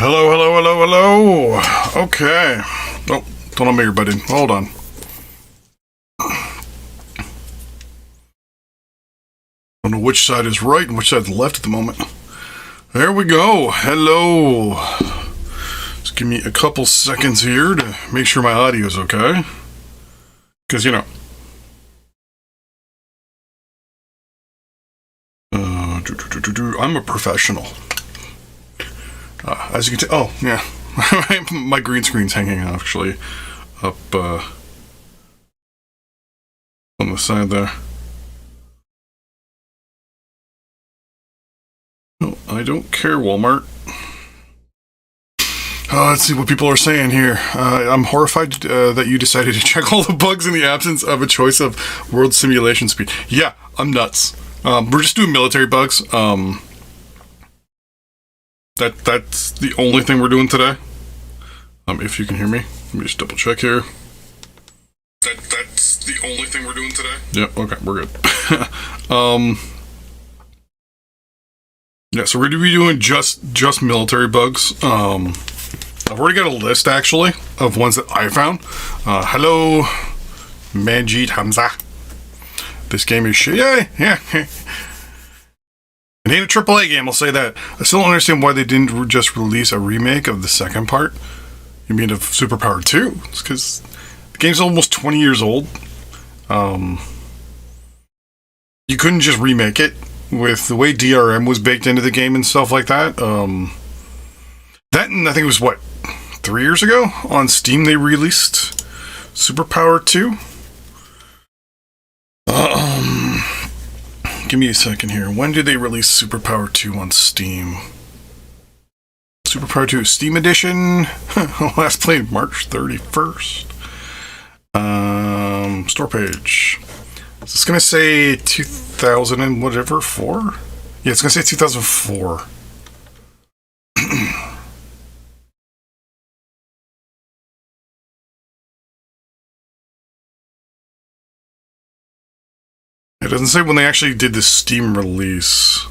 Hello, hello, hello, hello. Okay. Oh, don't unmute your buddy. Hold on. I don't know which side is right and which side is left at the moment. There we go. Hello. Just give me a couple seconds here to make sure my audio is okay. Because, you know. I'm a professional. As you can tell, oh, yeah. My green screen's hanging actually up on the side there. No, I don't care, Walmart. Let's see what people are saying here. I'm horrified that you decided to check all the bugs in the absence of a choice of world simulation speed. Yeah, I'm nuts. We're just doing military bugs. That's the only thing we're doing today. If you can hear me, let me just double check here. That's the only thing we're doing today. Yep. Okay, we're good. Yeah, so we're gonna be doing just military bugs. I've already got a list actually of ones that I found. Hello, Manjeet Hamza. This game is shit. Yeah. It ain't a AAA game, I'll say that. I still don't understand why they didn't just release a remake of the second part. You mean of Superpower 2? It's because the game's almost 20 years old. You couldn't just remake it with the way DRM was baked into the game and stuff like that. That, and I think it was, 3 years ago? On Steam they released Superpower 2? Give me a second here. When did they release Superpower 2 on Steam? Superpower 2 Steam Edition? Last played March 31st. Store page. Is this going to say 2000 and whatever, 4? Yeah, it's going to say 2004. It doesn't say when they actually did the Steam release.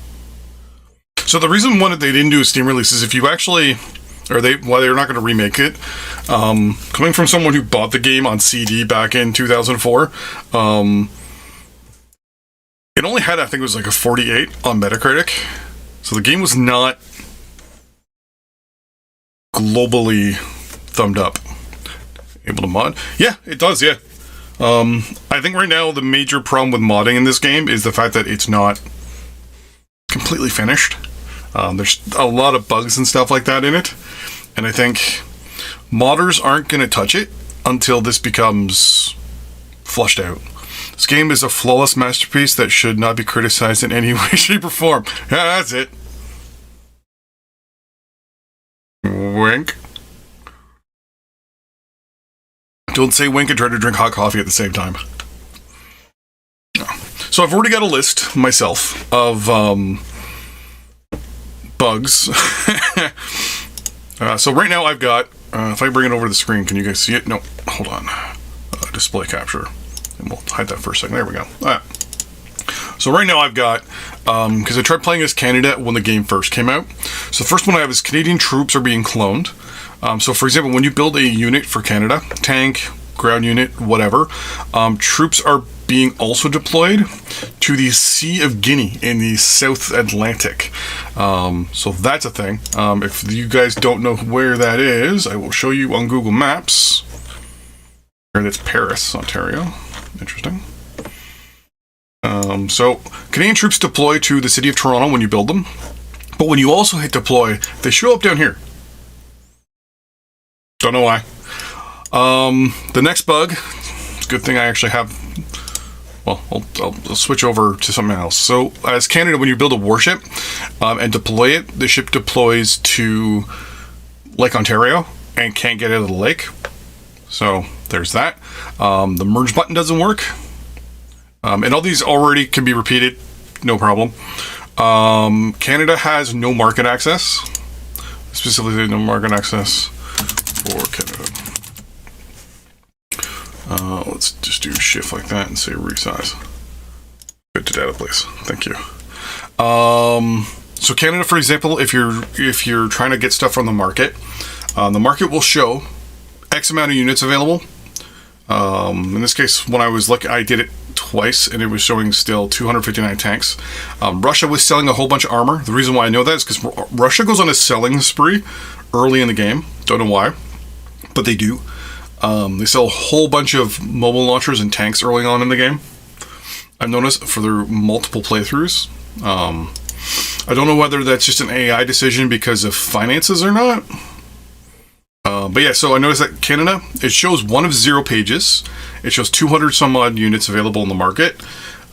So the reason one that they didn't do a Steam release is if you actually, or why they're not going to remake it. Coming from someone who bought the game on CD back in 2004, it only had, I think it was like a 48 on Metacritic. So the game was not globally thumbed up. Able to mod? Yeah, it does, yeah. I think right now the major problem with modding in this game is the fact that it's not completely finished. There's a lot of bugs and stuff like that in it, and I think modders aren't going to touch it until this becomes flushed out. This game is a flawless masterpiece that should not be criticized in any way, shape, or form. Yeah, that's it. Wink. Don't say wink and try to drink hot coffee at the same time. So I've already got a list myself of bugs. So right now I've got, if I bring it over to the screen, can you guys see it? No, hold on. Display capture. And we'll hide that for a second. There we go. All right. So right now I've got, because I tried playing as Canada when the game first came out. So the first one I have is Canadian troops are being cloned. So for example, when you build a unit for Canada, tank, ground unit, whatever, troops are being also deployed to the Sea of Guinea in the South Atlantic. So that's a thing. If you guys don't know where that is, I will show you on Google Maps. And it's Paris, Ontario. Interesting. So Canadian troops deploy to the city of Toronto when you build them. But when you also hit deploy, they show up down here. Don't know why. The next bug, it's a good thing I actually have, well, I'll switch over to something else. So as Canada, when you build a warship and deploy it, the ship deploys to Lake Ontario and can't get out of the lake. So there's that. The merge button doesn't work. And all these already can be repeated, no problem. Canada has no market access, specifically no market access for Canada. Let's just do shift like that and say resize. Fit to data, please. Thank you. So Canada, for example, if you're trying to get stuff from the market will show X amount of units available. In this case, when I was looking, I did it twice, and it was showing still 259 tanks. Russia was selling a whole bunch of armor. The reason why I know that is because Russia goes on a selling spree early in the game. Don't know why, but they do. They sell a whole bunch of mobile launchers and tanks early on in the game. I've noticed for their multiple playthroughs. I don't know whether that's just an AI decision because of finances or not. But yeah, so I noticed that Canada, it shows 1 of 0 pages. It shows 200 some odd units available in the market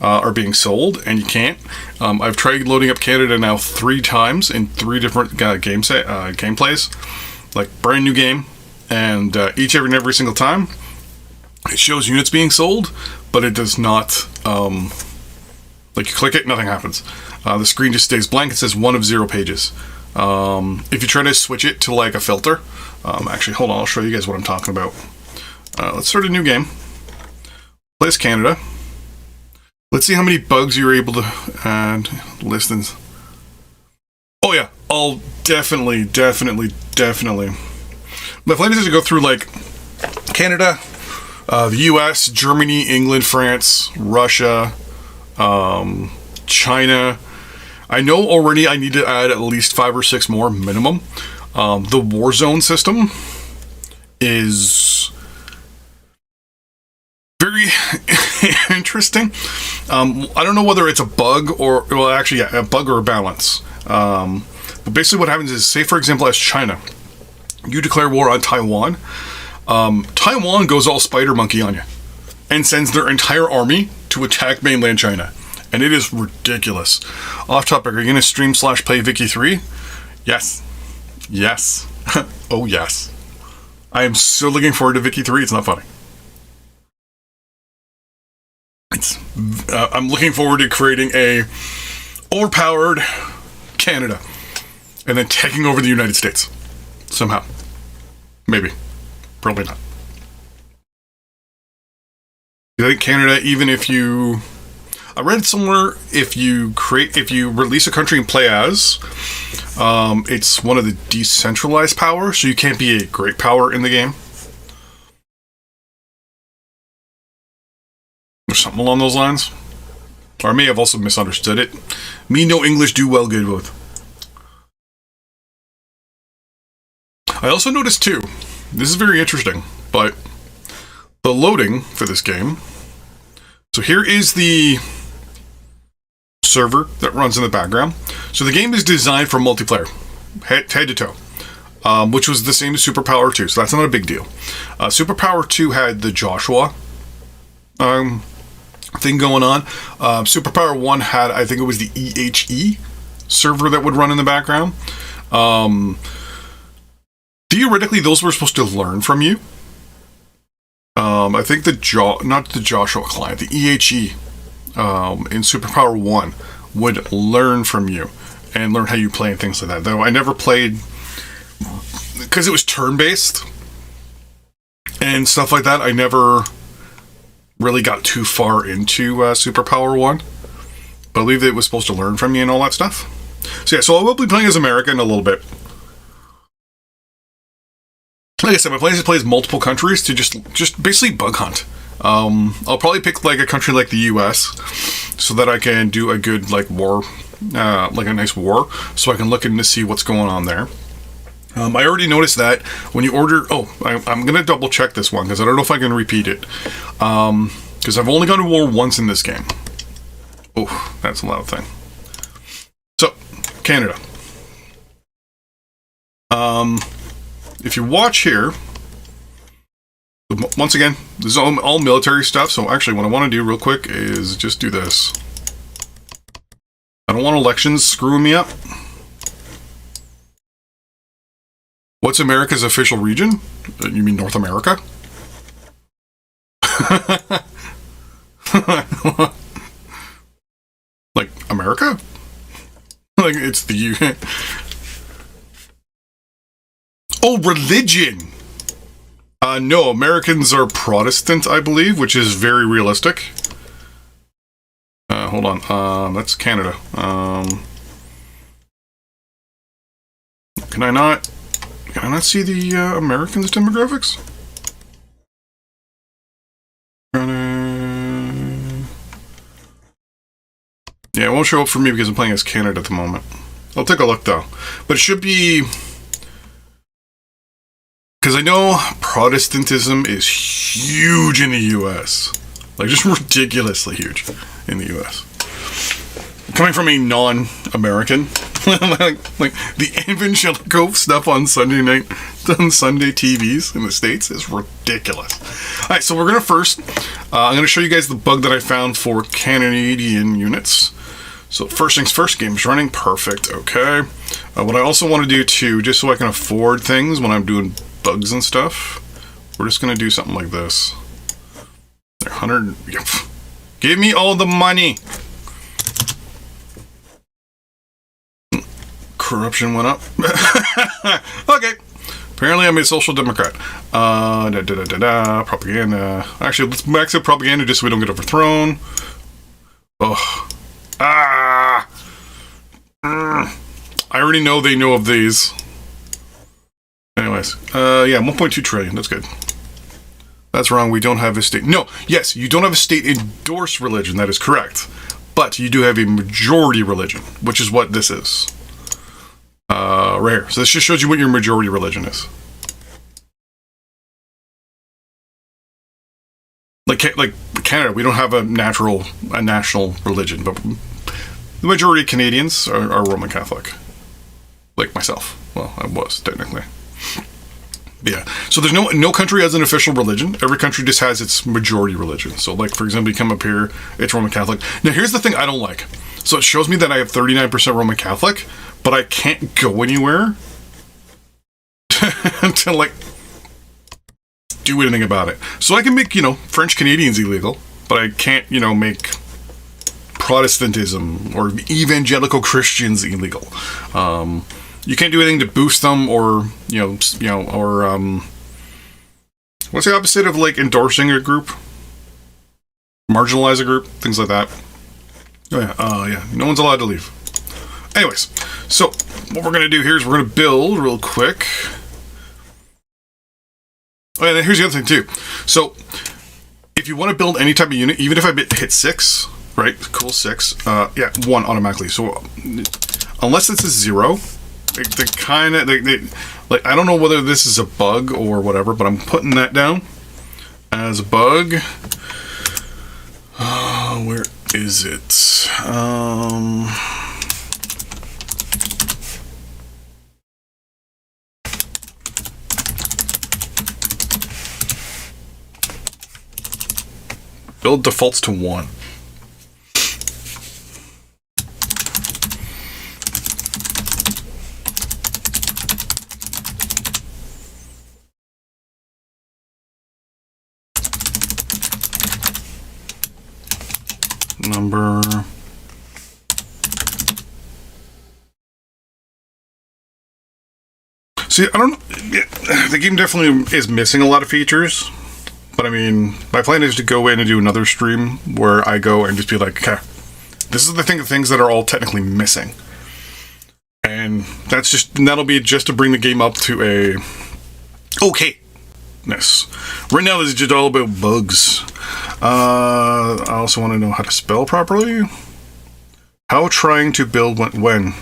are being sold, and you can't. I've tried loading up Canada now 3 times in 3 different gameplays, like brand new game, and each and every single time it shows units being sold, but it does not. Like you click it, nothing happens. The screen just stays blank. It says 1 of 0 pages. If you try to switch it to like a filter, actually, hold on, I'll show you guys what I'm talking about. Let's start a new game. Play as Canada. Let's see how many bugs you're able to add. Listings. Oh yeah, I'll definitely. My plan is to go through like Canada, the US, Germany, England, France, Russia, China. I know already I need to add at least 5 or 6 more minimum. The Warzone system is very interesting. I don't know whether it's a bug or, well, actually, yeah, a bug or a balance. But basically what happens is, say for example, as China, you declare war on Taiwan. Taiwan goes all spider monkey on you and sends their entire army to attack mainland China. And it is ridiculous. Off topic, are you going to stream / play Vicky 3? Yes. Yes. Oh, yes. I am so looking forward to Vicky 3. It's not funny. I'm looking forward to creating a overpowered Canada and then taking over the United States. Somehow. Maybe. Probably not. I think Canada, even if you... I read somewhere if you release a country and play as, it's one of the decentralized powers, so you can't be a great power in the game. Or something along those lines. Or I may have also misunderstood it. Me no English do well good with. I also noticed too, this is very interesting, but the loading for this game. So here is the server that runs in the background. So the game is designed for multiplayer, head to toe, which was the same as Superpower 2, so that's not a big deal. Superpower 2 had the Joshua thing going on. Superpower 1 had, I think it was the EHE server that would run in the background. Theoretically, those were supposed to learn from you. I think not the Joshua client, the EHE in Superpower 1 would learn from you and learn how you play and things like that. Though I never played, because it was turn-based and stuff like that, I never really got too far into Superpower 1. But I believe it was supposed to learn from you and all that stuff. So yeah, so I will be playing as America in a little bit. Like I said, my plan is to play as multiple countries to just basically bug hunt. I'll probably pick like a country like the US so that I can do a good like war, like a nice war, so I can look in to see what's going on there. I already noticed that when you order... I'm going to double check this one because I don't know if I can repeat it. Because I've only gone to war once in this game. Oh, that's a loud thing. So, Canada. If you watch here... Once again, this is all military stuff, so actually what I want to do real quick is just do this. I don't want elections screwing me up. What's America's official region? You mean North America? Like, America? Like, it's the U... Oh, religion! No, Americans are Protestant, I believe, which is very realistic. Hold on. That's Canada. Can I not see the Americans demographics? Yeah, it won't show up for me because I'm playing as Canada at the moment. I'll take a look though. But it should be... Because I know Protestantism is huge in the US. Like, just ridiculously huge in the US. Coming from a non-American, like the evangelical stuff on Sunday night, on Sunday TVs in the States is ridiculous. All right, so we're gonna first, I'm gonna show you guys the bug that I found for Canadian units. So first things first, game's running perfect. Okay. What I also want to do too, just so I can afford things when I'm doing bugs and stuff, we're just gonna do something like this. 100. Give me all the money. Corruption went up. Okay. Apparently I'm a social democrat. Propaganda. Actually, let's max out propaganda just so we don't get overthrown. Oh. I already know they know of these. Anyways. Yeah, 1.2 trillion. That's good. That's wrong. We don't have a state. No. Yes, you don't have a state-endorsed religion. That is correct. But you do have a majority religion, which is what this is. Right here. So this just shows you what your majority religion is. Like Canada, we don't have a national religion, but the majority of Canadians are Roman Catholic. Like myself. Well, I was, technically. But yeah. So there's no country has an official religion. Every country just has its majority religion. So like, for example, you come up here, it's Roman Catholic. Now here's the thing I don't like. So it shows me that I have 39% Roman Catholic, but I can't go anywhere to like do anything about it. So I can make, French Canadians illegal, but I can't, make Protestantism or evangelical Christians illegal. You can't do anything to boost them or, what's the opposite of like endorsing a group? Marginalize a group, things like that. Oh yeah, no one's allowed to leave. Anyways, so what we're going to do here is we're going to build real quick. Oh, and then here's the other thing too. So if you want to build any type of unit, even if I hit 6, right? Cool, 6. Yeah, 1 automatically. So unless it's a 0, like I don't know whether this is a bug or whatever, but I'm putting that down as a bug. Where is it? Build defaults to 1. Number. See, I don't know. The game definitely is missing a lot of features. But I mean, my plan is to go in and do another stream where I go and just be like, okay, this is the things that are all technically missing. And that'll be just to bring the game up to a okayness. Right now, this is just all about bugs. I also want to know how to spell properly. How trying to build when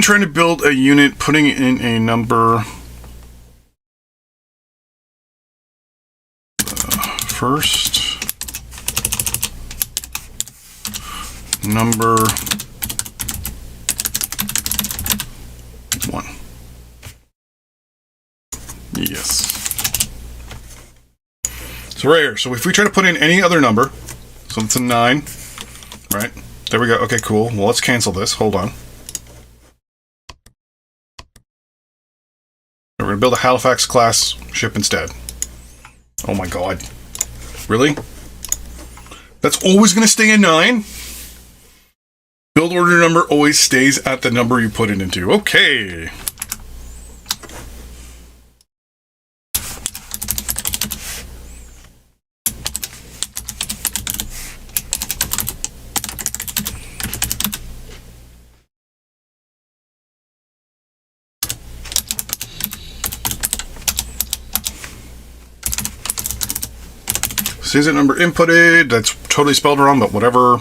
trying to build a unit, putting in a number first, number 1. Yes. So right here. So if we try to put in any other number, so it's a 9, right? There we go. Okay, cool. Well, let's cancel this. Hold on. We're going to build a Halifax class ship instead. Oh my god. Really? That's always going to stay a 9? Build order number always stays at the number you put it into. Okay. Season number inputted. That's totally spelled wrong, but whatever.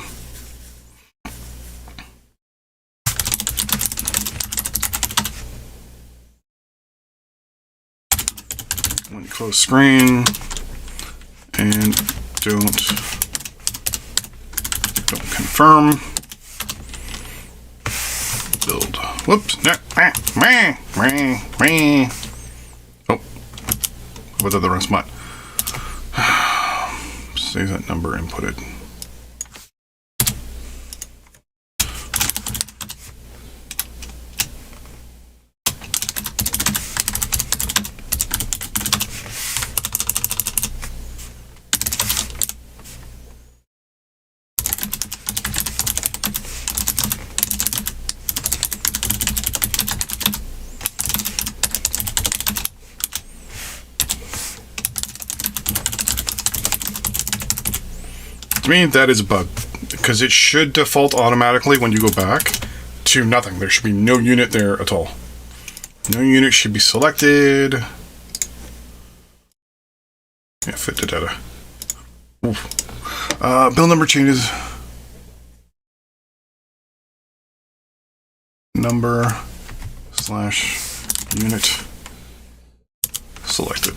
When you close screen and don't confirm. Build. Whoops. Oh. What did the run spot? Save that number inputted. To me, that is a bug, because it should default automatically when you go back to nothing. There should be no unit there at all. No unit should be selected. Yeah, fit to data. Build number changes. Number / unit selected.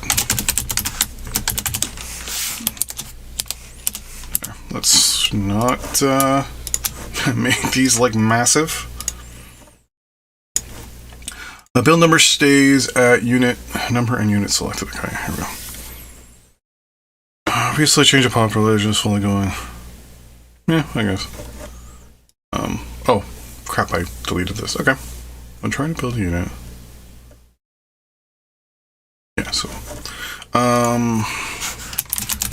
Let's not make these like massive. The build number stays at unit number and unit selected. Okay, here we go. Obviously, change of population is fully going. Yeah, I guess. Oh, crap! I deleted this. Okay, I'm trying to build a unit. Yeah, so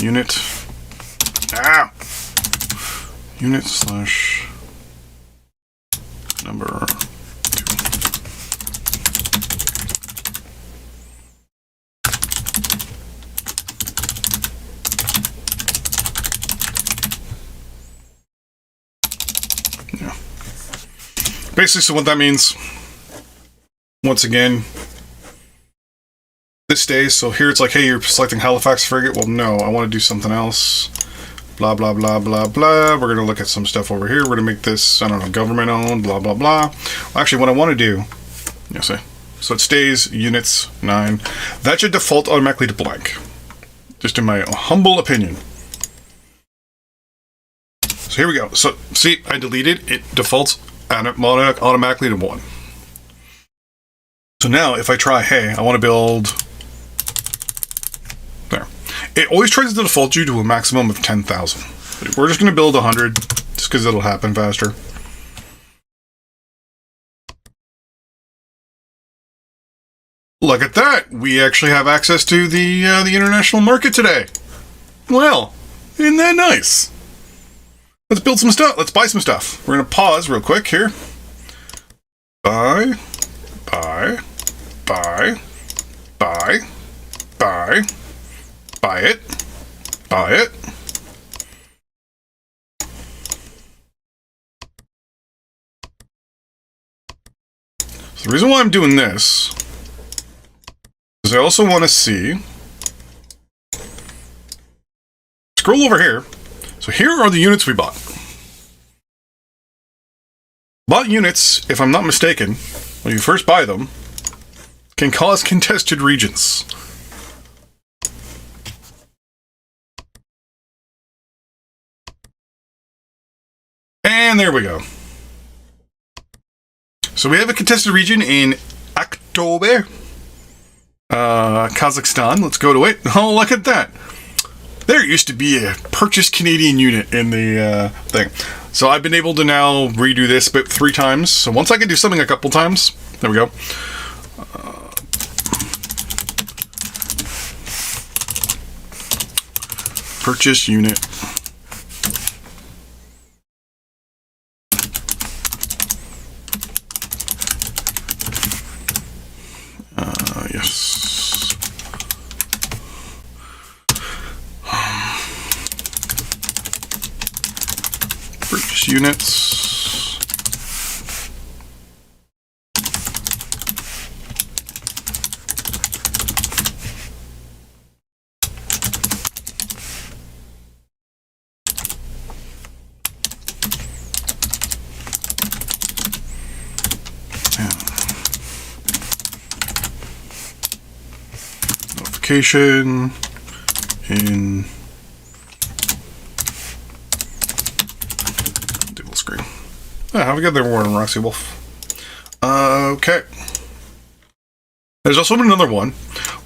unit. Unit / number 2. Yeah. Basically, so what that means, once again, this stays. So here it's like, hey, you're selecting Halifax frigate. Well, no, I want to do something else. Blah, blah, blah, blah, blah. We're going to look at some stuff over here. We're going to make this, I don't know, government-owned, blah, blah, blah. Well, actually, what I want to do, so it stays units 9. That should default automatically to blank. Just in my humble opinion. So here we go. So, see, I deleted. It defaults automatically to 1. So now, if I try, hey, I want to build... There. It always tries to default you to a maximum of 10,000. We're just going to build 100, just because it'll happen faster. Look at that! We actually have access to the international market today. Well, isn't that nice? Let's build some stuff. Let's buy some stuff. We're going to pause real quick here. Buy, buy, buy, buy, buy. Buy it. Buy it. So the reason why I'm doing this is I also want to see... Scroll over here. So here are the units we bought. Bought units, if I'm not mistaken, when you first buy them, can cause contested regions. And there we go. So we have a contested region in October. Kazakhstan. Let's go to it. Oh, look at that. There used to be a purchased Canadian unit in the thing. So I've been able to now redo this about 3 times. So once I can do something a couple times, there we go. Purchase unit. Yes. Purchase units. location in table screen. How we got there, Warren Roxy Wolf. Okay. There's also another one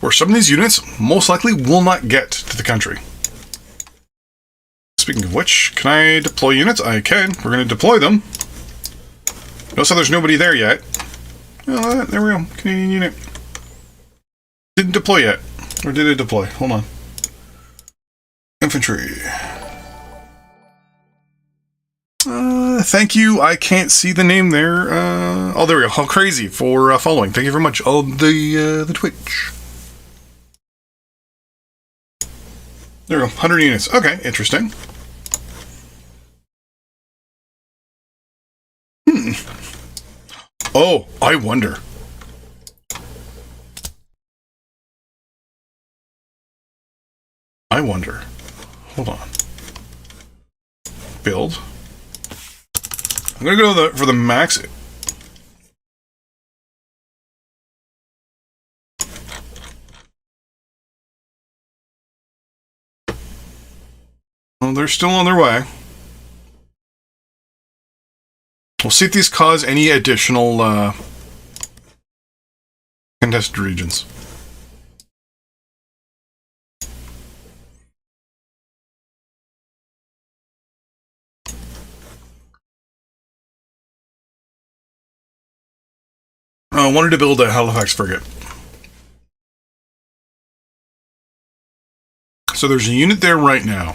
where some of these units most likely will not get to the country. Speaking of which, can I deploy units? I can. We're going to deploy them. Notice how there's nobody there yet. Oh, there we go. Canadian unit. Didn't deploy yet. Or did it deploy? Hold on. Infantry. Thank you. I can't see the name there. Oh, there we go. How crazy for following. Thank you very much. Oh, the Twitch. There we go. 100 units. Okay, interesting. Oh, I wonder. Hold on. Build. I'm gonna go for the max. Well, they're still on their way. We'll see if these cause any additional contested regions. I wanted to build a Halifax frigate. So there's a unit there right now.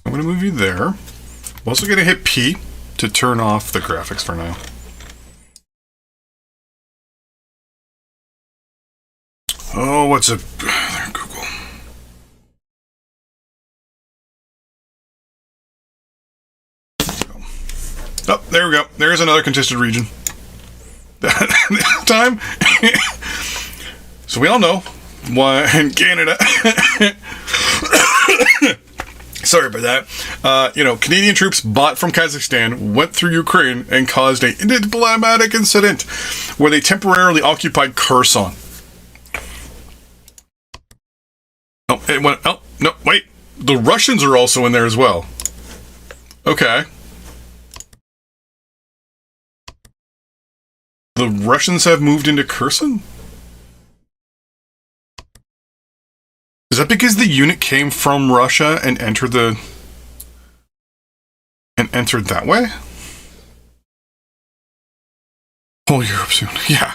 I'm going to move you there. I'm also going to hit P to turn off the graphics for now. Oh, what's it? There, Google. Oh, there we go. There's another contested region. That time. So we all know why in Canada. Sorry about that. Canadian troops bought from Kazakhstan, went through Ukraine, and caused a diplomatic incident where they temporarily occupied Kherson. Oh, it went. Oh, no, wait. The Russians are also in there as well. Okay. The Russians have moved into Kherson? Is that because the unit came from Russia and entered that way? Whole Europe soon. Yeah.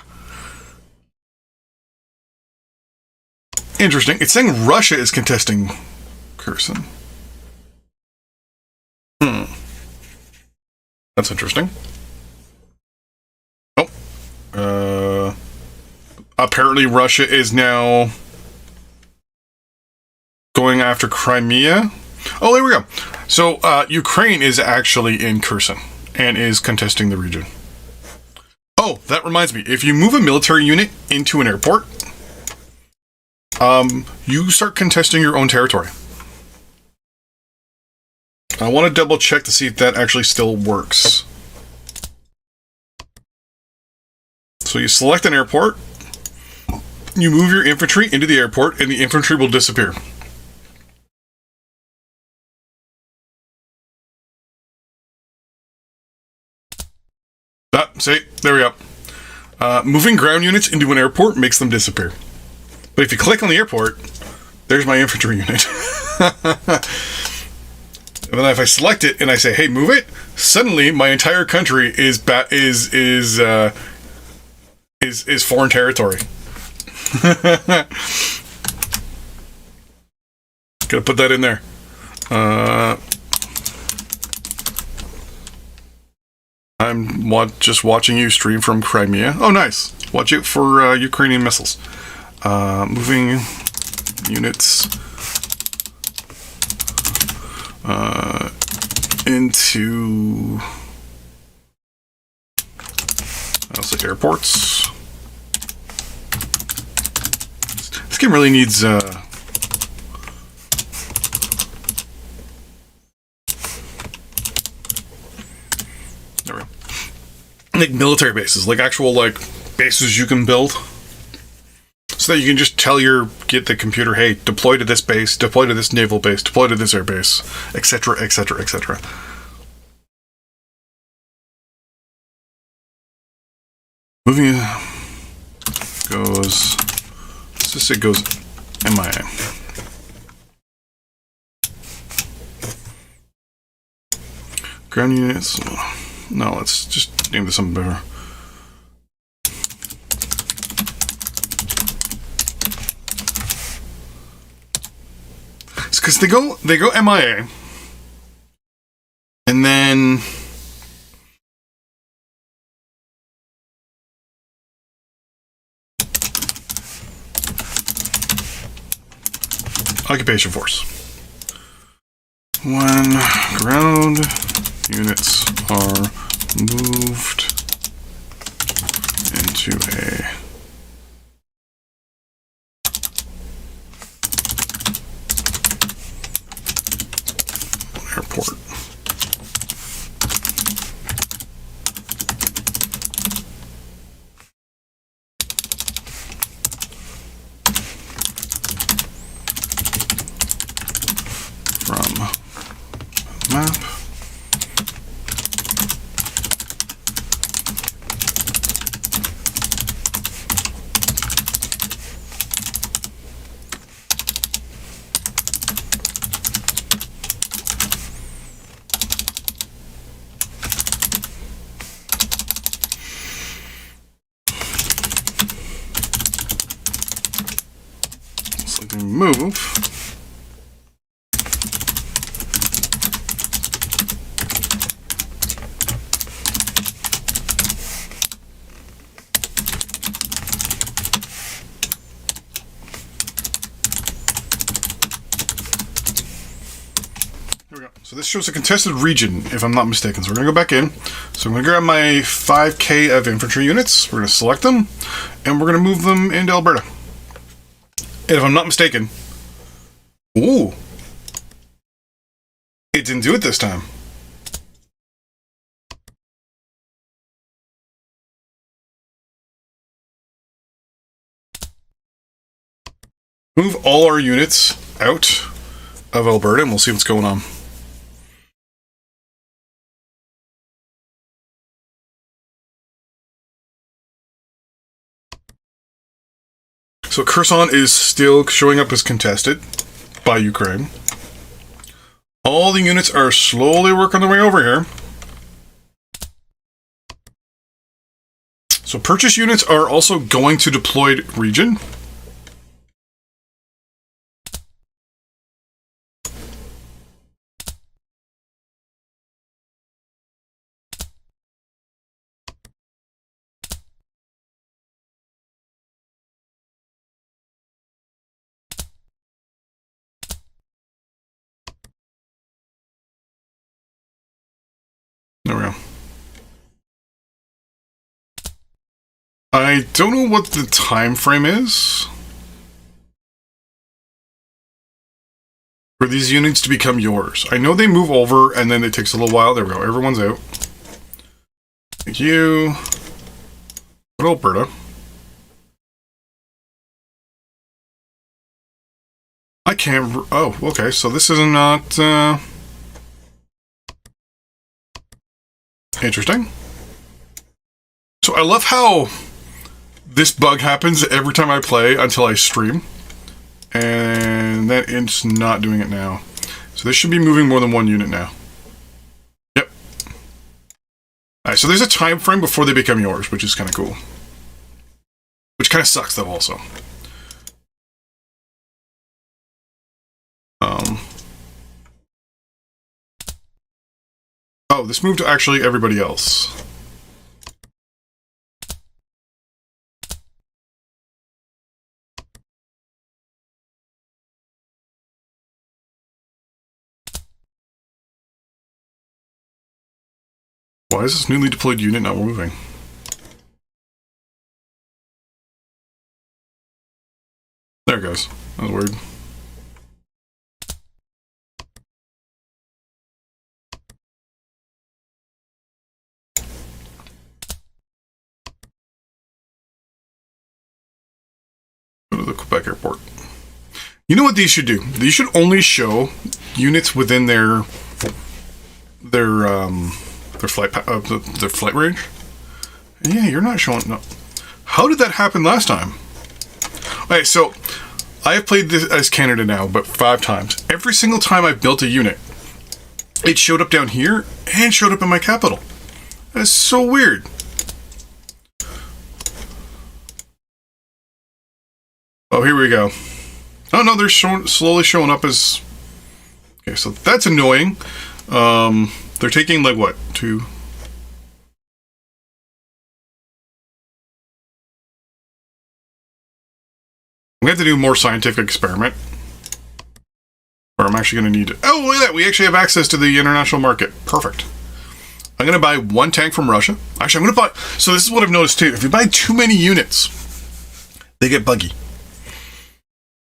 Interesting. It's saying Russia is contesting Kherson. That's interesting. Oh. Apparently Russia is now going after Crimea. Oh, there we go. So, Ukraine is actually in Kherson and is contesting the region. Oh, that reminds me. If you move a military unit into an airport, you start contesting your own territory. I want to double check to see if that actually still works. So you select an airport, you move your infantry into the airport, and the infantry will disappear. See, there we go. Moving ground units into an airport makes them disappear. But if you click on the airport, there's my infantry unit. And then if I select it and I say, "Hey, move it," suddenly my entire country is foreign territory. Gotta put that in there. I'm just watching you stream from Crimea. Oh, nice. Watch out for Ukrainian missiles. Moving units into also airports. This game really needs like military bases, like actual like bases you can build, so that you can just get the computer, hey, deploy to this base, deploy to this naval base, deploy to this air base, etc., etc., etc. Moving goes. Let's just say it goes MIA. Ground units. No, let's just name this something better. It's because they go MIA, and then occupation force. When ground units are moved into a airport. From map. Select move. So this shows a contested region, if I'm not mistaken. So we're going to go back in. So I'm going to grab my 5K of infantry units. We're going to select them, and we're going to move them into Alberta. And if I'm not mistaken... Ooh! It didn't do it this time. Move all our units out of Alberta, and we'll see what's going on. So Kherson is still showing up as contested by Ukraine. All the units are slowly working their way over here. So purchase units are also going to deployed region. There we go. I don't know what the time frame is for these units to become yours. I know they move over and then it takes a little while. There we go. Everyone's out. Thank you. But Alberta. I can't... Oh, okay. So this is not... Interesting. So I love how this bug happens every time I play until I stream. And then it's not doing it now. So this should be moving more than one unit now. Yep. Alright, so there's a time frame before they become yours, which is kind of cool. Which kind of sucks though also. Oh, this moved to actually everybody else. Why is this newly deployed unit not moving? There it goes. That was weird. You know what these should do? These should only show units within their flight range. And yeah, you're not showing. No. How did that happen last time? Okay, so I have played this as Canada now, but 5 times. Every single time I've built a unit, it showed up down here and showed up in my capital. That's so weird. Oh, here we go. Oh no, they're slowly showing up as... Okay, so that's annoying. They're taking like what? 2... We have to do more scientific experiment. Or I'm actually going to need to... Oh, look at that! We actually have access to the international market. Perfect. I'm going to buy 1 tank from Russia. Actually, I'm going to buy... So this is what I've noticed too. If you buy too many units, they get buggy.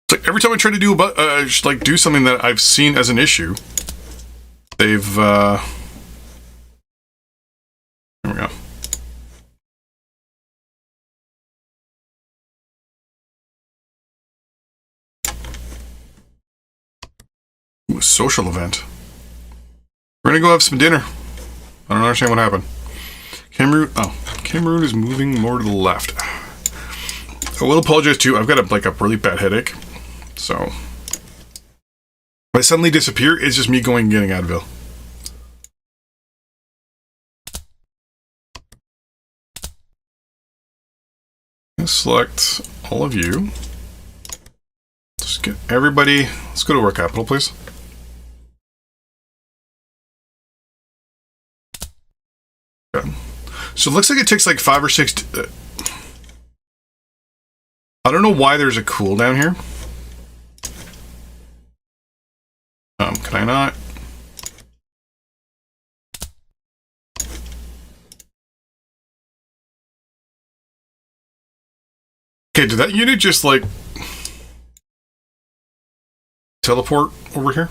It's like every time I try to do do something that I've seen as an issue, they've here we go. Ooh, a social event. We're gonna go have some dinner. I don't understand what happened. Cameroon is moving more to the left. I will apologize too. I've got a really bad headache. So, if I suddenly disappear, it's just me going and getting Advil. Let's select all of you. Just get everybody. Let's go to our capital, please. Okay. So it looks like it takes like 5 or 6. I don't know why there's a cooldown here. Can I not? Okay, did that unit just like teleport over here?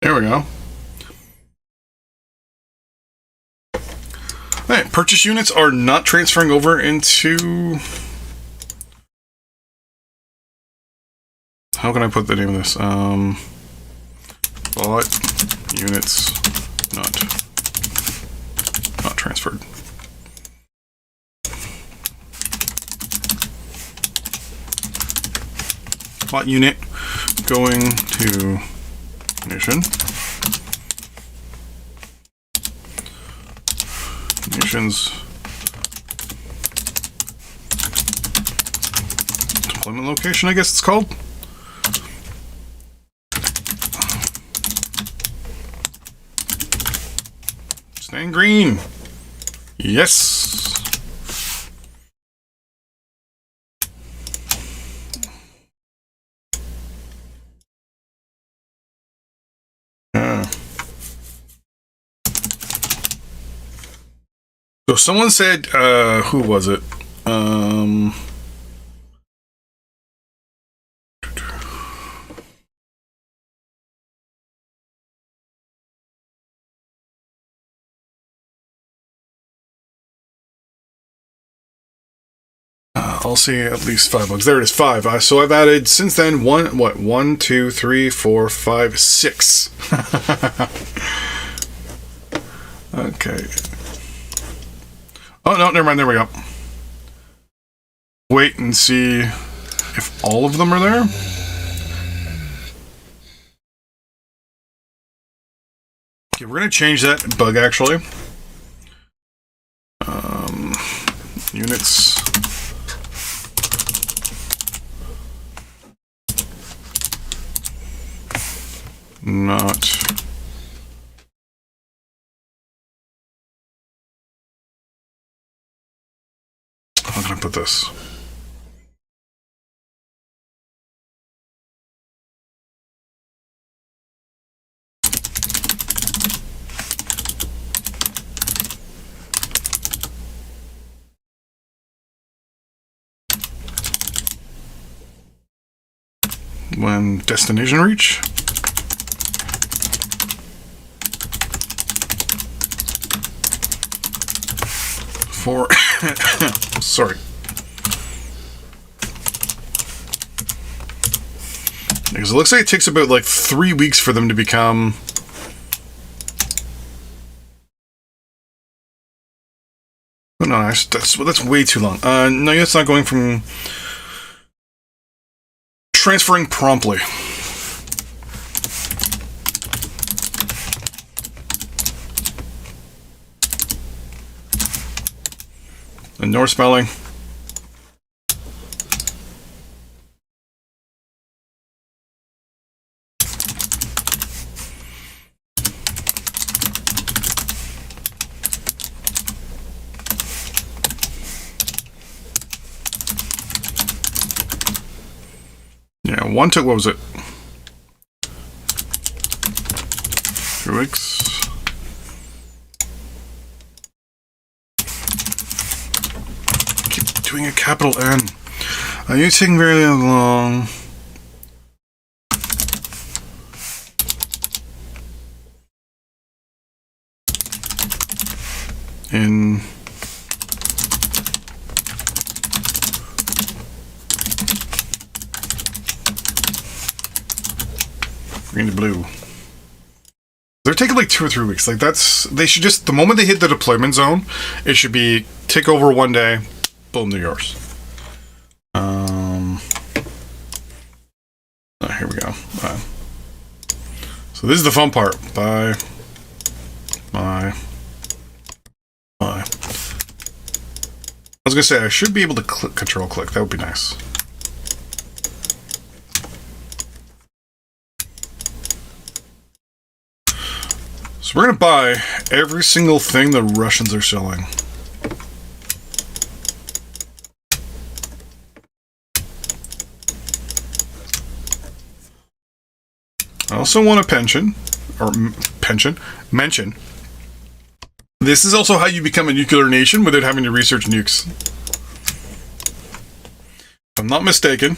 There we go. Alright, purchase units are not transferring over into... How can I put the name of this? Bought units not transferred. Bought unit going to nation. Nations deployment location, I guess it's called. Staying green. Yes. So someone said, who was it? I'll see at least 5 bugs. There it is, 5. So I've added since then 1, 2, 3, 4, 5, 6. Okay. Oh no, never mind. There we go. Wait and see if all of them are there. Okay, we're gonna change that bug actually. Units. Not. How can I put this? when destination reach. Sorry. Because it looks like it takes about like 3 weeks for them to become... Oh, no, that's way too long. No, it's not going from... Transferring promptly. Ignore spelling. Yeah, one took, what was it? 3 weeks. Keep doing a capital N. Are you taking very long? In green to blue. They're taking like 2 or 3 weeks. Like they should just, the moment they hit the deployment zone, it should be take over one day, boom, they're yours. Here we go. So this is the fun part. Bye. I was gonna say I should be able to control click. That would be nice. So we're gonna buy every single thing the Russians are selling. I also want a mention. This is also how you become a nuclear nation without having to research nukes. If I'm not mistaken,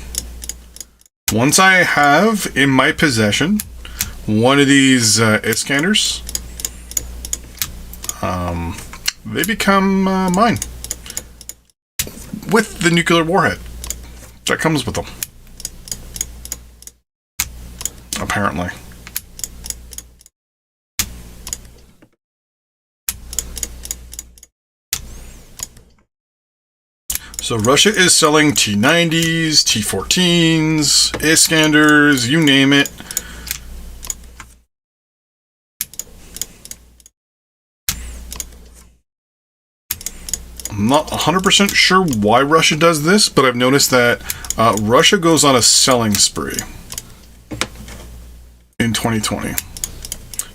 once I have in my possession one of these Iskanders, they become mine. With the nuclear warhead that comes with them. Apparently. So Russia is selling T-90s, T-14s, Iskanders, you name it. I'm not 100% sure why Russia does this, but I've noticed that Russia goes on a selling spree in 2020.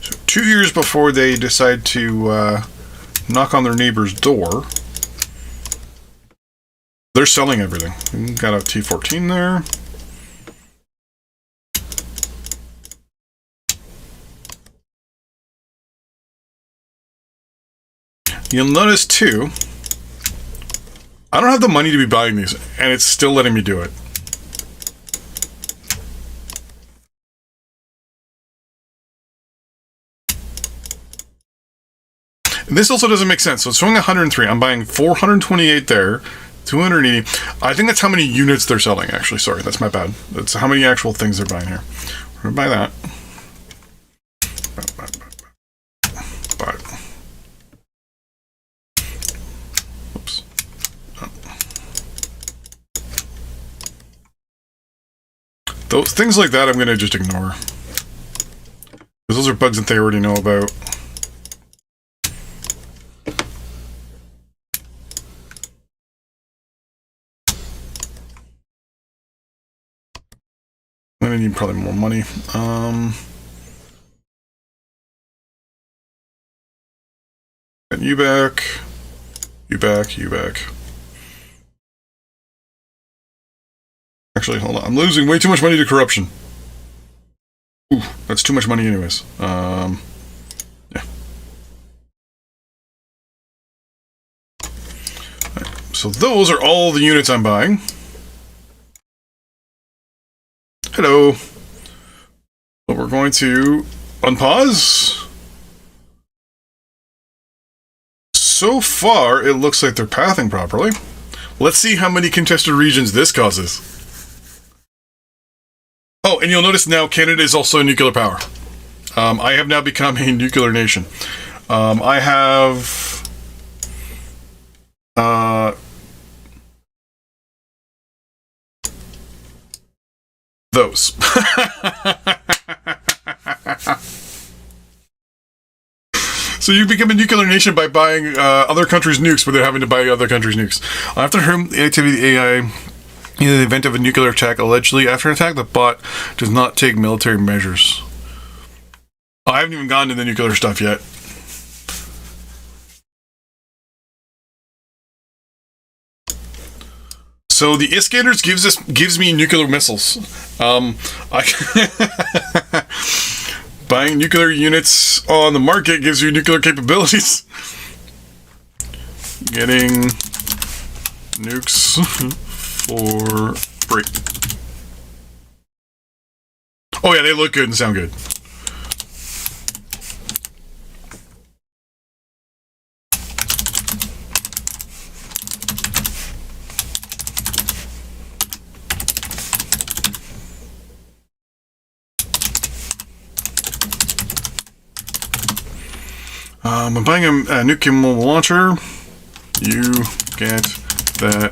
So 2 years before they decide to knock on their neighbor's door, they're selling everything. Got a T-14 there. You'll notice too, I don't have the money to be buying these, and it's still letting me do it. And this also doesn't make sense. So it's showing 103. I'm buying 428 there, 280. I think that's how many units they're selling, actually. Sorry, that's my bad. That's how many actual things they're buying here. We're going to buy that. Buy. Oops. Oh. Those things like that I'm going to just ignore. Because those are bugs that they already know about. I need probably more money. And you back. Actually, hold on. I'm losing way too much money to corruption. Ooh, that's too much money anyways. Yeah. Right. So those are all the units I'm buying. Hello. Hello. But we're going to unpause. So far, it looks like they're pathing properly. Let's see how many contested regions this causes. Oh, and you'll notice now Canada is also a nuclear power. I have now become a nuclear nation. I have... those. So you become a nuclear nation by buying other countries' nukes without having to buy other countries' nukes. After the activity AI, in the event of a nuclear attack, allegedly after an attack, the bot does not take military measures. I haven't even gotten to the nuclear stuff yet. So the Iskanders gives me nuclear missiles. Buying nuclear units on the market gives you nuclear capabilities. Getting nukes for free. Oh yeah, they look good and sound good. I'm buying a nuclear mobile launcher. You get that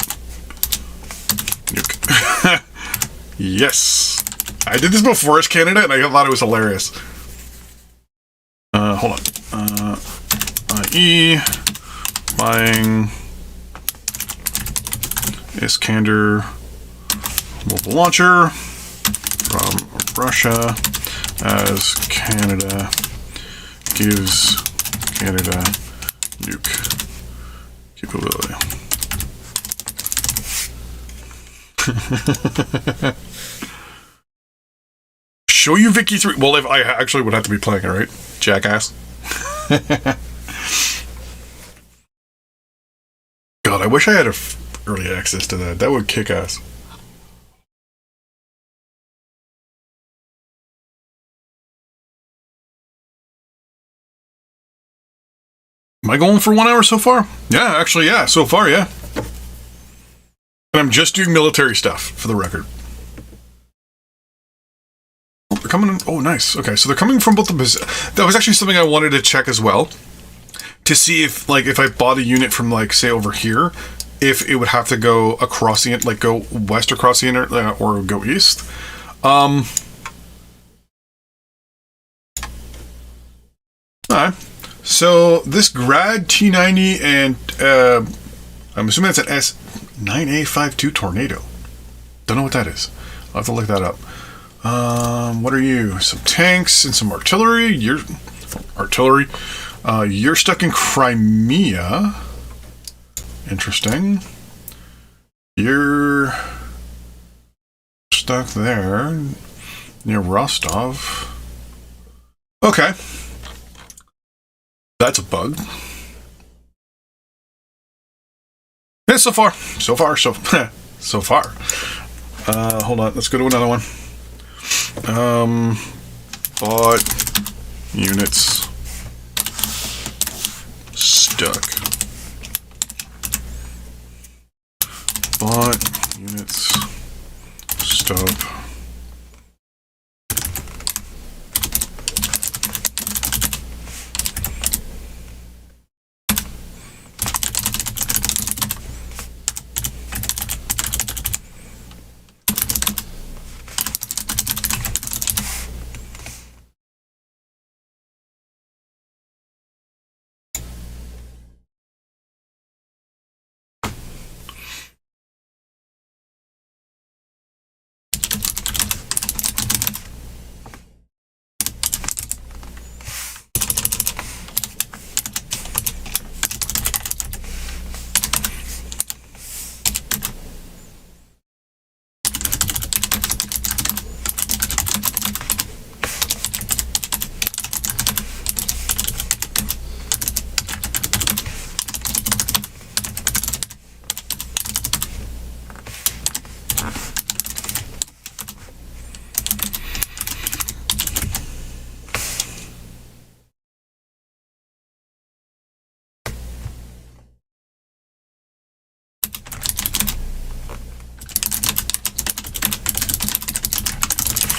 nuke. Yes. I did this before as Canada, and I thought it was hilarious. Hold on. I.e. buying Iskander mobile launcher from Russia as Canada gives Canada nuke capability. Show you Vicky 3. Well, if I actually would have to be playing it, right? Jackass. God, I wish I had early access to that. That would kick ass. Am I going for 1 hour so far? Yeah, actually, yeah. So far, yeah. And I'm just doing military stuff, for the record. Oh, they're coming in. Oh, nice. Okay, so they're coming from both the... That was actually something I wanted to check as well. To see if, like, if I bought a unit from, like, say, over here, if it would have to go across the... Like, go west across the internet, or go east. Alright. So, this Grad T90 and, I'm assuming that's an S9A52 Tornado. Don't know what that is. I'll have to look that up. What are you? Some tanks and some artillery. You're stuck in Crimea. Interesting. You're stuck there near Rostov. Okay. That's a bug. Yeah, so far. Hold on, let's go to another one. Bought units stuck. Bought units stuck.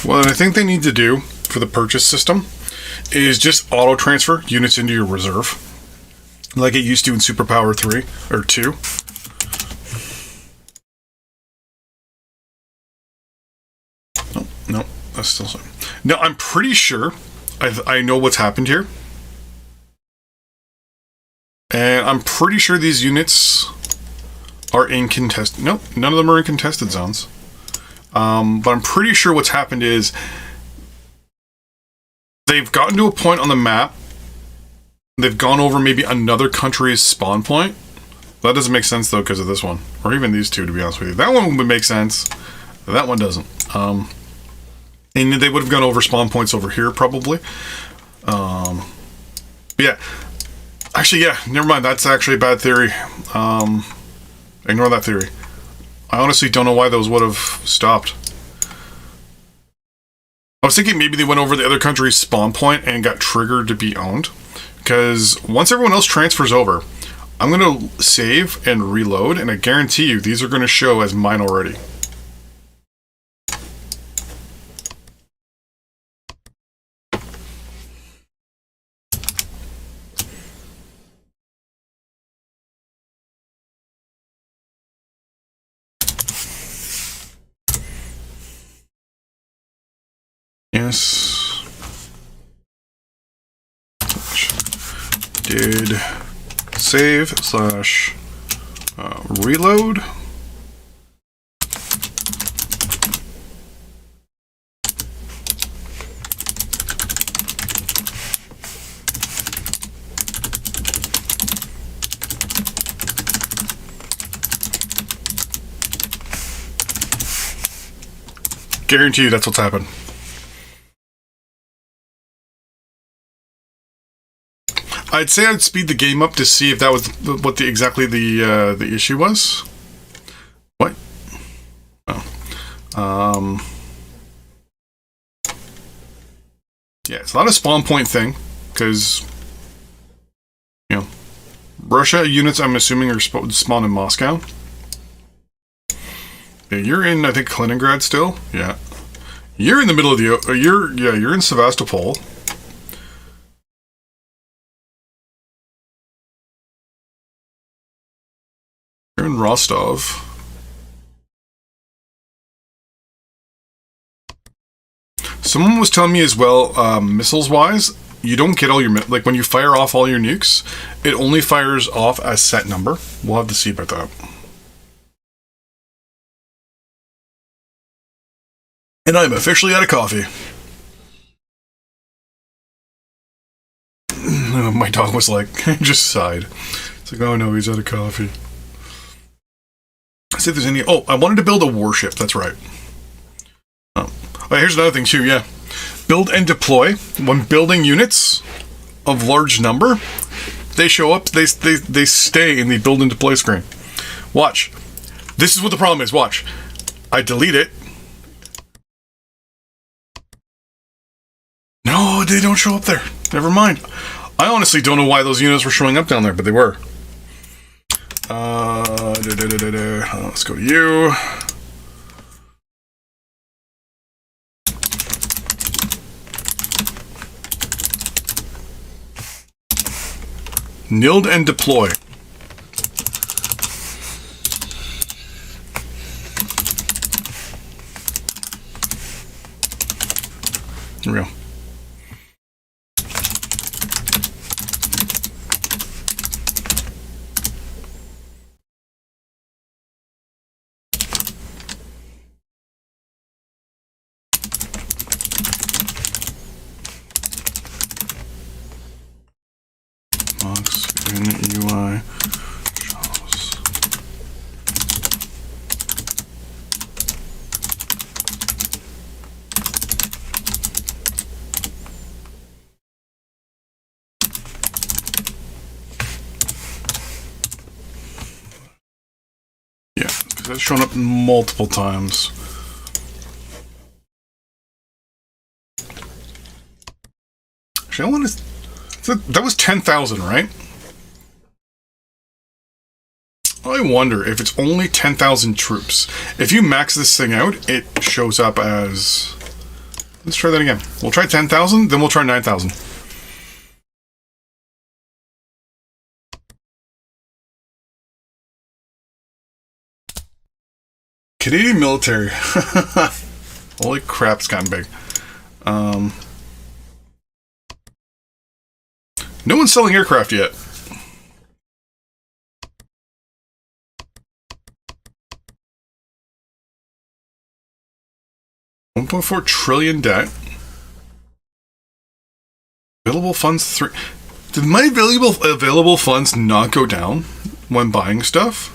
what I think they need to do for the purchase system is just auto transfer units into your reserve, like it used to in Superpower 3 or 2. No, that's still something. No, I'm pretty sure I know what's happened here. And I'm pretty sure these units are in contested... Nope, none of them are in contested zones. But I'm pretty sure what's happened is they've gotten to a point on the map. They've gone over maybe another country's spawn point. That doesn't make sense, though, because of this one. Or even these two, to be honest with you. That one would make sense. That one doesn't. And they would have gone over spawn points over here, probably. Yeah. Actually, yeah, never mind. That's actually a bad theory. Ignore that theory. I honestly don't know why those would have stopped. I was thinking maybe they went over the other country's spawn point and got triggered to be owned. Because once everyone else transfers over, I'm going to save and reload, and I guarantee you these are going to show as mine already. Yes. Did save slash reload. Guarantee you that's what's happened. I'd say I'd speed the game up to see if that was what exactly the issue was. What? Oh. Yeah, it's not a spawn point thing, because, you know, Russia units, I'm assuming, are spawned in Moscow. Yeah, you're in, I think, Kaliningrad still. Yeah, you're in the middle of the. You're in Sevastopol. You're in Rostov. Someone was telling me as well, missiles-wise, you don't get all your... Like, when you fire off all your nukes, it only fires off a set number. We'll have to see about that. And I'm officially out of coffee. My dog was like, just sighed. It's like, oh no, he's out of coffee. See if there's any... Oh, I wanted to build a warship. That's right. Oh, here's another thing too, yeah. Build and deploy. When building units of large number, they show up, they stay in the build and deploy screen. Watch. This is what the problem is. Watch. I delete it. No, they don't show up there. Never mind. I honestly don't know why those units were showing up down there, but they were. Let's go to you. Nild and deploy. Here we go. UI shows. Yeah, because that's shown up multiple times. Actually, I want to... That was 10,000, right? I wonder if it's only 10,000 troops. If you max this thing out, it shows up as Let's try that again. We'll try 10,000, then we'll try 9,000. Canadian military. Holy crap, it's gotten big. No one's selling aircraft yet. $1.4 trillion debt. Available funds 3. Did my available funds not go down when buying stuff?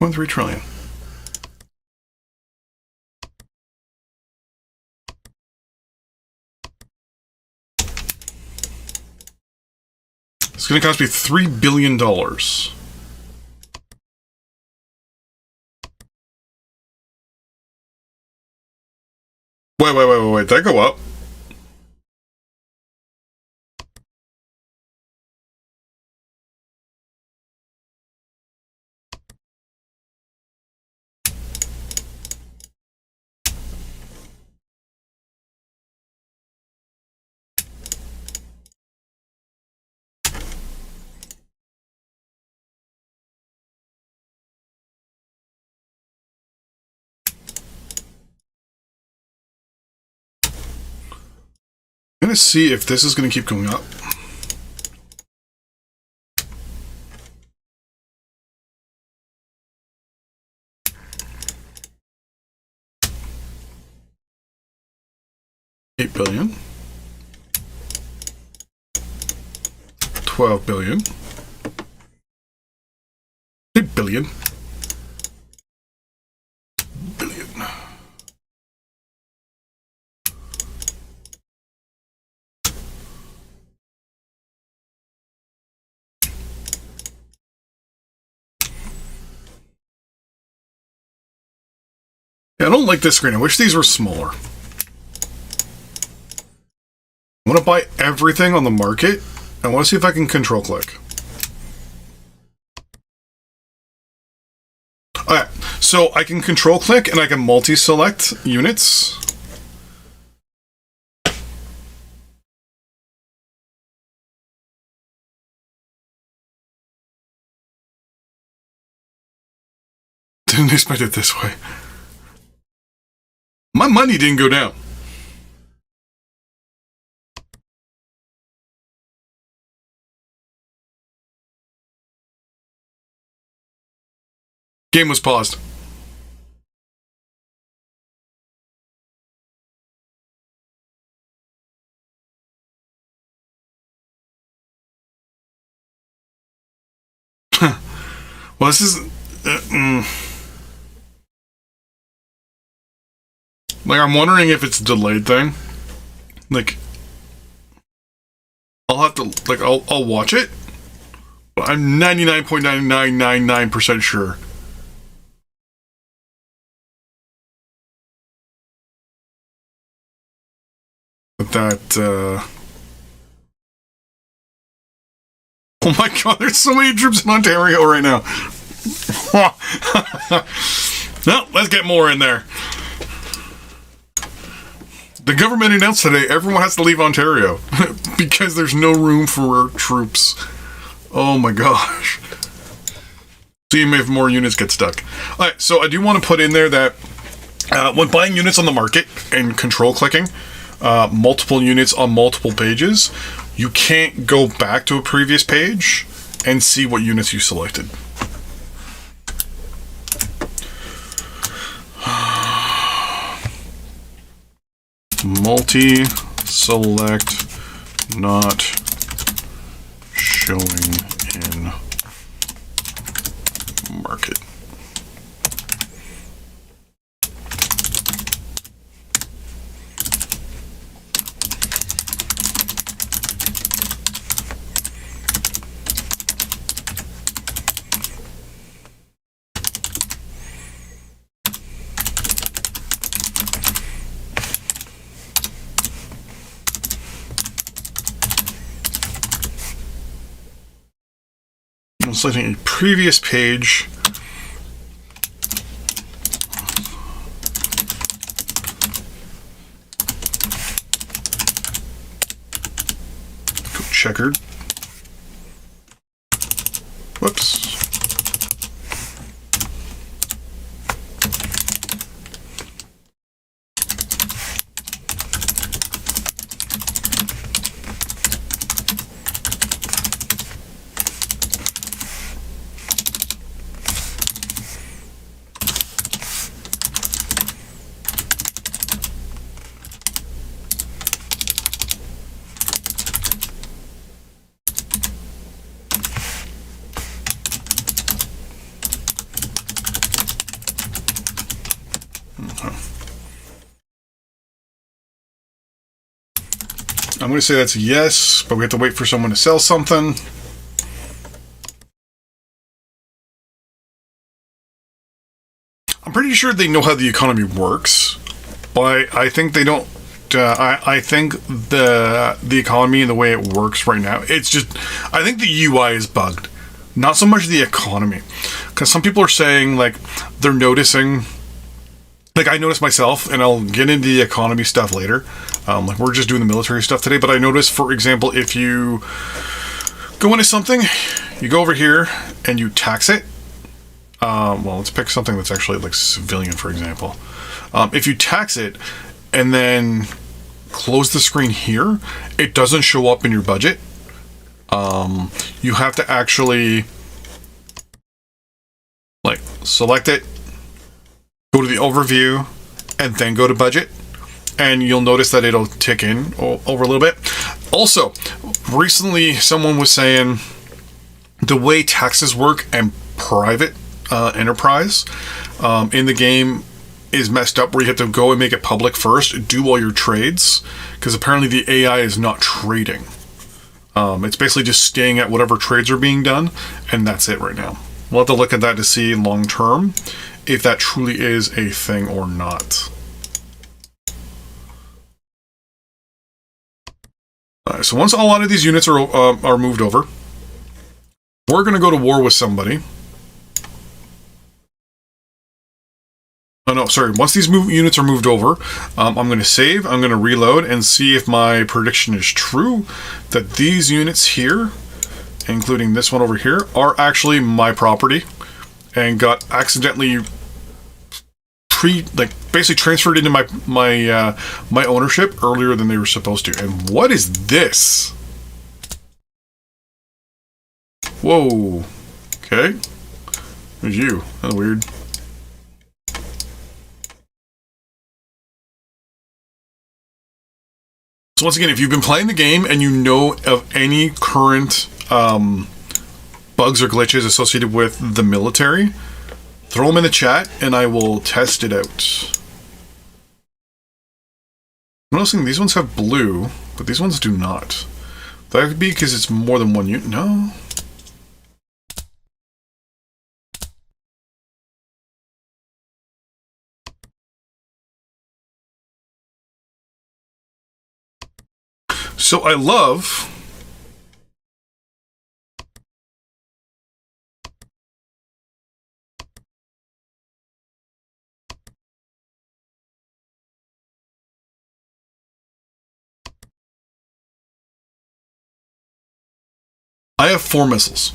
1.3 trillion. It's going to cost me $3 billion. Wait. Did that go up? I'm going to see if this is going to keep going up. $8 billion. $12 billion. $8 billion. I don't like this screen. I wish these were smaller. I want to buy everything on the market. I want to see if I can control click. Alright, so I can control click and I can multi-select units. Didn't expect it this way. My money didn't go down. Game was paused. Well, this is... Like, I'm wondering if it's a delayed thing. Like, I'll have to, like, I'll watch it. But I'm 99.9999% sure. That, oh my god, there's so many troops in Ontario right now. No, let's get more in there. The government announced today everyone has to leave Ontario because there's no room for troops. Oh my gosh. See if more units get stuck. Alright, so I do want to put in there that when buying units on the market and control clicking, multiple units on multiple pages, you can't go back to a previous page and see what units you selected. Multi-select not showing in market. I'm selecting a previous page. checkered. Whoops. I'm going to say that's a yes, but we have to wait for someone to sell something. I'm pretty sure they know how the economy works, but I think they don't. I think the economy and the way it works right now, it's just, I think the UI is bugged, not so much the economy, because some people are saying like they're noticing. Like I noticed myself, and I'll get into the economy stuff later. Like we're just doing the military stuff today, but I noticed, for example, if you go into something, you go over here and you tax it. Well, let's pick something that's actually like civilian, for example. If you tax it and then close the screen here, it doesn't show up in your budget. You have to actually like select it, go to the overview, and then go to budget, and you'll notice that it'll tick in over a little bit. Also, recently someone was saying the way taxes work and private enterprise in the game is messed up, where you have to go and make it public first, do all your trades, because apparently the AI is not trading. It's basically just staying at whatever trades are being done, and that's it right now. We'll have to look at that to see long term if that truly is a thing or not. Alright, so once a lot of these units are moved over, we're going to go to war with somebody. Oh no, sorry. Once these units are moved over, I'm going to save, I'm going to reload, and see if my prediction is true, that these units here, including this one over here, are actually my property, and got accidentally basically transferred into my ownership earlier than they were supposed to. And what is this? Whoa. Okay. There's you. That's weird. So once again, if you've been playing the game and you know of any current bugs or glitches associated with the military, throw them in the chat and I will test it out. I'm noticing these ones have blue, but these ones do not. That could be because it's more than one unit. No. So I love I have 4 missiles.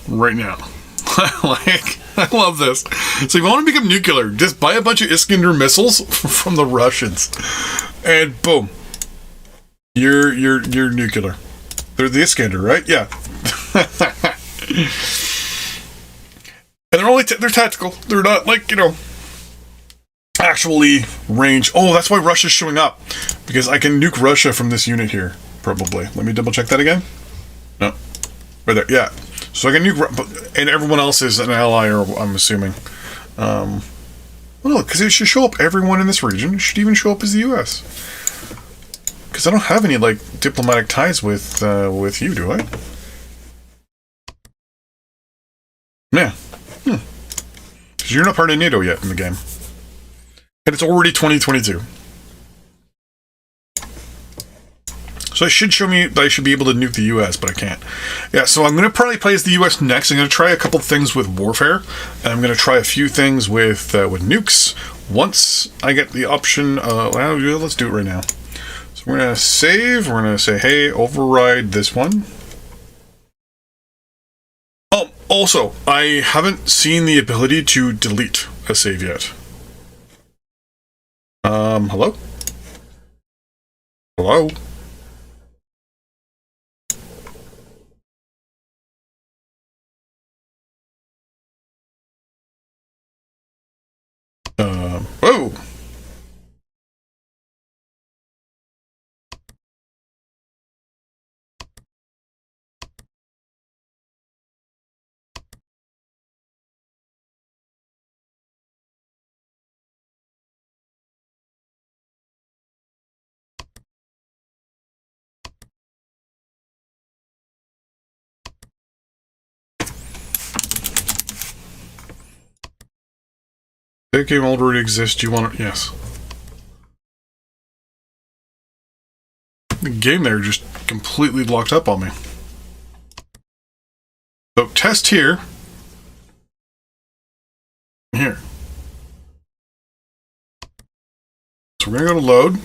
Right now. I love this. So if you want to become nuclear, just buy a bunch of Iskander missiles from the Russians, and boom, you're nuclear. They're the Iskander, right? Yeah. And they're only they're tactical. They're not like, actually range. Oh, that's why Russia's showing up, because I can nuke Russia from this unit here. Probably. Let me double check that again. No, right there. Yeah. So I can nuke, and everyone else is an ally, or I'm assuming. Well, no, because it should show up everyone in this region. It should even show up as the U.S. Because I don't have any diplomatic ties with you, do I? Yeah. Because you're not part of NATO yet in the game, and it's already 2022. So it should show me that I should be able to nuke the US, but I can't. Yeah, so I'm going to probably play as the US next. I'm going to try a couple things with warfare, and I'm going to try a few things with nukes once I get the option. Well, let's do it right now. So we're going to save. We're going to say, hey, override this one. Oh, also, I haven't seen the ability to delete a save yet. Hello? Hello? Whoa! That game already exists. Do you want to? Yes. The game there just completely locked up on me. So test here. Here. So we're going to go to load.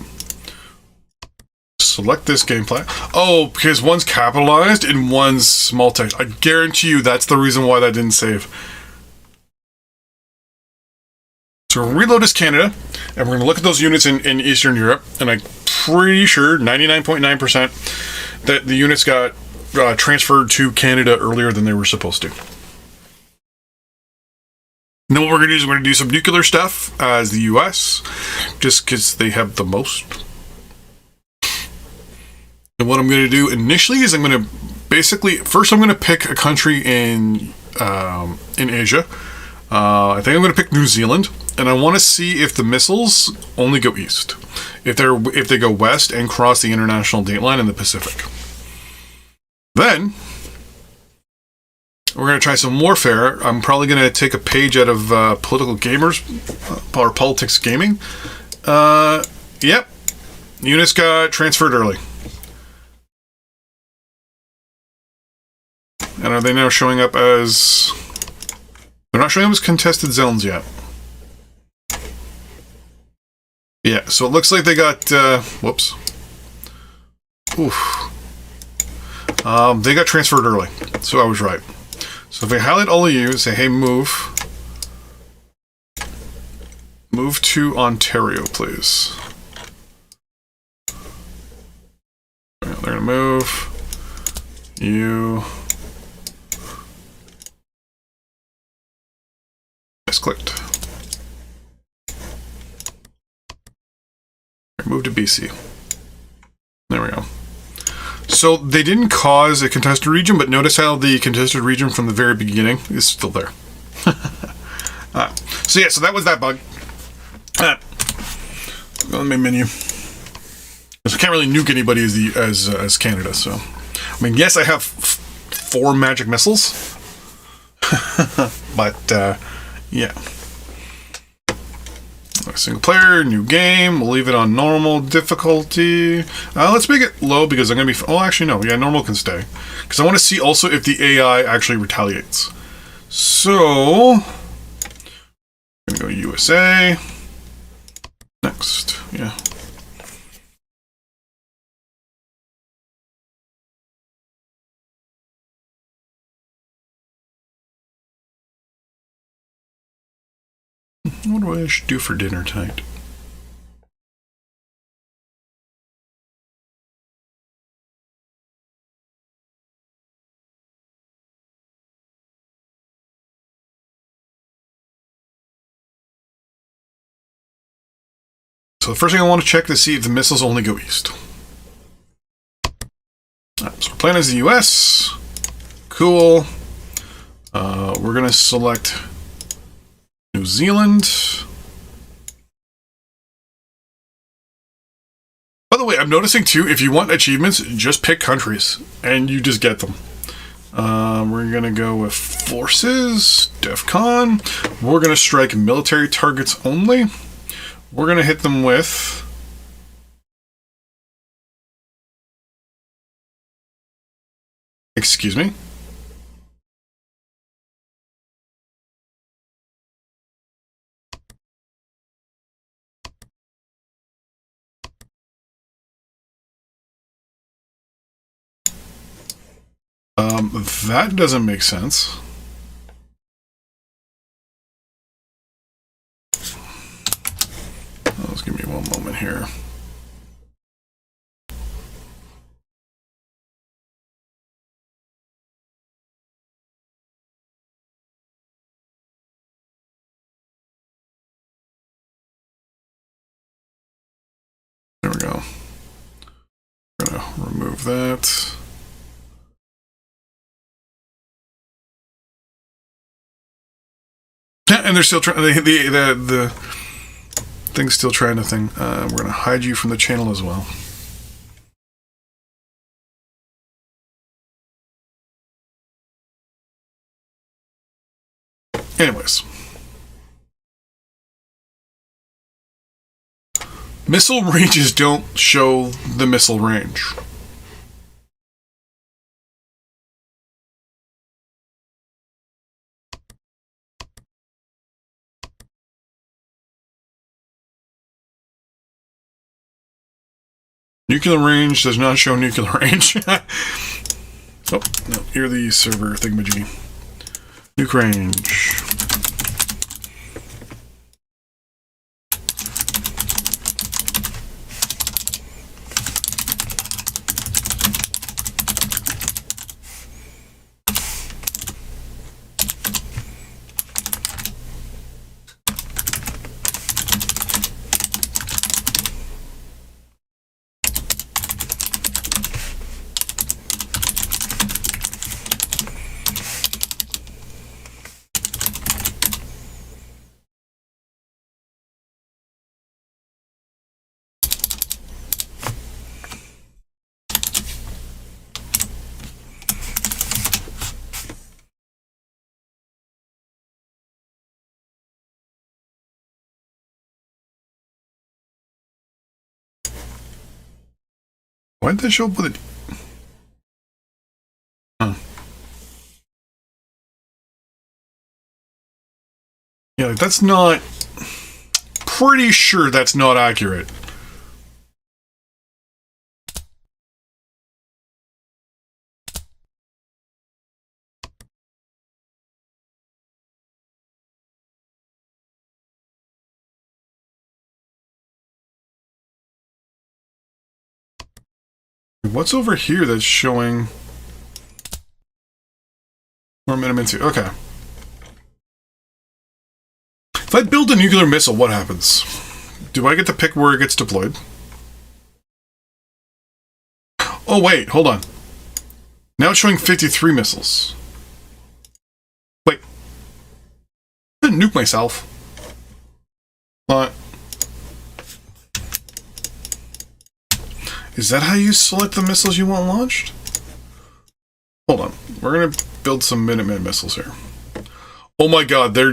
Select this gameplay. Oh, because one's capitalized and one's small text. I guarantee you that's the reason why that didn't save. So we'll reload as Canada, and we're going to look at those units in Eastern Europe, and I'm pretty sure, 99.9%, that the units got transferred to Canada earlier than they were supposed to. And then what we're going to do is we're going to do some nuclear stuff as the US, just because they have the most. And what I'm going to do initially is I'm going to basically, first I'm going to pick a country in Asia. I think I'm going to pick New Zealand, and I want to see if the missiles only go east. If they go west and cross the international date line in the Pacific. Then we're going to try some warfare. I'm probably going to take a page out of Political Gamers or Politics Gaming. Yep, units got transferred early. And are they now showing up as? They're not showing up as contested zones yet. Yeah, so it looks like they got, whoops. Oof. They got transferred early, so I was right. So if I highlight all of you, say, hey, move. Move to Ontario, please. They're going to move. You. Clicked. Move to BC. There we go. So they didn't cause a contested region, but notice how the contested region from the very beginning is still there. So yeah, so that was that bug. Go on the main menu. So I can't really nuke anybody as Canada. So I mean, yes, I have 4 magic missiles, but. Yeah. Single player, new game. We'll leave it on normal difficulty. Let's make it low because I'm going to be... Oh, actually, no. Yeah, normal can stay. Because I want to see also if the AI actually retaliates. So... I'm going to go USA. Next. Yeah. What do I should do for dinner tonight? So the first thing I want to check to see if the missiles only go east. Right, so our plan is the US. Cool. We're going to select New Zealand. By the way, I'm noticing too, if you want achievements, just pick countries and you just get them. We're going to go with forces, DEFCON. We're going to strike military targets only. We're going to hit them with Excuse me? That doesn't make sense. Oh, just give me one moment here. There we go. We're gonna remove that. And they're still trying. The thing's still trying to thing. We're gonna hide you from the channel as well. Anyways, missile ranges don't show the missile range. Nuclear range does not show nuclear range. Oh, no, you're the server thingamajiggy. Nuke range. Why did that show up with it? Huh. Yeah, like, that's not... Pretty sure that's not accurate. What's over here that's showing more minimum into? Okay. If I build a nuclear missile, what happens? Do I get to pick where it gets deployed? Oh wait, hold on. Now it's showing 53 missiles. Wait. I didn't nuke myself. But is that how you select the missiles you want launched? Hold on. We're going to build some Minuteman missiles here. Oh my god, they're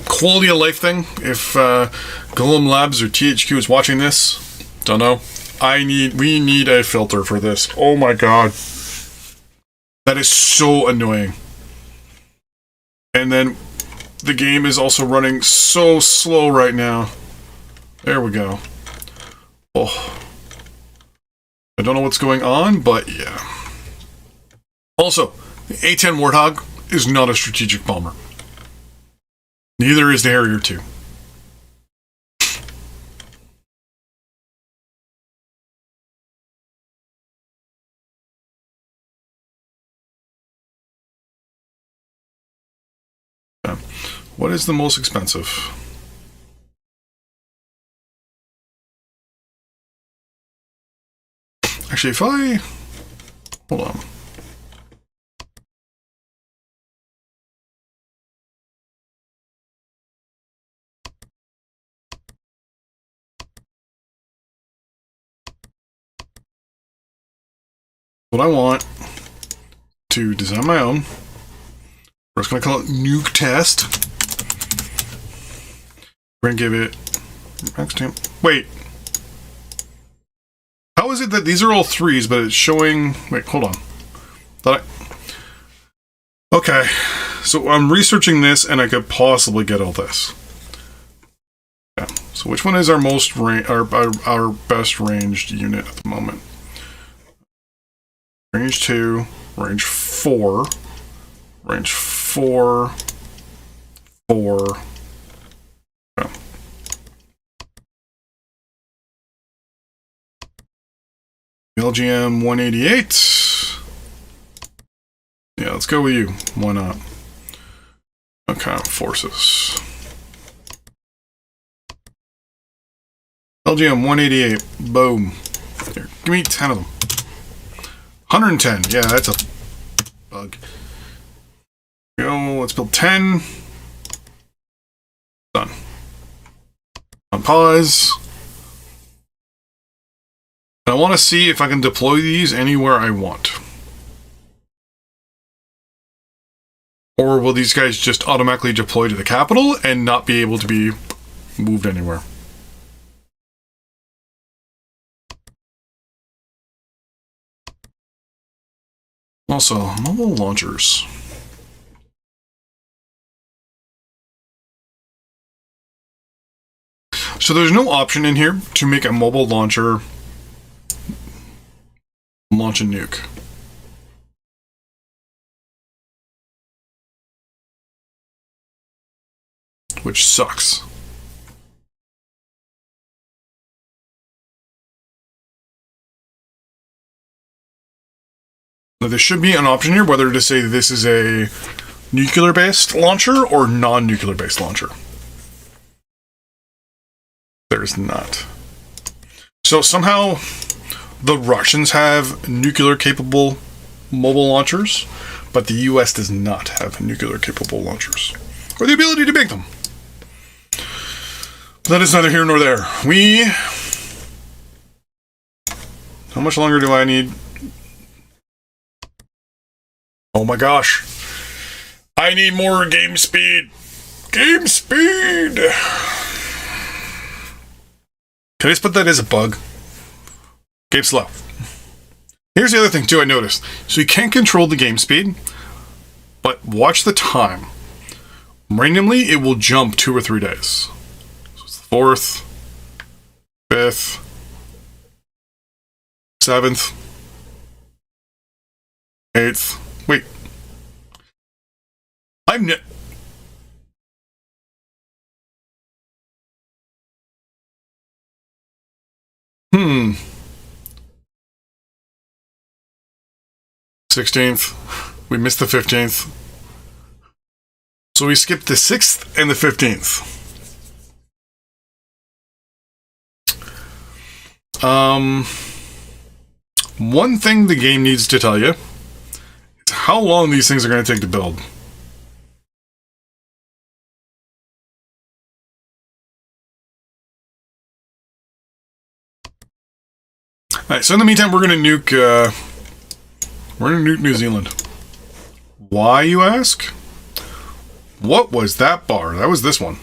quality of life thing. If Golem Labs or THQ is watching this, don't know. We need a filter for this. Oh my god. That is so annoying. And then the game is also running so slow right now. There we go. Oh. I don't know what's going on, but yeah. Also, the A-10 Warthog is not a strategic bomber. Neither is the Harrier 2. What is the most expensive? Actually, if I... Hold on. What I want to design my own. We're just going to call it Nuke Test. We're going to give it max temp. Wait. How is it that these are all 3s, but it's showing... Wait, hold on. Thought okay, so I'm researching this, and I could possibly get all this. Yeah. So which one is our most our best ranged unit at the moment? Range 2, range 4, range 4, 4. Yeah. LGM 188. Yeah, let's go with you. Why not? Okay, forces. LGM 188. Boom. Here, give me 10 of them. 110. Yeah, that's a bug. Go. Let's build 10. Done. On pause. And I want to see if I can deploy these anywhere I want. Or will these guys just automatically deploy to the capital and not be able to be moved anywhere? Also, mobile launchers. So there's no option in here to make a mobile launcher launch a nuke. Which sucks. Now, there should be an option here whether to say this is a nuclear-based launcher or non-nuclear-based launcher. There's not. So somehow the Russians have nuclear-capable mobile launchers, but the US does not have nuclear-capable launchers. Or the ability to make them. That is neither here nor there. How much longer do I need? Oh my gosh. I need more game speed. Game speed! Can I just put that as a bug? Game slow. Here's the other thing too I noticed. So you can't control the game speed, but watch the time. Randomly, it will jump 2 or 3 days. So it's the 4th, 5th, 7th, 8th. Wait. I'm 16th. We missed the 15th. So we skipped the 6th and the 15th. One thing the game needs to tell you is how long these things are going to take to build. Alright, so in the meantime, we're going to nuke New Zealand. Why, you ask? What was that bar? That was this one.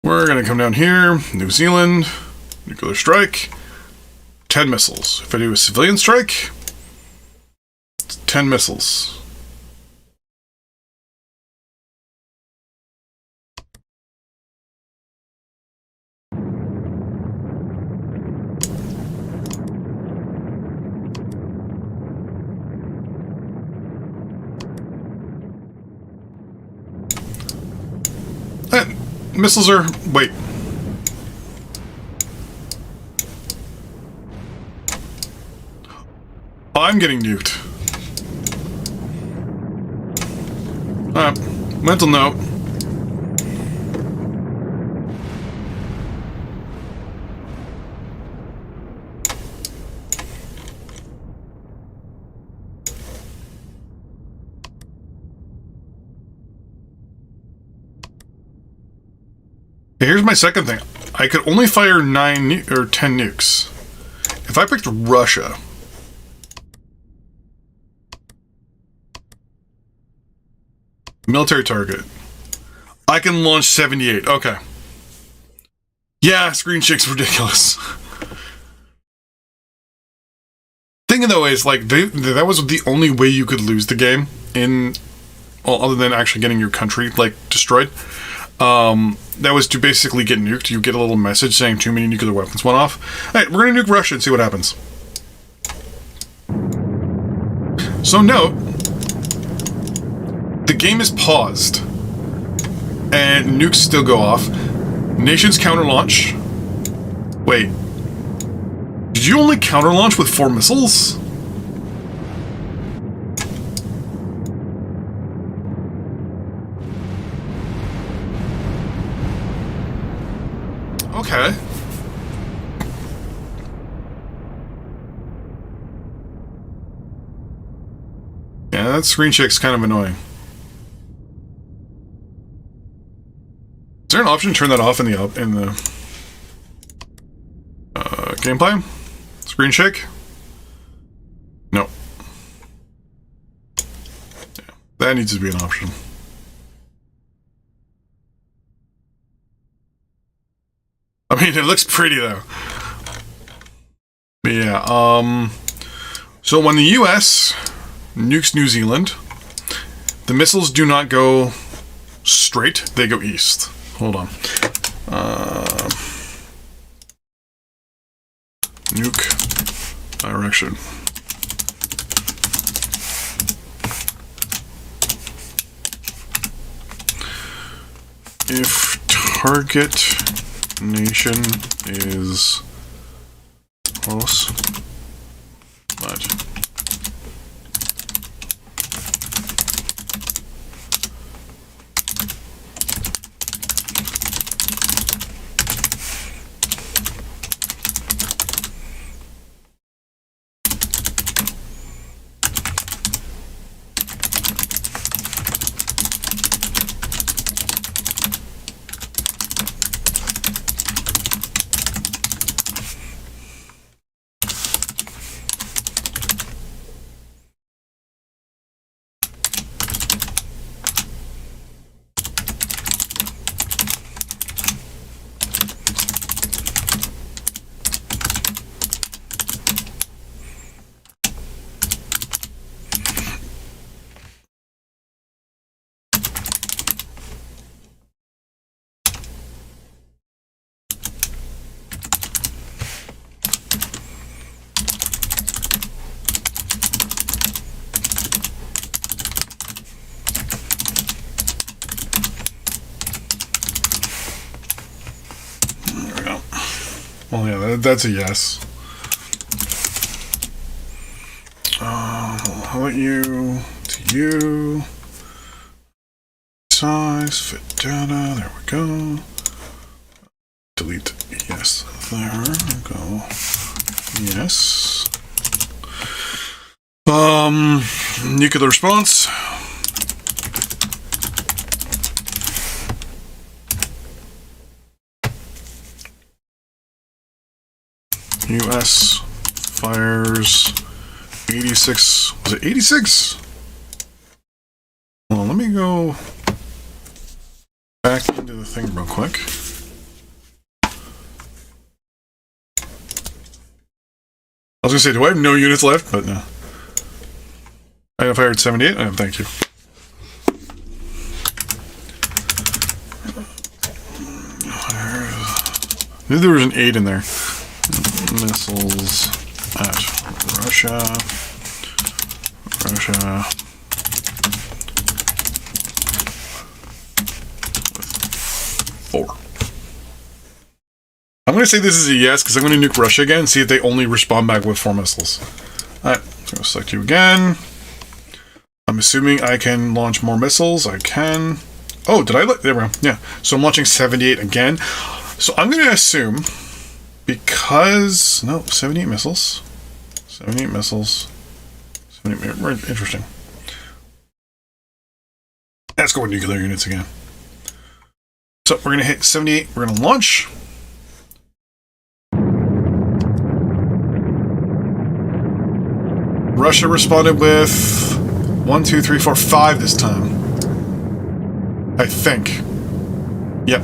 We're going to come down here, New Zealand, nuclear strike, 10 missiles. If I do a civilian strike, it's 10 missiles. Missiles are... Wait. I'm getting nuked. Mental note. Here's my second thing. I could only fire 9 or 10 nukes. If I picked Russia, military target, I can launch 78. Okay. Yeah, screen shake's ridiculous. Thing though is, like, that was the only way you could lose the game in, well, other than actually getting your country, like, destroyed. That was to basically get nuked. You get a little message saying too many nuclear weapons went off. Alright, we're gonna nuke Russia and see what happens. So note, the game is paused, and nukes still go off. Nations counter-launch. Wait. Did you only counter-launch with 4 missiles? Okay. Yeah, that screen shake's kind of annoying. Is there an option to turn that off in the gameplay? Screen shake? No. Yeah, that needs to be an option. I mean, it looks pretty though. But yeah, so when the US nukes New Zealand, the missiles do not go straight, they go east. Hold on. Nuke direction. If target nation is close, but well, yeah, that's a yes. I'll let you to you. Size, fit data, there we go. Delete yes, there we go. Yes. Nuclear response. US fires 86. Was it 86? Well, let me go back into the thing real quick. I was gonna say, do I have no units left? But no. I have fired 78. Thank you. I knew there was an 8 in there. Missiles at Russia. Russia. With 4. I'm going to say this is a yes, because I'm going to nuke Russia again and see if they only respond back with 4 missiles. Alright, so I'm going to select you again. I'm assuming I can launch more missiles. I can. Oh, did I? There we go. Yeah. So I'm launching 78 again. So I'm going to assume, because... No, 78 missiles. 78 missiles. 78, interesting. Let's go with nuclear units again. So we're going to hit 78. We're going to launch. Russia responded with 1, 2, 3, 4, 5 this time. I think. Yep.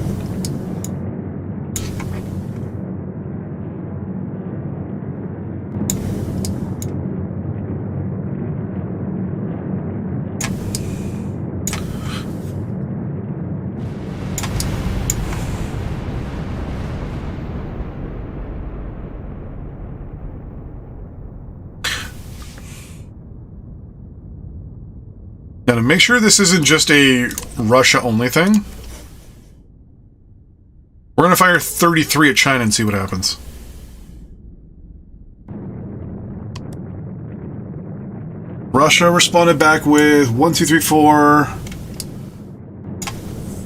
Now, to make sure this isn't just a Russia-only thing, we're going to fire 33 at China and see what happens. Russia responded back with 1, 2, 3, 4,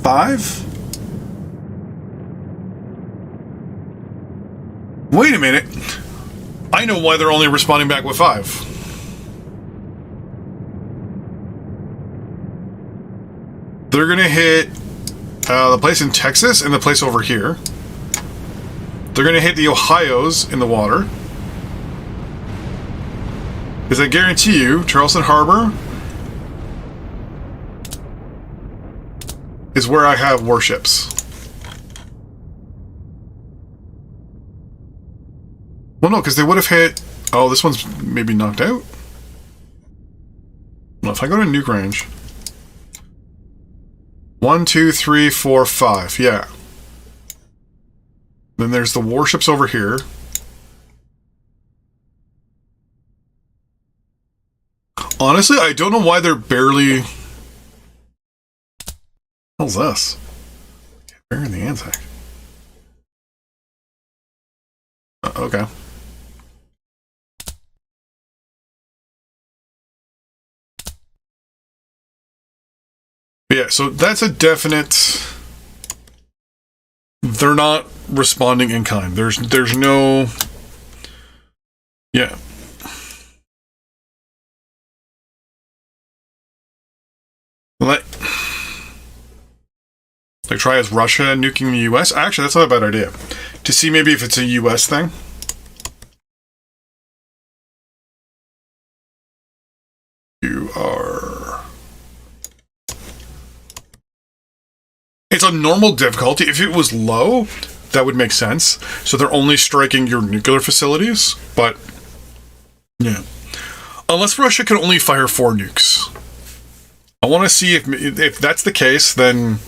5? Wait a minute. I know why they're only responding back with 5. They're going to hit the place in Texas and the place over here. They're going to hit the Ohios in the water. Because I guarantee you, Charleston Harbor is where I have warships. Well, no, because they would have hit... Oh, this one's maybe knocked out? Well, if I go to nuke range... 1, 2, 3, 4, 5. Yeah. Then there's the warships over here. Honestly, I don't know why they're barely... What the hell's this? Where in the Anzac? Okay. Yeah, so that's a definite... They're not responding in kind. There's no... Yeah. Like try as Russia nuking the US? Actually, that's not a bad idea. To see maybe if it's a US thing. You are... It's on normal difficulty. If it was low, that would make sense. So they're only striking your nuclear facilities, but... Yeah. Unless Russia can only fire 4 nukes. I want to see if that's the case, then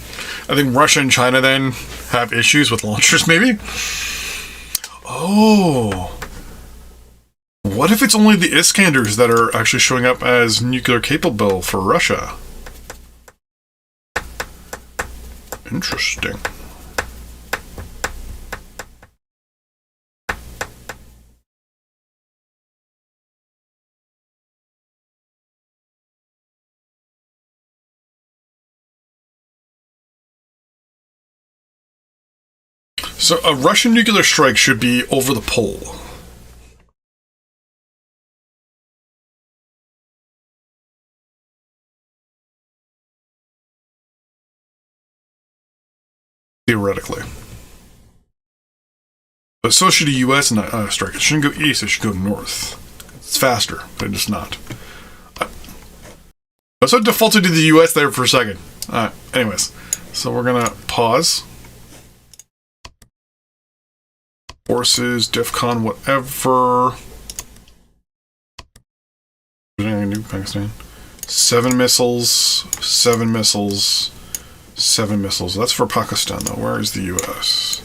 I think Russia and China then have issues with launchers, maybe? Oh. What if it's only the Iskanders that are actually showing up as nuclear capable for Russia? Interesting. So a Russian nuclear strike should be over the pole. Theoretically. But so should a US strike. It shouldn't go east, it should go north. It's faster, but it's not. I so defaulted to the US there for a second. Anyways, so we're gonna pause. Forces, DEFCON, whatever. New Pakistan. 7 missiles, 7 missiles, 7 missiles. That's for Pakistan, though. Where is the US?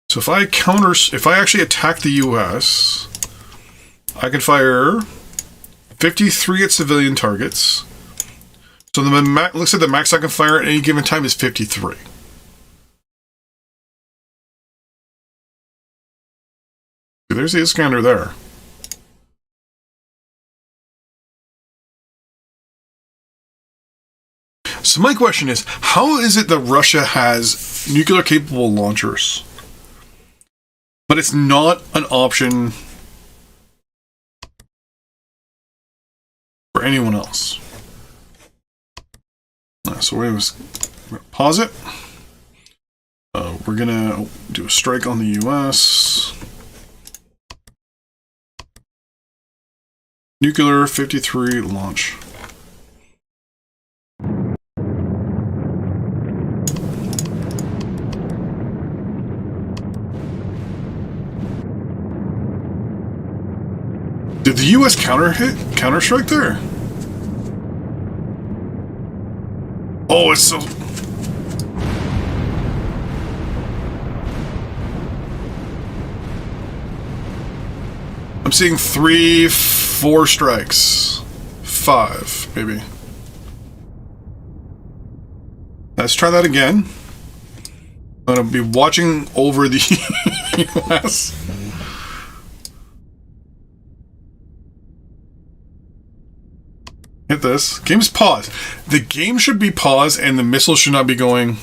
So if I actually attack the US, I can fire 53 at civilian targets. So the looks like the max I can fire at any given time is 53. There's the Iskander there. So my question is, how is it that Russia has nuclear capable launchers, but it's not an option for anyone else? So we're going to pause it. We're going to do a strike on the US. Nuclear 53 launch. Did the US counter-strike there? Oh, it's so... I'm seeing 3, 4 strikes. 5, maybe. Let's try that again. I'm going to be watching over the US. Hit this. Game's paused. The game should be paused and the missile should not be going...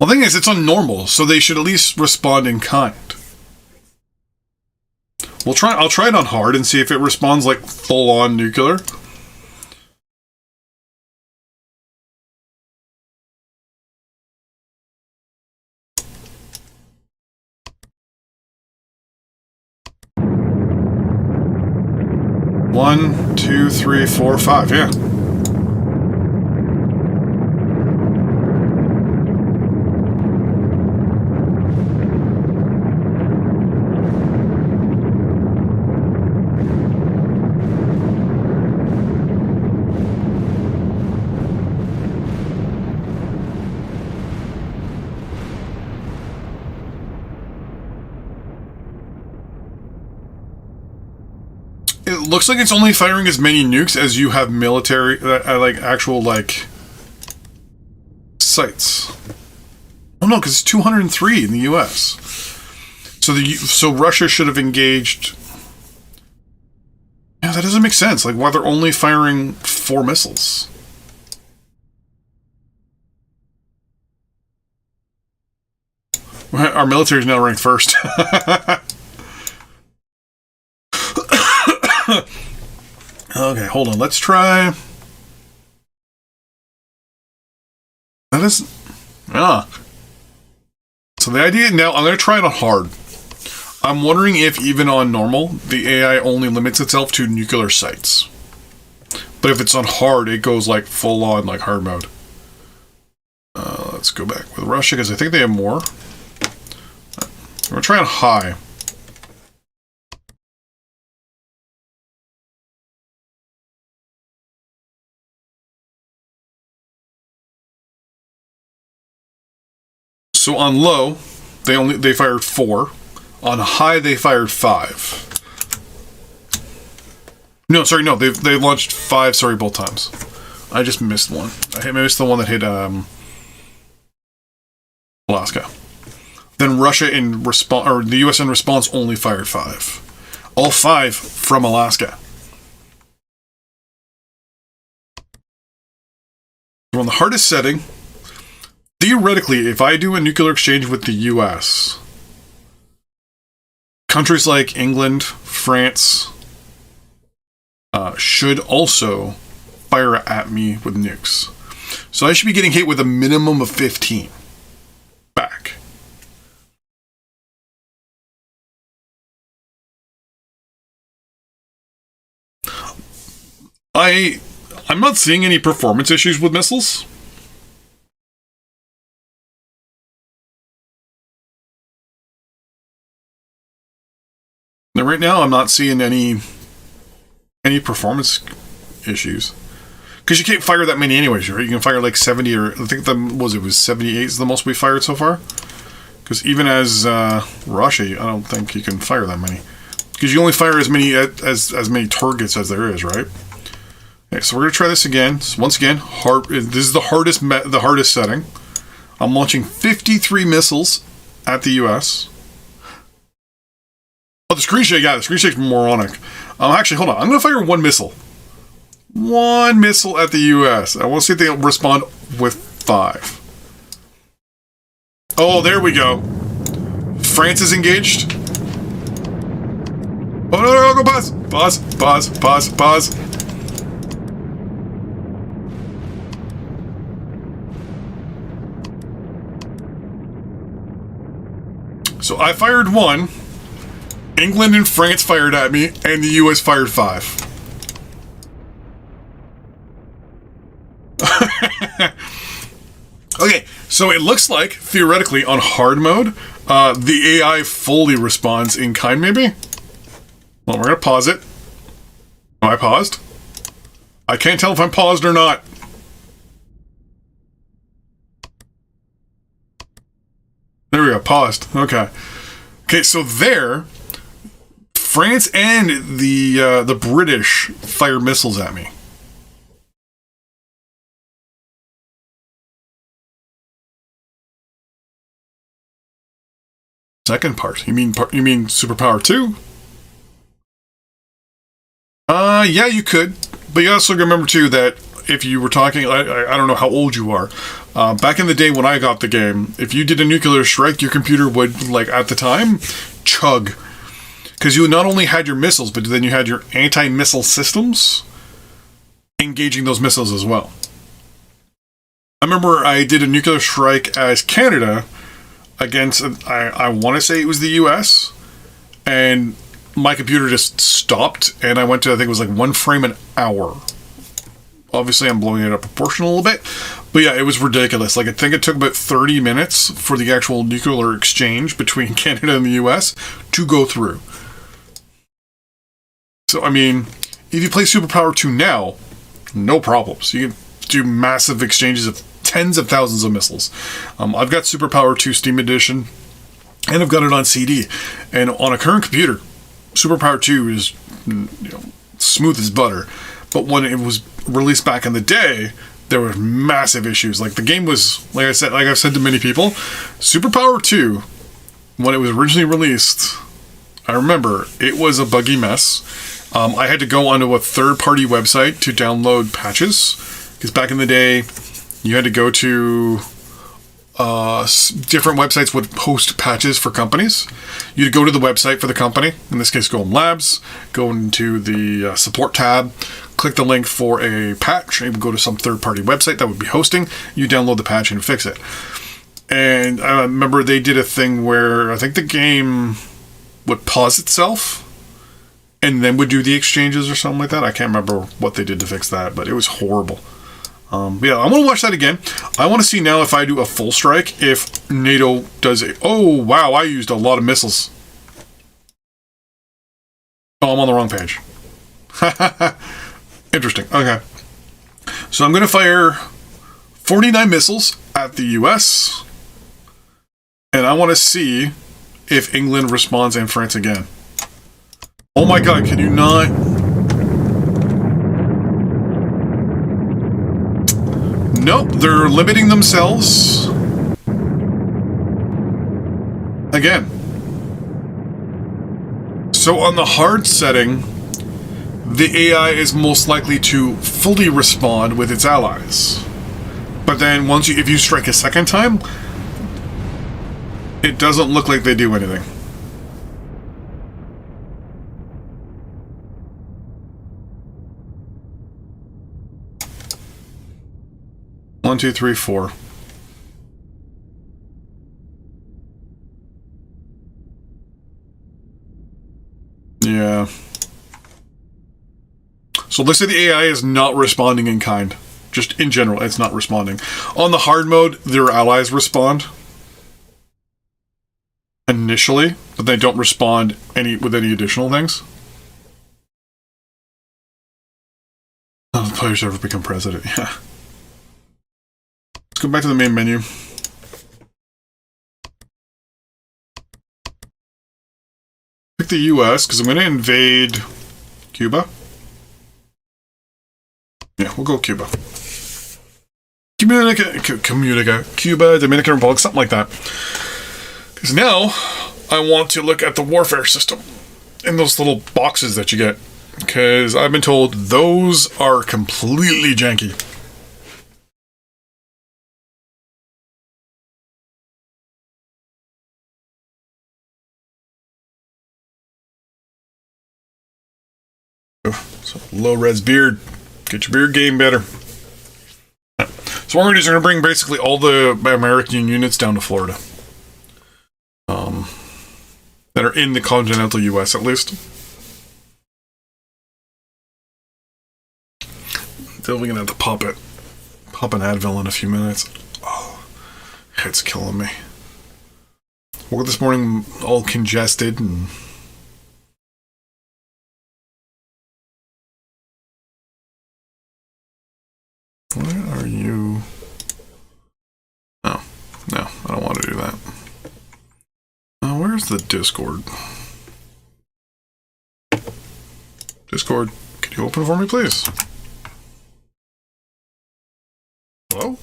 Well, the thing is, it's on normal, so they should at least respond in kind. I'll try it on hard and see if it responds like full-on nuclear. One, two, three, four, five, yeah. It looks like it's only firing as many nukes as you have military, like actual like sites. Oh no, because it's 203 in the U.S. So Russia should have engaged. Yeah, that doesn't make sense. Like, why they're only firing 4 missiles? Our military is now ranked first. Okay, hold on. Let's try. That is. So the idea now, I'm going to try it on hard. I'm wondering if even on normal, the AI only limits itself to nuclear sites. But if it's on hard, it goes like full on, like hard mode. Let's go back with Russia because I think they have more. We're trying high. So on low, they fired 4. On high, they fired 5. No, sorry, no, they launched 5. Sorry, both times. I just missed one. I missed the one that hit Alaska. Then Russia in response, or the U.S. in response, only fired 5. All 5 from Alaska. So on the hardest setting. Theoretically, if I do a nuclear exchange with the US, countries like England, France, should also fire at me with nukes. So I should be getting hit with a minimum of 15 back. I'm not seeing any performance issues with missiles. Now, right now, I'm not seeing any performance issues. Because you can't fire that many anyways, right? You can fire like 70 or... I think it was 78 is the most we fired so far. Because even as Russia, I don't think you can fire that many. Because you only fire as many as many targets as there is, right? Okay, so we're going to try this again. So once again, this is the hardest setting. I'm launching 53 missiles at the U.S., Oh, the screen shake, yeah, the screen shake's moronic. Actually, hold on. I'm going to fire 1 missile. 1 missile at the U.S. I want to see if they respond with 5. Oh, there we go. France is engaged. Oh, no, go pause. Pause. So I fired 1. England and France fired at me, and the U.S. fired 5. Okay, so it looks like, theoretically, on hard mode, the AI fully responds in kind, maybe? Well, we're going to pause it. Am I paused? I can't tell if I'm paused or not. There we go, paused. Okay. Okay, so there... France and the British fire missiles at me. Second part. You mean Superpower 2? Yeah, you could. But you also remember too that if you were talking, I don't know how old you are. Back in the day when I got the game, if you did a nuclear strike, your computer would, like, at the time, chug. Because you not only had your missiles, but then you had your anti-missile systems engaging those missiles as well. I remember I did a nuclear strike as Canada against, I want to say it was the US, and my computer just stopped, and I went to, I think it was like 1 frame an hour. Obviously, I'm blowing it up proportional a little bit, but yeah, it was ridiculous. Like, I think it took about 30 minutes for the actual nuclear exchange between Canada and the US to go through. So, I mean, if you play Superpower 2 now, no problems. You can do massive exchanges of tens of thousands of missiles. I've got Superpower 2 Steam Edition, and I've got it on CD. And on a current computer, Superpower 2 is, smooth as butter. But when it was released back in the day, there were massive issues. Like, the game was, like I've said to many people, Superpower 2, when it was originally released, I remember it was a buggy mess. I had to go onto a third-party website to download patches, because back in the day, you had to go to different websites would post patches for companies. You'd go to the website for the company, in this case, Golden Labs, go into the support tab, click the link for a patch, and go to some third-party website that would be hosting. You download the patch and fix it. And I remember they did a thing where I think the game would pause itself and then would do the exchanges or something like that. I can't remember what they did to fix that, but it was horrible. Yeah, I want to watch that again. I want to see now if I do a full strike, if NATO does it. Oh, wow, I used a lot of missiles. Oh, I'm on the wrong page. Interesting. Okay. So I'm going to fire 49 missiles at the US, and I want to see if England responds and France again. Oh my god, can you not? Nope, they're limiting themselves. Again. So on the hard setting, the AI is most likely to fully respond with its allies. But then if you strike a second time, it doesn't look like they do anything. One, two, three, four. Yeah. So let's say the AI is not responding in kind. Just in general, it's not responding. On the hard mode, their allies respond initially, but they don't respond with any additional things. Oh, the players ever become president, yeah. Let's go back to the main menu. Pick the US, because I'm going to invade Cuba. Yeah, we'll go Cuba. Cuba, Dominican Republic, something like that. Because now, I want to look at the warfare system. And those little boxes that you get. Because I've been told those are completely janky. So, low-res beard. Get your beard game better. So what we're going to do is we're going to bring basically all the American units down to Florida. That are in the continental US, at least. Then we're going to have to pop an Advil in a few minutes. Oh, head's killing me. Woke up this morning all congested and... Where are you? No, I don't want to do that. Where's the Discord? Discord, can you open for me, please? Hello?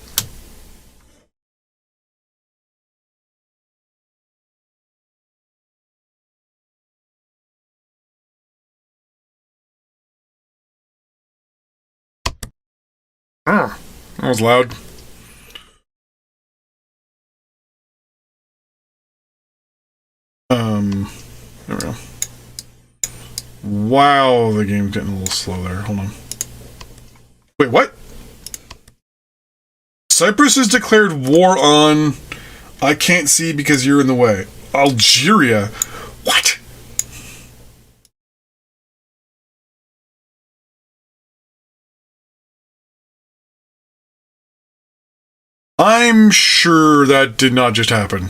Oh, that was loud. There we go. Wow, the game's getting a little slow there. Hold on. Wait, what? Cyprus has declared war on... I can't see because you're in the way. Algeria. What? I'm sure that did not just happen.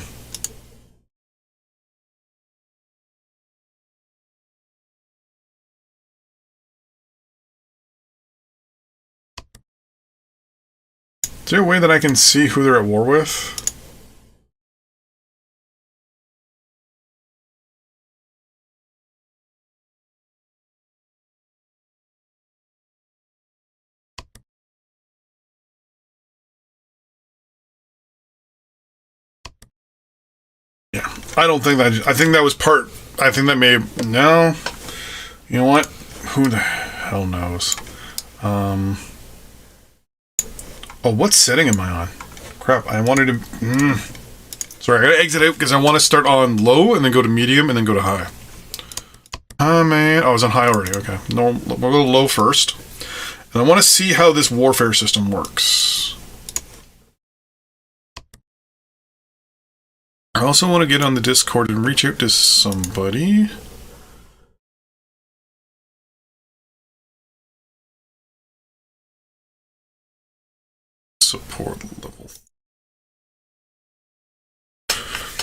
Is there a way that I can see who they're at war with? Yeah, I don't think that... I think that was part... I think that may... No. You know what? Who the hell knows? Oh, what setting am I on? Crap, I wanted to... Sorry, I gotta exit out because I want to start on low and then go to medium and then go to high. Oh, man. Oh, I was on high already. Okay. No, we'll go low first. And I want to see how this warfare system works. I also want to get on the Discord and reach out to somebody. Support level.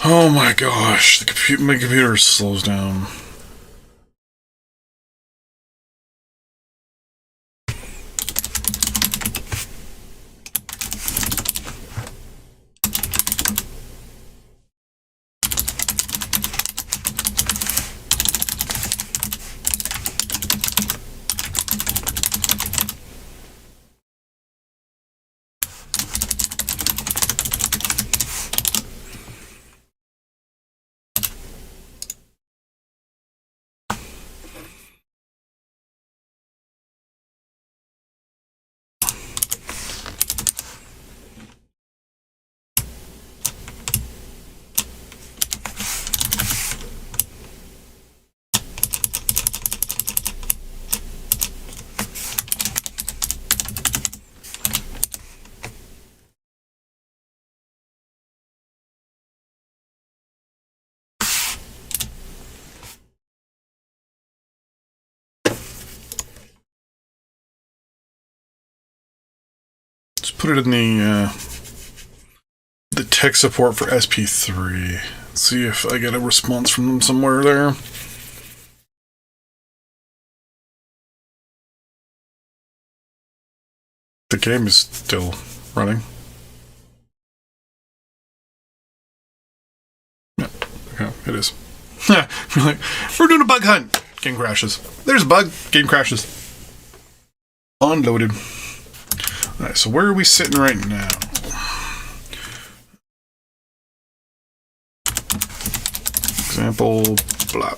Oh my gosh, my computer slows down. Let's put it in the tech support for SP3. See if I get a response from them somewhere there. The game is still running. Yeah, okay, it is. We're doing a bug hunt. Game crashes. There's a bug. Game crashes. Unloaded. Alright, so where are we sitting right now? Example, blah.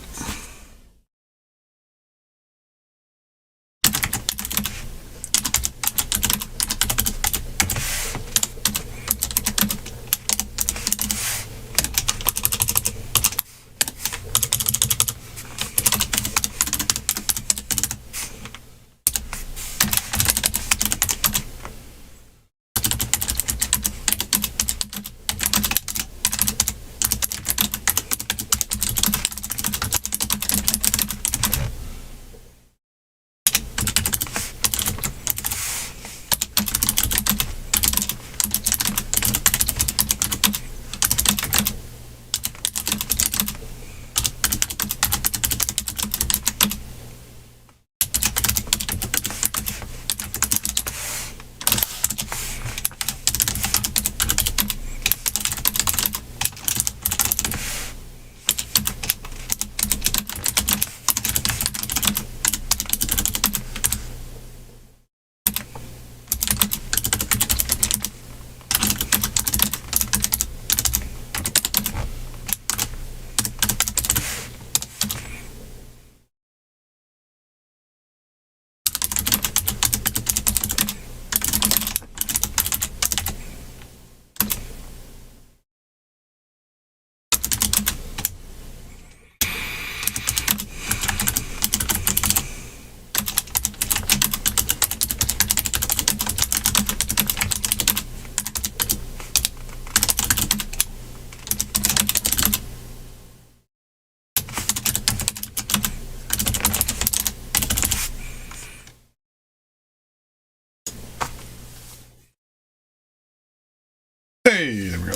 Hey, there we go.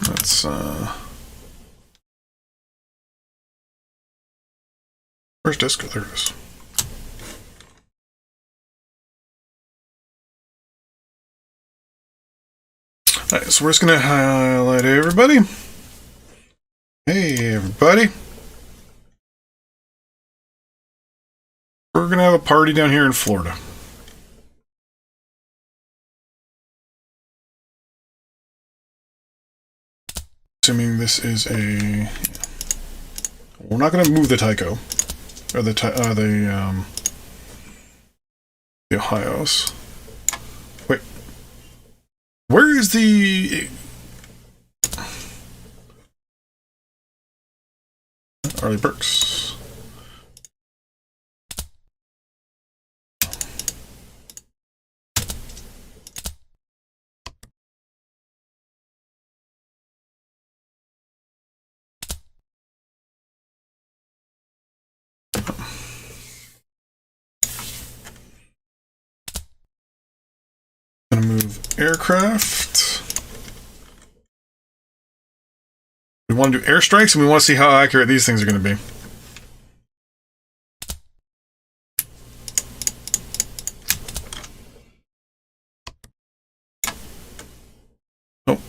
Let's, where's disco? There it is. Alright, so we're just gonna highlight everybody. Hey, everybody. We're gonna have a party down here in Florida. Assuming this is a... We're not gonna move the Tycho. Or the Ohios. Wait. Where is the... Arleigh Burks? Gonna move aircraft. We want to do airstrikes, and we want to see how accurate these things are going to be. Oh.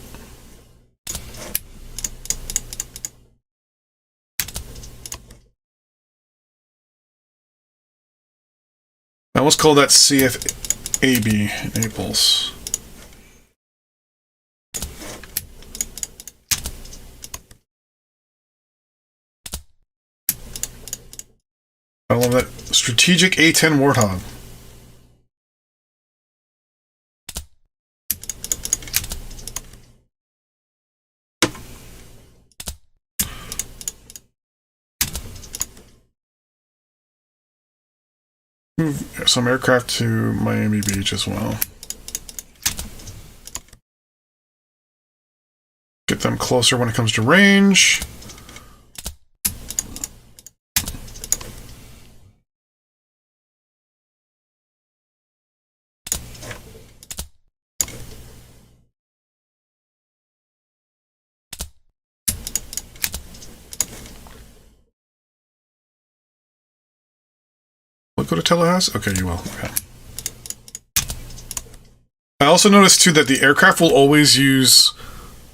I almost call that CFAB Naples. I love that. Strategic A-10 Warthog. Move some aircraft to Miami Beach as well. Get them closer when it comes to range. Go to Tallahassee? Okay, you will. Okay. I also noticed too that the aircraft will always use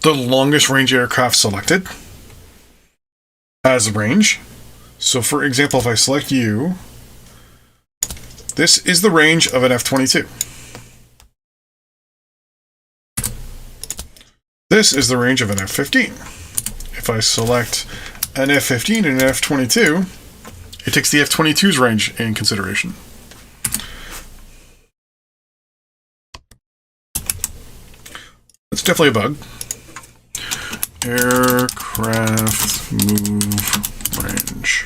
the longest range aircraft selected as range. So for example, if I select you, this is the range of an F-22. This is the range of an F-15. If I select an F-15 and an F-22, it takes the F-22's range in consideration. That's definitely a bug. Aircraft move range.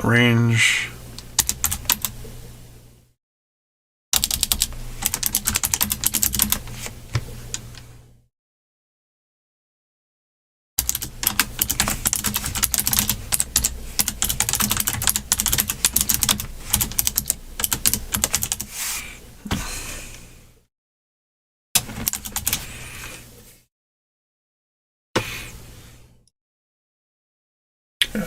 Range.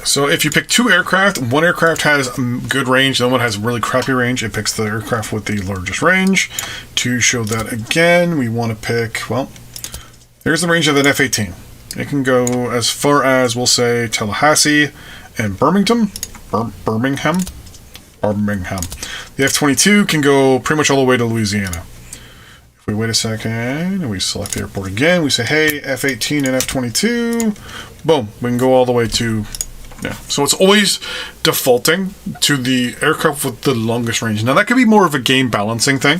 So if you pick two aircraft, one aircraft has good range, the other one has really crappy range. It picks the aircraft with the largest range. To show that again, we want to pick, well, here's the range of an F-18. It can go as far as, we'll say, Tallahassee and Birmingham. Birmingham. The F-22 can go pretty much all the way to Louisiana. If we wait a second and we select the airport again, we say, hey, F-18 and F-22, boom, we can go all the way to... Yeah, so it's always defaulting to the aircraft with the longest range. Now, that could be more of a game balancing thing.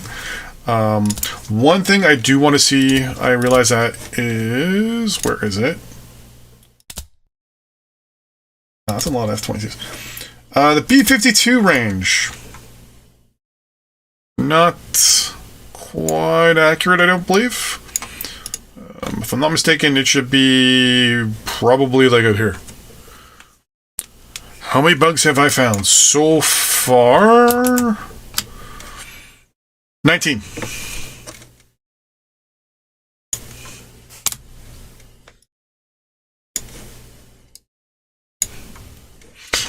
One thing I do want to see, I realize that is, where is it? Oh, that's a lot of F-22s. The B-52 range. Not quite accurate, I don't believe. If I'm not mistaken, it should be probably like out here. How many bugs have I found so far? 19.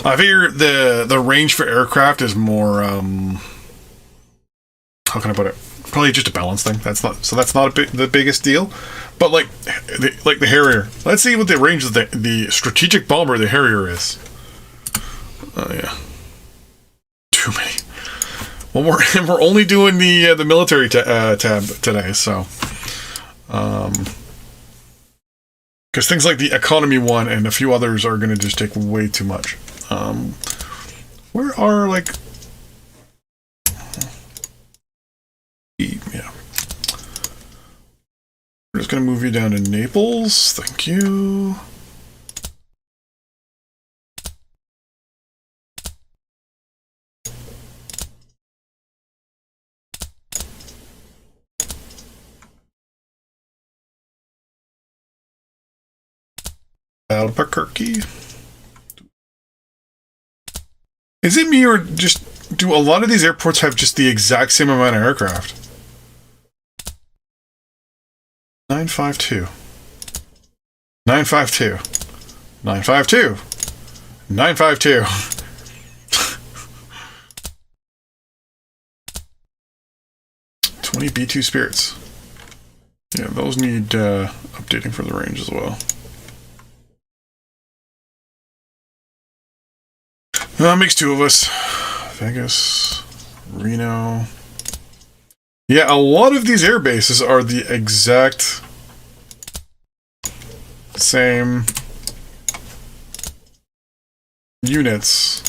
I figure the range for aircraft is more how can I put it? Probably just a balance thing. That's not the biggest deal. But like the Harrier. Let's see what the range of the strategic bomber the Harrier is. Oh yeah. Too many. Well, we're only doing the military tab today, so because things like the economy one and a few others are going to just take way too much. Where are like yeah. We're just going to move you down to Naples. Thank you. Albuquerque. Is it me or just do a lot of these airports have just the exact same amount of aircraft? 952. 952. 952. 952. 20 B2 Spirits. Yeah, those need updating for the range as well. That makes two of us. Vegas, Reno. Yeah, a lot of these air bases are the exact same units.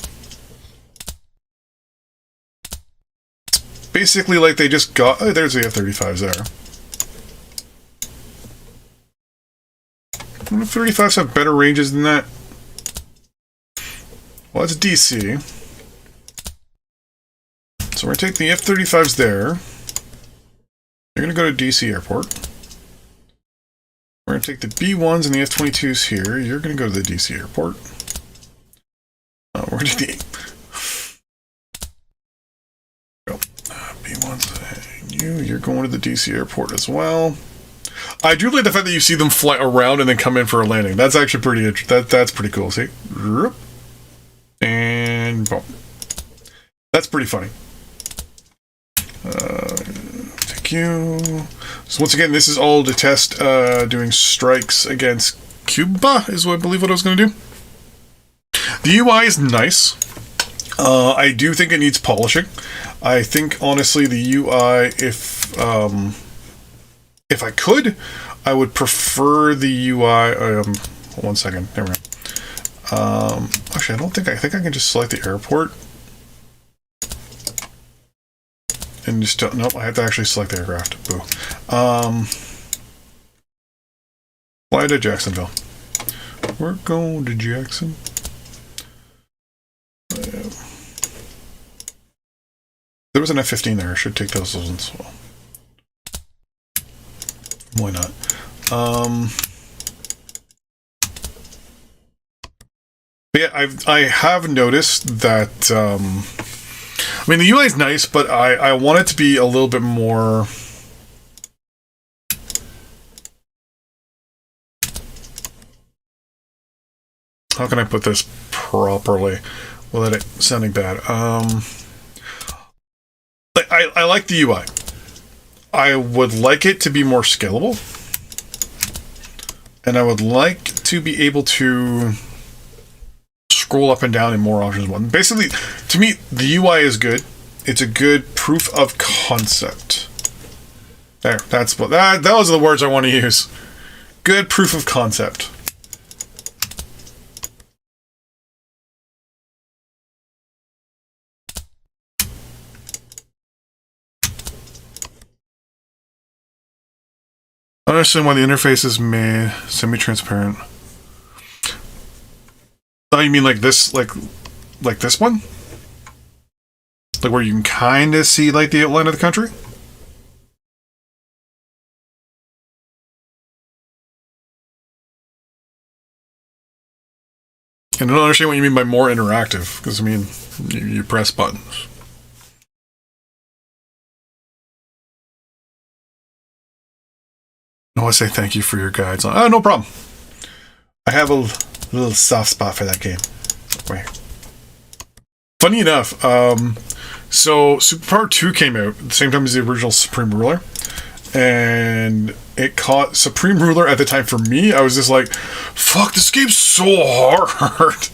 Basically, like they just got. Oh, there's the F-35s there. F-35s have better ranges than that. Well, it's DC. So we're going to take the F-35s there. You're going to go to DC Airport. We're going to take the B-1s and the F-22s here. You're going to go to the DC Airport. We're going to do the B-1s. You're going to the DC Airport as well. I do like the fact that you see them fly around and then come in for a landing. That's actually pretty interesting. That's pretty cool. See? And boom. That's pretty funny. Thank you. So once again, this is all to test doing strikes against Cuba, is what I believe what I was going to do. The UI is nice. I do think it needs polishing. I think, honestly, the UI, if I could, I would prefer the UI... one second. There we go. Actually, I think I can just select the airport. And just don't... Nope, I have to actually select the aircraft. Boo. Fly to Jacksonville. We're going to Jackson. There was an F-15 there. I should take those as well. Why not? But yeah, I have noticed that. I mean, the UI is nice, but I want it to be a little bit more. How can I put this properly without it sounding bad? I like the UI. I would like it to be more scalable. And I would like to be able to scroll up and down in more options. One. Basically, to me, the UI is good. It's a good proof of concept. There, that's what those are the words I want to use. Good proof of concept. don't understand why the interface is made semi-transparent. Oh, you mean like this, like this one? Like where you can kind of see like the outline of the country? And I don't understand what you mean by more interactive, because I mean, you press buttons. I want to say thank you for your guides. Oh, no problem. I have a little soft spot for that game. Wait. Funny enough, so Superpower 2 came out at the same time as the original Supreme Ruler. And it caught Supreme Ruler at the time for me. I was just like, fuck, this game's so hard.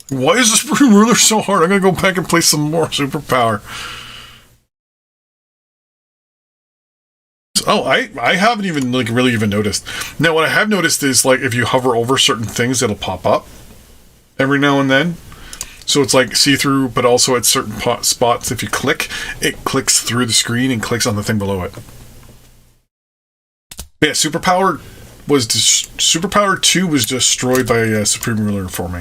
Why is the Supreme Ruler so hard? I'm going to go back and play some more Superpower. Oh, I haven't even like really even noticed. Now, what I have noticed is like if you hover over certain things, it'll pop up every now and then. So it's like see-through, but also at certain spots, if you click, it clicks through the screen and clicks on the thing below it. But yeah, Superpower 2 was destroyed by Supreme Ruler for me.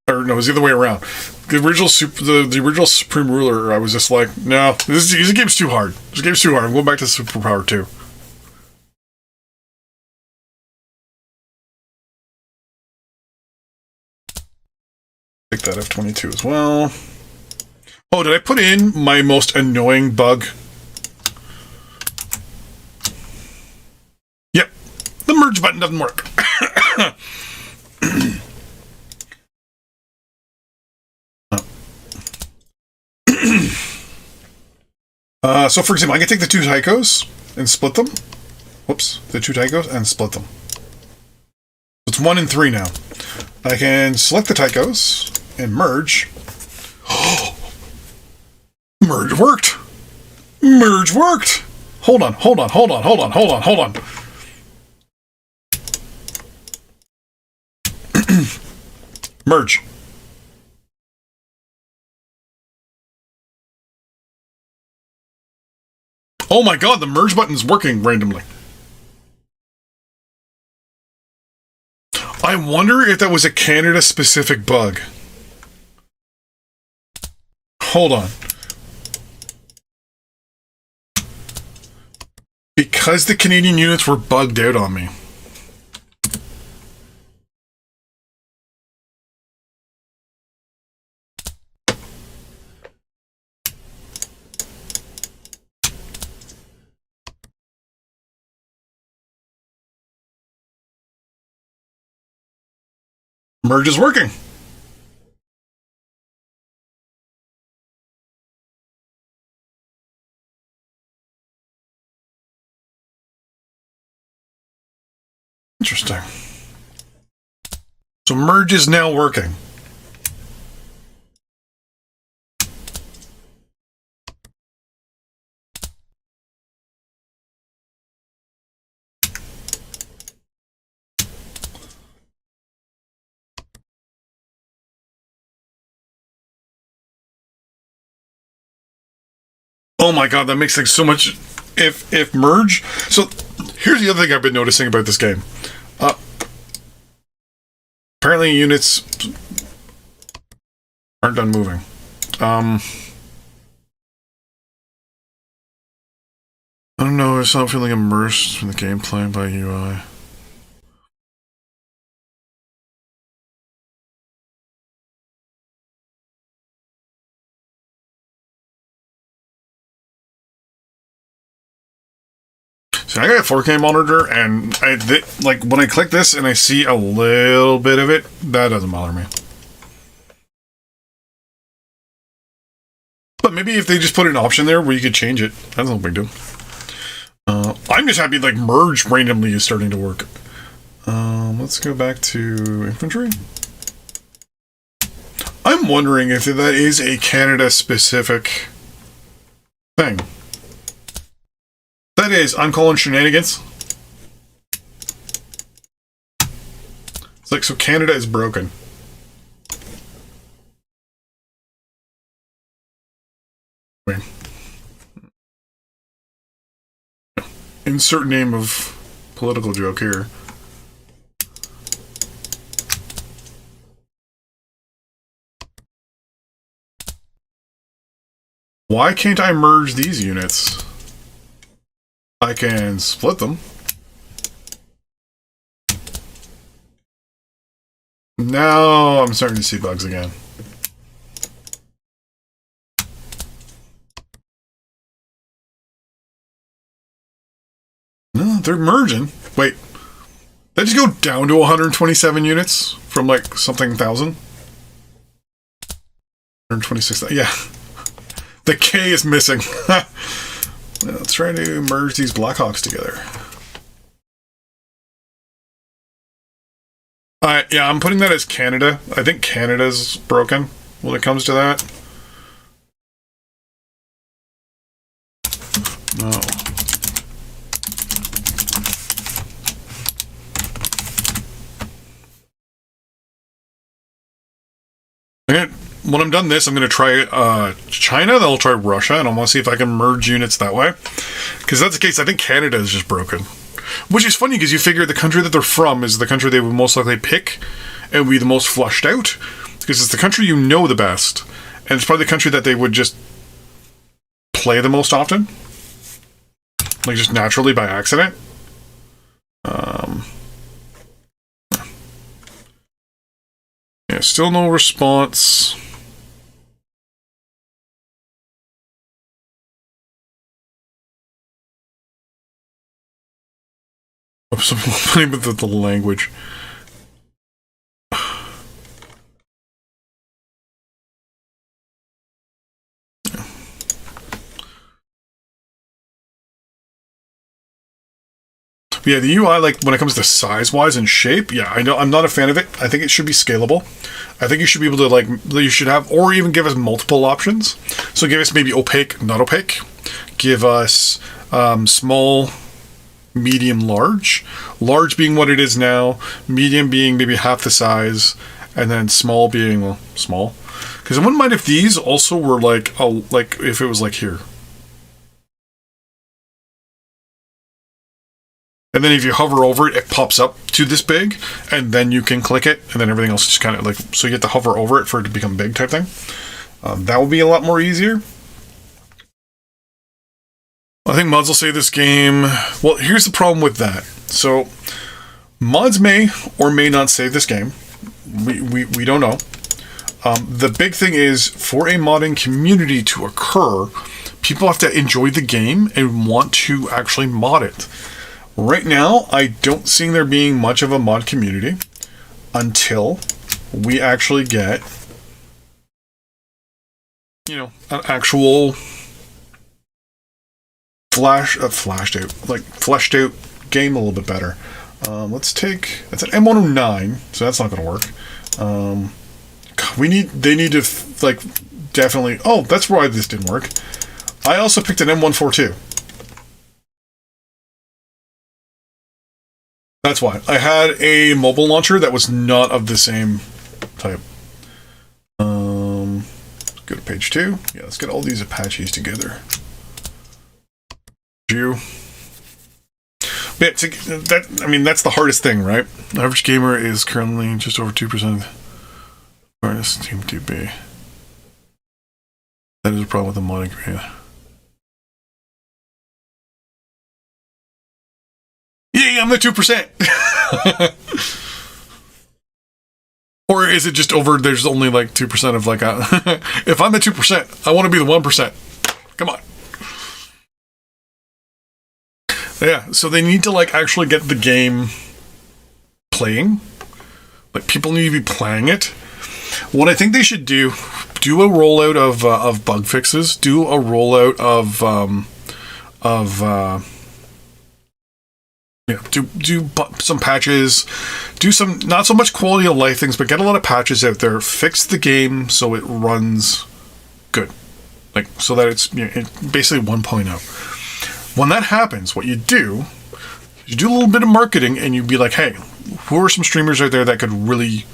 Or no, it was the other way around. The original Supreme Ruler, I was just like, no, this game's too hard. This game's too hard. I'm going back to Superpower 2. Take that F22 as well. Oh, did I put in my most annoying bug? Yep. The merge button doesn't work. So, for example, I can take the two Tychos and split them. Whoops. The two Tychos and split them. It's 1 and 3 now. I can select the Tychos and merge. Merge worked! Merge worked! Hold on. Merge. Oh my god, the merge button's working randomly. I wonder if that was a Canada-specific bug. Hold on. Because the Canadian units were bugged out on me. Merge is working. Interesting. So merge is now working. Oh my god, that makes things so much. If merge. So here's the other thing I've been noticing about this game. Apparently units aren't done moving. I don't know, it's not feeling immersed in the gameplay by UI. So I got a 4K monitor, and like when I click this and I see a little bit of it, that doesn't bother me. But maybe if they just put an option there where you could change it, that's no big deal. I'm just happy like merge randomly is starting to work. Let's go back to infantry. I'm wondering if that is a Canada-specific thing. That is, I'm calling shenanigans. It's like, so Canada is broken. Wait. insert name of political joke here. Why can't I merge these units? I can split them. Now I'm starting to see bugs again. No, they're merging. Wait. Did I just go down to 127 units from like something thousand? 126. Yeah. The K is missing. Let's try to merge these Blackhawks together. Yeah, I'm putting that as Canada. I think Canada's broken when it comes to that. No. Okay, when I'm done this, I'm going to try China, then I'll try Russia, and I want to see if I can merge units that way. Because that's the case, I think Canada is just broken. Which is funny, because you figure the country that they're from is the country they would most likely pick and would be the most flushed out. Because it's the country you know the best, and it's probably the country that they would just play the most often. Like, just naturally by accident. Yeah, still no response. I'm playing with the language. Yeah, the UI, like, when it comes to size-wise and shape, yeah, I know I'm not a fan of it. I think it should be scalable. I think you should be able to, like, you should have, or even give us multiple options. So give us maybe opaque, not opaque. Give us small, medium, large. Large being what it is now, medium being maybe half the size, and then small being, well, small. Because I wouldn't mind if these also were, like, like if it was, like, here. And then if you hover over it, it pops up to this big, and then you can click it, and then everything else just kind of like, so you have to hover over it for it to become big type thing. That would be a lot more easier. I think mods will save this game. Well, here's the problem with that. So, mods may or may not save this game. We don't know. The big thing is, for a modding community to occur, people have to enjoy the game and want to actually mod it. Right now, I don't see there being much of a mod community until we actually get, you know, an actual fleshed out game a little bit better. Let's take, that's an M109, so that's not going to work. They need to, like, definitely, oh, that's why this didn't work. I also picked an M142. That's why. I had a mobile launcher that was not of the same type. Go to page 2. Yeah, let's get all these Apaches together. Yeah, that's the hardest thing, right? Average gamer is currently just over 2%. Artists seem to be. That is a problem with the modding community. Yeah, I'm the 2%. Or is it just over, there's only like 2% of like a... If I'm the 2%, I want to be the 1%. Come on. Yeah, so they need to like actually get the game playing. Like, people need to be playing it. What I think they should do a rollout of bug fixes, do a rollout do some patches, do some not so much quality of life things, but get a lot of patches out there, fix the game so it runs good, like so that it's, you know, basically 1.0. When that happens, what you do a little bit of marketing and you'd be like, hey, who are some streamers out there that could really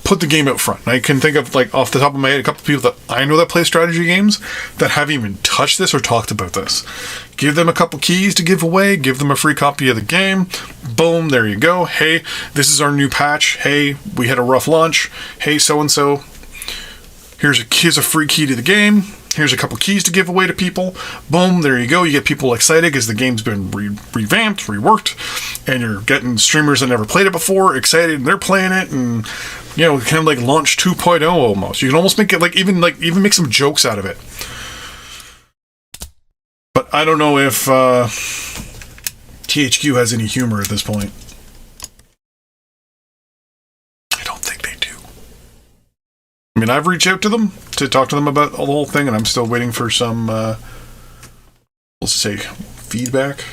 put the game out front. I can think of, like, off the top of my head, a couple of people that I know that play strategy games that haven't even touched this or talked about this. Give them a couple keys to give away, give them a free copy of the game. Boom, there you go. Hey, this is our new patch. Hey, we had a rough launch. Hey, so-and-so, here's a free key to the game. Here's a couple keys to give away to people. Boom, there you go. You get people excited because the game's been revamped, reworked, and you're getting streamers that never played it before excited, and they're playing it, and kind of like launch 2.0 almost. You can almost make it even make some jokes out of it. But I don't know if THQ has any humor at this point. I don't think they do. I mean, I've reached out to them to talk to them about the whole thing, and I'm still waiting for some, let's say, feedback,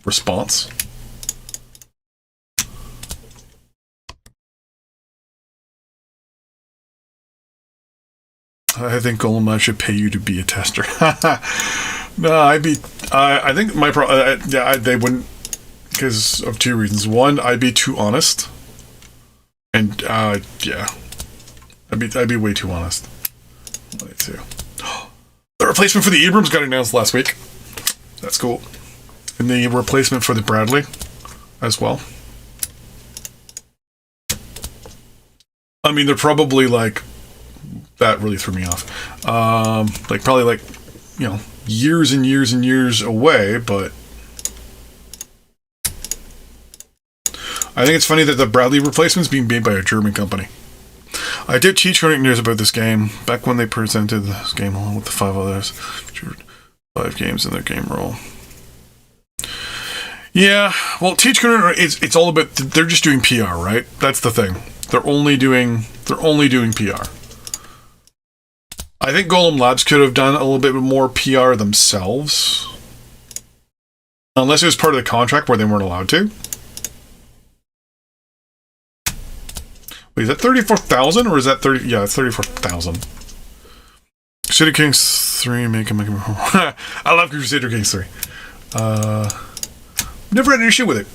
response. I think Golem should pay you to be a tester. No, I think they wouldn't, because of two reasons. One, I'd be too honest, and yeah. I'd be way too honest. The replacement for the Abrams got announced last week. That's cool. And the replacement for the Bradley as well. I mean, they're probably like, that really threw me off. Probably years and years and years away, but I think it's funny that the Bradley replacement's being made by a German company. I did teach news about this game back when they presented this game along with the 5 others. 5 games in their game roll. Yeah, well, Teach it's all about, they're just doing PR, right? That's the thing. They're only doing PR. I think Golem Labs could have done a little bit more PR themselves. Unless it was part of the contract where they weren't allowed to. Wait, is that 34,000 or is that 30? Yeah, it's 34,000. Crusader Kings 3, make him. I love Crusader Kings 3. Never had an issue with it.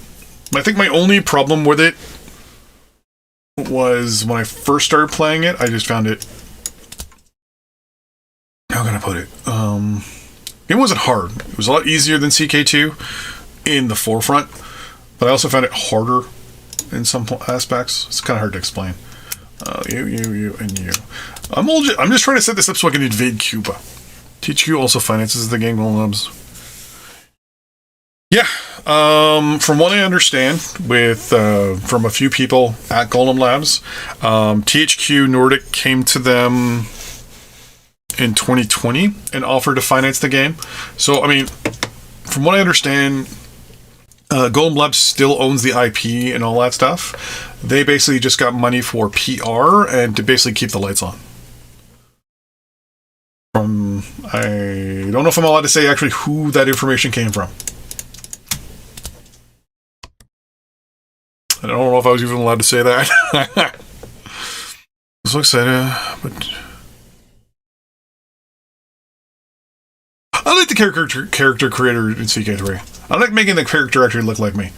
I think my only problem with it was when I first started playing it, I just found it. How can I put it? It wasn't hard. It was a lot easier than CK2 in the forefront, but I also found it harder in some aspects. It's kind of hard to explain. You, and you. I'm just trying to set this up so I can invade Cuba. THQ also finances the game, Golem Labs. Yeah, from what I understand, from a few people at Golem Labs, THQ Nordic came to them in 2020 and offered to finance the game. So, I mean, from what I understand, Golem Labs still owns the IP and all that stuff. They basically just got money for PR and to basically keep the lights on. I don't know if I'm allowed to say actually who that information came from. I don't know if I was even allowed to say that. I'm so excited, but I like the character creator in CK3. I like making the character actually look like me.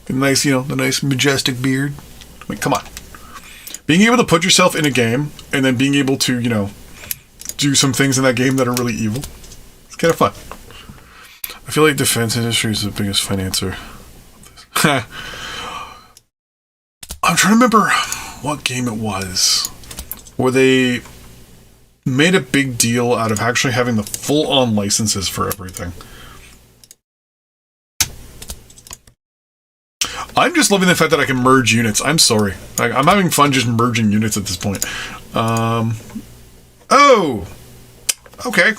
The nice, the nice majestic beard. I mean, come on. Being able to put yourself in a game and then being able to, do some things in that game that are really evil. It's kind of fun. I feel like defense industry is the biggest financer. I'm trying to remember what game it was where they made a big deal out of actually having the full-on licenses for everything. I'm just loving the fact that I can merge units. I'm sorry. I'm having fun just merging units at this point. Oh! Okay.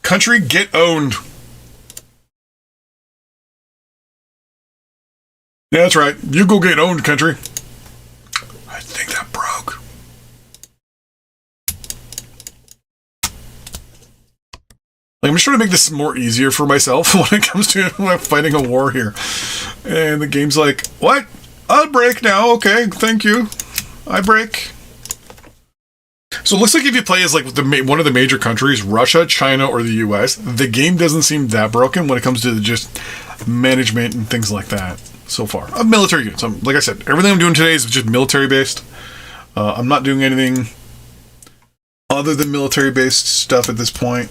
Country, get owned. Yeah, that's right. You go get owned, country. I think that broke. I'm just trying to make this more easier for myself when it comes to fighting a war here. And the game's like, what? I'll break now. Okay, thank you. I break. So it looks like if you play as like one of the major countries, Russia, China, or the US, the game doesn't seem that broken when it comes to just management and things like that. so far of military units. Like I said, everything I'm doing today is just military based. I'm not doing anything other than military based stuff at this point,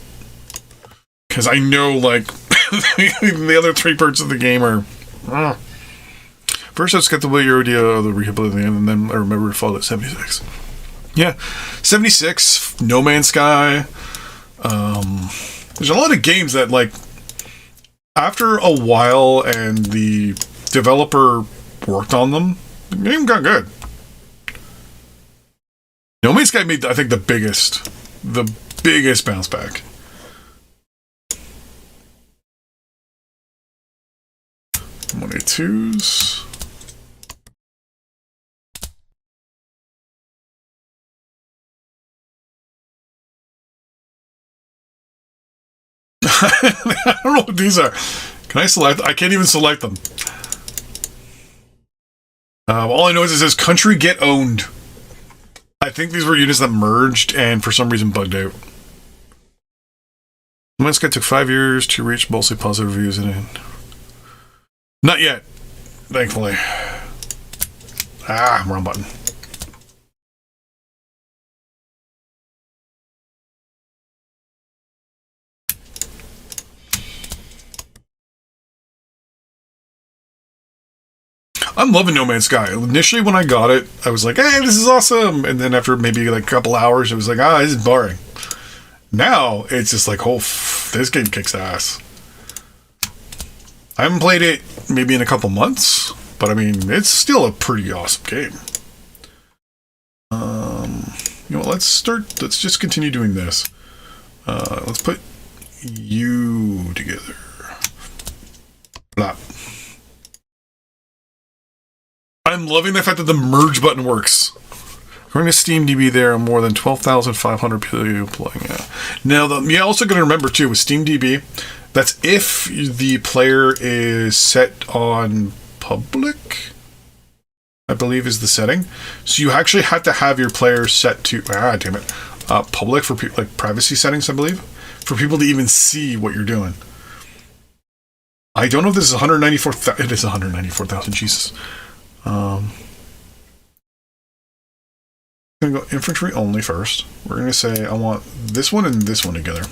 because I know like the other 3 parts of the game are. First, let's get the way your idea of the rehabilitating, and then I remember to follow at 76. Yeah, 76, No Man's Sky. There's a lot of games that, like, after a while and the developer worked on them, the game got good. No Man's Sky made, I think, the biggest bounce back. One eight twos. I don't know what these are. Can I select? I can't even select them. All I know is it says country get owned. I think these were units that merged and for some reason bugged out. This guy took 5 years to reach mostly positive reviews in it. Not yet, thankfully. Wrong button. I'm loving No Man's Sky. Initially, when I got it, I was like, hey, this is awesome. And then after maybe like a couple hours, it was like, this is boring. Now, it's just like, this game kicks ass. I haven't played it maybe in a couple months, but I mean, it's still a pretty awesome game. You know what, let's just continue doing this. Let's put you together. Blah. I'm loving the fact that the merge button works. According to SteamDB, there are more than 12,500 people playing it. Now, you also got to remember, too, with SteamDB, that's if the player is set on public, I believe is the setting. So you actually have to have your player set to, public for like privacy settings, I believe, for people to even see what you're doing. I don't know if this is 194,000. It is 194,000, Jesus. I'm going to go infantry only first. We're going to say I want this one and this one together.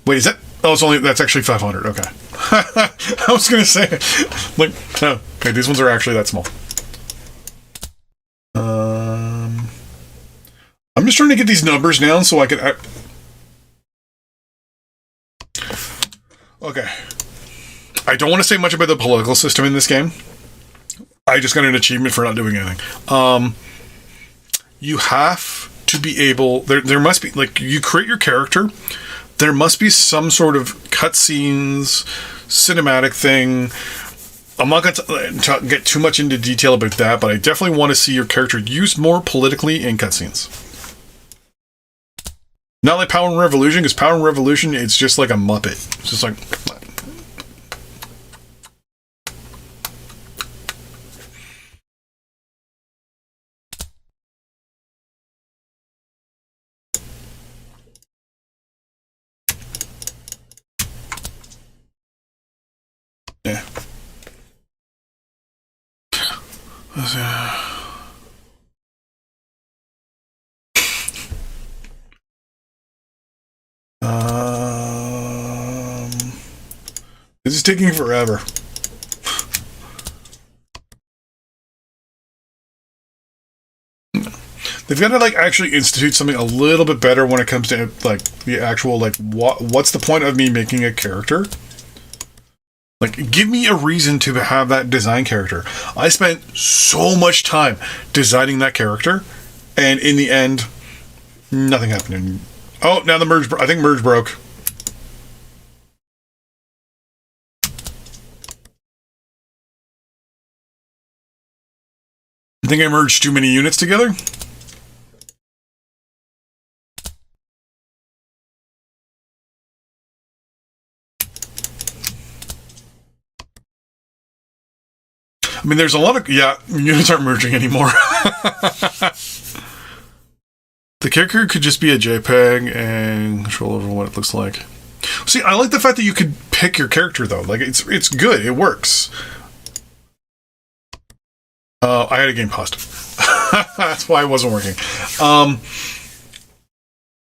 Wait, is that? Oh, that's actually 500. Okay. I was going to say, like, oh, okay, these ones are actually that small. I'm just trying to get these numbers down so I can. Okay. I don't want to say much about the political system in this game. I just got an achievement for not doing anything. You have to be able. There must be, like, you create your character. There must be some sort of cutscenes, cinematic thing. I'm not going to get too much into detail about that, but I definitely want to see your character used more politically in cutscenes. Not like Power and Revolution, because Power and Revolution, it's just like a Muppet. It's just like. Yeah. This is taking forever. They've got to, like, actually institute something a little bit better when it comes to, like, the actual, like, what's the point of me making a character? Like, give me a reason to have that design character. I spent so much time designing that character, and in the end, nothing happened. Oh, now the merge. I think merge broke. I think I merged too many units together. I mean, there's a lot of... Yeah, units aren't merging anymore. The character could just be a JPEG and control over what it looks like. See, I like the fact that you could pick your character, though. Like, it's good. It works. I had a game paused. That's why it wasn't working.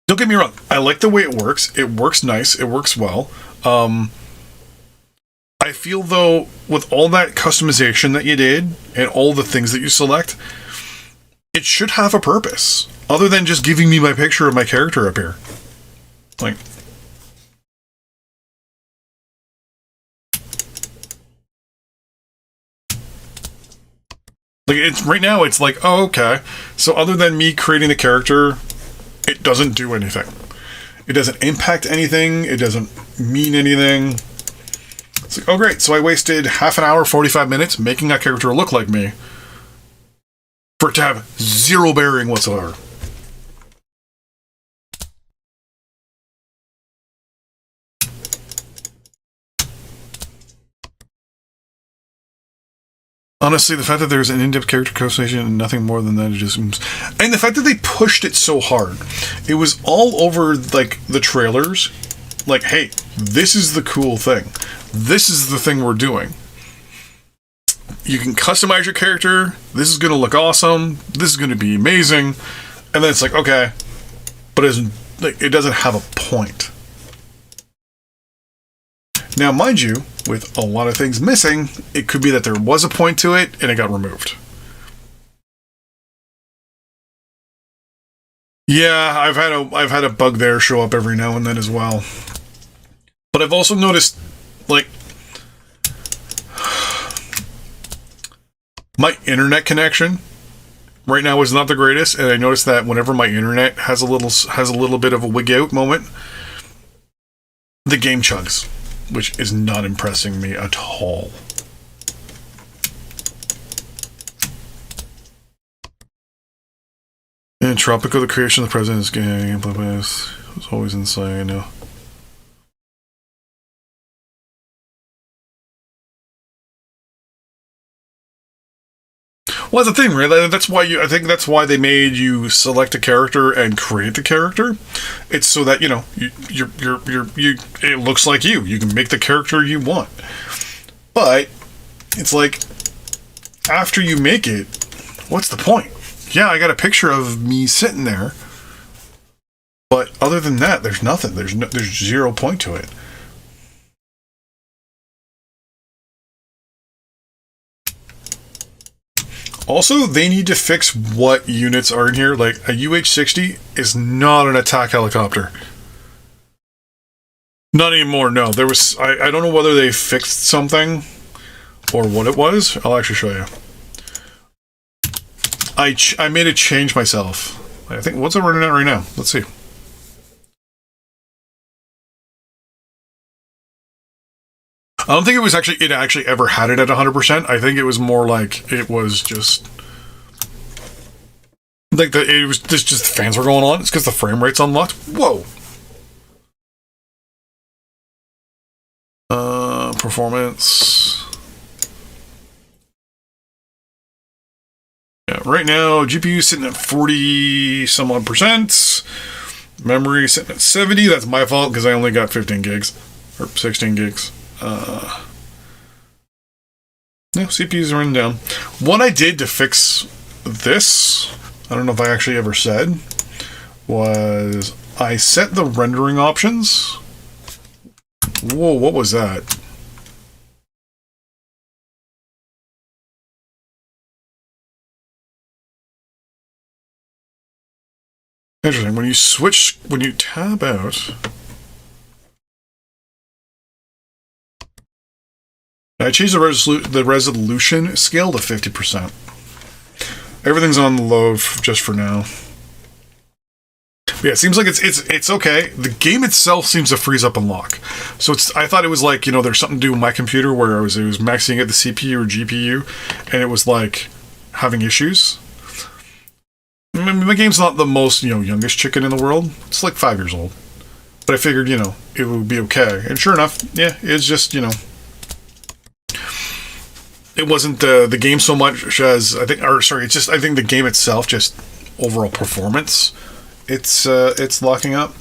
Don't get me wrong. I like the way it works. It works nice. It works well. I feel, though, with all that customization that you did and all the things that you select, it should have a purpose other than just giving me my picture of my character up here. Like, it's right now, it's like, oh, okay. So other than me creating the character, it doesn't do anything. It doesn't impact anything. It doesn't mean anything. It's like, oh, great. So I wasted half an hour, 45 minutes making that character look like me for it to have zero bearing whatsoever. Honestly, the fact that there's an in-depth character customization and nothing more than that, it just... And the fact that they pushed it so hard. It was all over, like, the trailers. Like, hey, this is the cool thing. This is the thing we're doing. You can customize your character. This is going to look awesome. This is going to be amazing. And then it's like, okay. But it doesn't have a point. Now, mind you, with a lot of things missing, it could be that there was a point to it and it got removed. Yeah, I've had a bug there show up every now and then as well. But I've also noticed, like, my internet connection right now is not the greatest, and I noticed that whenever my internet has a little bit of a wig out moment, the game chugs, which is not impressing me at all. And Tropico, the creation of the president's game, was always insane, I know. Well, that's the thing, right? That's why I think that's why they made you select a character and create the character. It's so that, you know, it looks like you. You can make the character you want. But it's like, after you make it, what's the point? Yeah, I got a picture of me sitting there, but other than that, there's nothing. There's zero point to it. Also, they need to fix what units are in here. Like, a UH-60 is not an attack helicopter. Not anymore, no. There was... I don't know whether they fixed something or what it was. I'll actually show you. I made a change myself. I think... What's it running at right now? Let's see. I don't think it actually ever had it at 100%. I think it was more like it was just like it was just the fans were going on. It's because the frame rate's unlocked. Whoa. Performance. Yeah, right now GPU sitting at 40 some odd percent. Memory sitting at 70. That's my fault because I only got 15 gigs or 16 gigs. No, CPU's running down. What I did to fix this, I don't know if I actually ever said, was I set the rendering options. Whoa, what was that? Interesting. When you tab out... I changed the resolution scale to 50%. Everything's on the low just for now. But yeah, it seems like it's okay. The game itself seems to freeze up and lock. So I thought it was like, you know, there's something to do with my computer where it was maxing at the CPU or GPU, and it was like having issues. I mean, my game's not the most, you know, youngest chicken in the world. It's like 5 years old. But I figured, you know, it would be okay. And sure enough, yeah, it's just, you know... It wasn't the game so much as I think the game itself, just overall performance, it's locking up.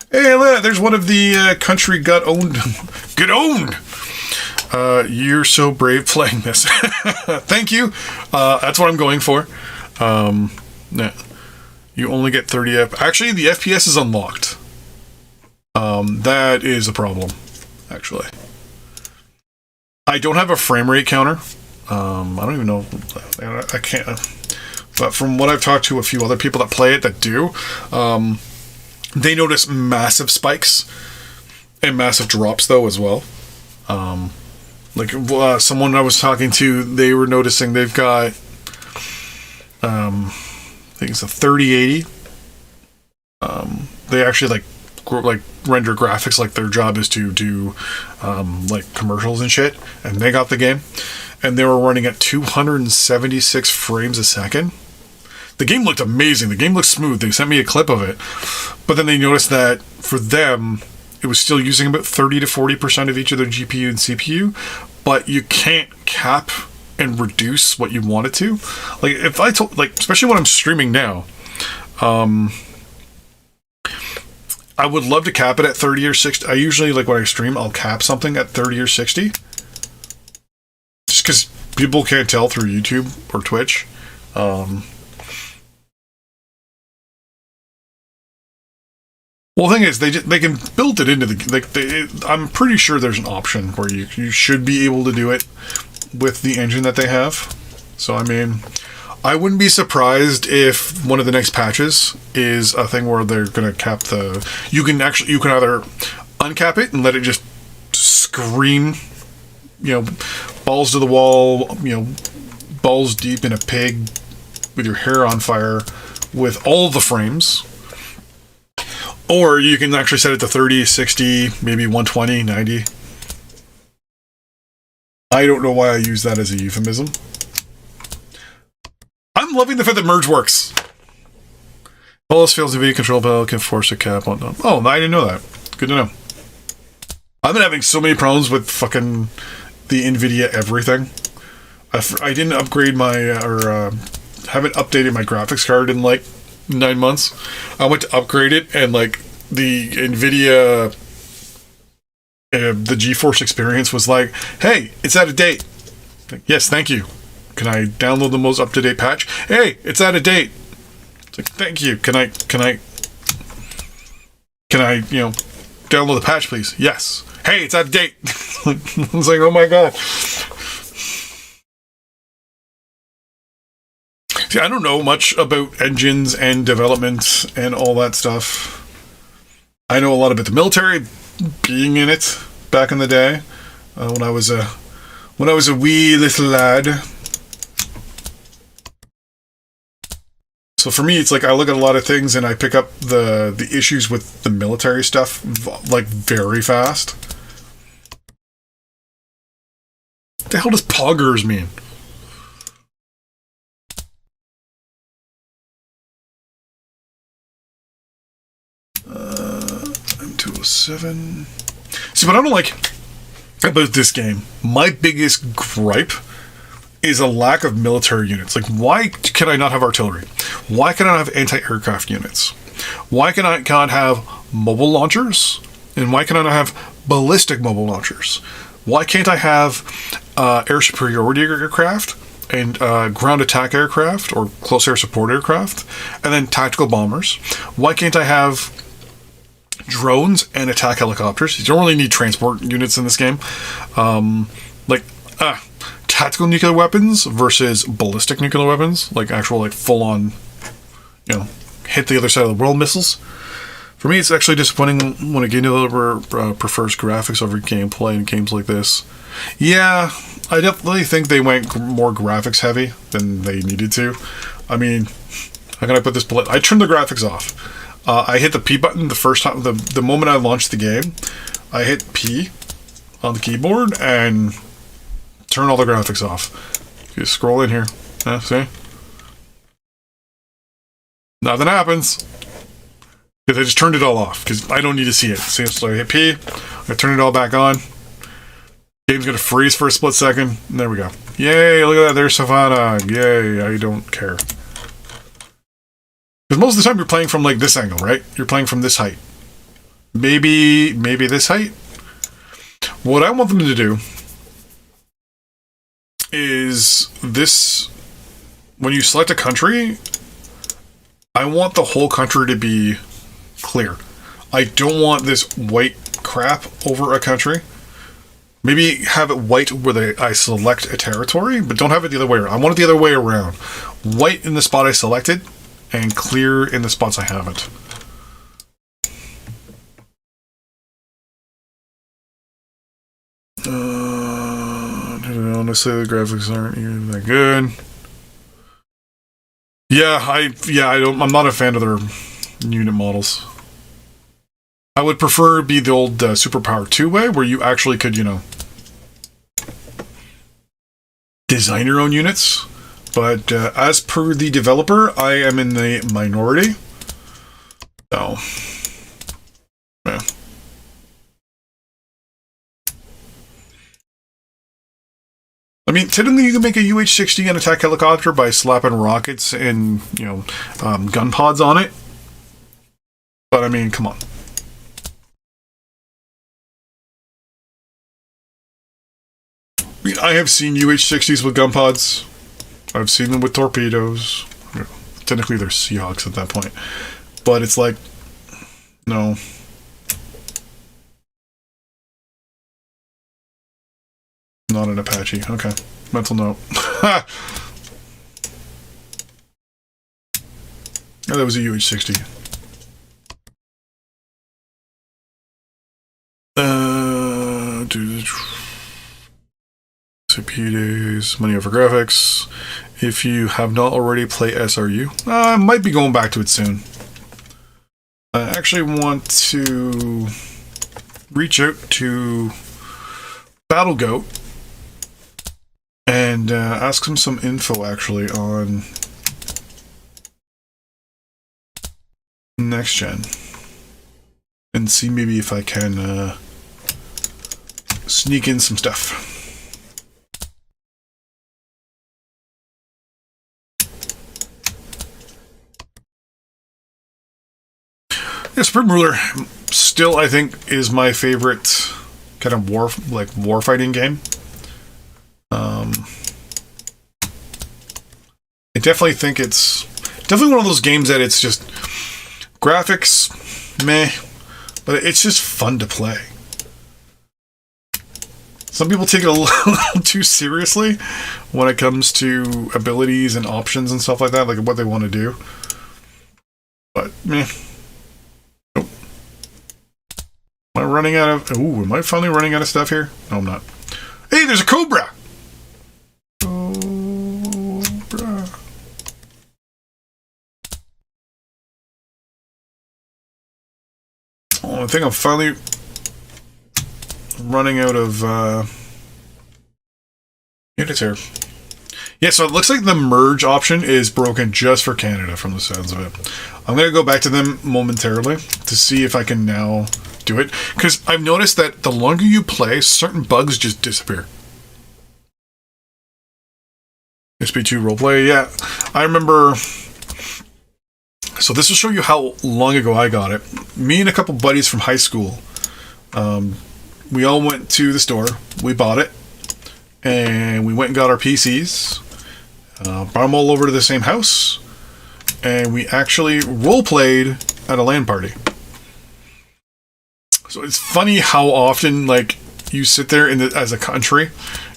Hey, there's one of the country got owned. You're so brave playing this. Thank you. That's what I'm going for. Yeah. You only get 30 Actually, the FPS is unlocked. That is a problem, actually. I don't have a frame rate counter. I don't even know. I can't. But from what I've talked to a few other people that play it that do, they notice massive spikes and massive drops, though, as well. Someone I was talking to, they were noticing they've got, I think it's a 3080. They actually render graphics, like their job is to do commercials and shit, and they got the game, and they were running at 276 frames a second. The game looked amazing. The game looked smooth. They sent me a clip of it, but then they noticed that for them, it was still using about 30 to 40% of each of their GPU and CPU, but you can't cap and reduce what you want it to. Like, if I told, especially when I'm streaming now, I would love to cap it at 30 or 60. I usually, when I stream, I'll cap something at 30 or 60. Just because people can't tell through YouTube or Twitch. Well, the thing is, they can build it into the... I'm pretty sure there's an option where you should be able to do it with the engine that they have. So, I mean, I wouldn't be surprised if one of the next patches is a thing where they're going to cap the... You can either uncap it and let it just scream, balls to the wall, balls deep in a pig with your hair on fire with all the frames. Or you can actually set it to 30, 60, maybe 120, 90. I don't know why I use that as a euphemism. I'm loving the fact that merge works. All else fails, the video control panel can force a cap on. Oh, I didn't know that. Good to know. I've been having so many problems with fucking the NVIDIA everything. I didn't upgrade haven't updated my graphics card in 9 months. I went to upgrade it, and the NVIDIA, the GeForce Experience was like, "Hey, it's out of date." Yes, thank you. Can I download the most up-to-date patch? Hey, it's out of date. It's like, thank you. Can I download the patch, please? Yes. Hey, it's out of date. I was like, oh my god. See, I don't know much about engines and development and all that stuff. I know a lot about the military, being in it back in the day, when I was a wee little lad. So for me, it's I look at a lot of things and I pick up the issues with the military stuff very fast. What the hell does poggers mean? M207. See, what I don't like about this game, my biggest gripe is a lack of military units. Why can I not have artillery? Why can I not have anti-aircraft units? Why can I not have mobile launchers? And why can I not have ballistic mobile launchers? Why can't I have air superiority aircraft and ground attack aircraft or close air support aircraft and then tactical bombers? Why can't I have drones and attack helicopters? You don't really need transport units in this game. Tactical nuclear weapons versus ballistic nuclear weapons, actual full-on, hit the other side of the world missiles. For me, it's actually disappointing when a game developer prefers graphics over gameplay in games like this. Yeah, I definitely think they went more graphics heavy than they needed to. I mean, how can I put this? I turned the graphics off. I hit the P button the first time, the moment I launched the game. I hit P on the keyboard and turn all the graphics off. You scroll in here. See? Nothing happens. Because I just turned it all off. Because I don't need to see it. See, so I hit P. I turn it all back on. Game's going to freeze for a split second. And there we go. Yay, look at that. There's Savannah. Yay, I don't care. Because most of the time you're playing from this angle, right? You're playing from this height. Maybe this height. What I want them to do is this, when you select a country, I want the whole country to be clear. I don't want this white crap over a country. Maybe have it white where I select a territory, but don't have it the other way around. I want it the other way around. White in the spot I selected, and clear in the spots I haven't. Honestly, the graphics aren't even that good. I'm not a fan of their unit models. I would prefer it be the old Superpower 2 way, where you actually could, design your own units. But as per the developer, I am in the minority. So, yeah. I mean, technically you can make a UH-60 an attack helicopter by slapping rockets and, gun pods on it. But, I mean, come on. I have seen UH-60s with gun pods. I've seen them with torpedoes. Technically, they're Seahawks at that point. But it's like, no. Not an Apache. Okay. Mental note. Oh, that was a UH-60. CPU days, money over graphics. If you have not already, play SRU. I might be going back to it soon. I actually want to reach out to BattleGoat and ask him some info actually on next gen and see maybe if I can sneak in some stuff. Yeah, Supreme Ruler still, I think, is my favorite kind of war fighting game. I definitely think it's definitely one of those games that it's just graphics, meh, but it's just fun to play. Some people take it a little too seriously when it comes to abilities and options and stuff like that, like what they want to do. But meh. Am I running out of... Ooh, am I finally running out of stuff here? No, I'm not. Hey, there's a Cobra! Cobra. Oh, I think I'm finally running out of units here. Yeah, so it looks like the merge option is broken just for Canada from the sounds of it. I'm going to go back to them momentarily to see if I can now do it, because I've noticed that the longer you play, certain bugs just disappear. SP2 roleplay, yeah. I remember... So this will show you how long ago I got it. Me and a couple buddies from high school, we all went to the store, we bought it, and we went and got our PCs, brought them all over to the same house, and we actually role-played at a LAN party. So it's funny how often, like, you sit there as a country,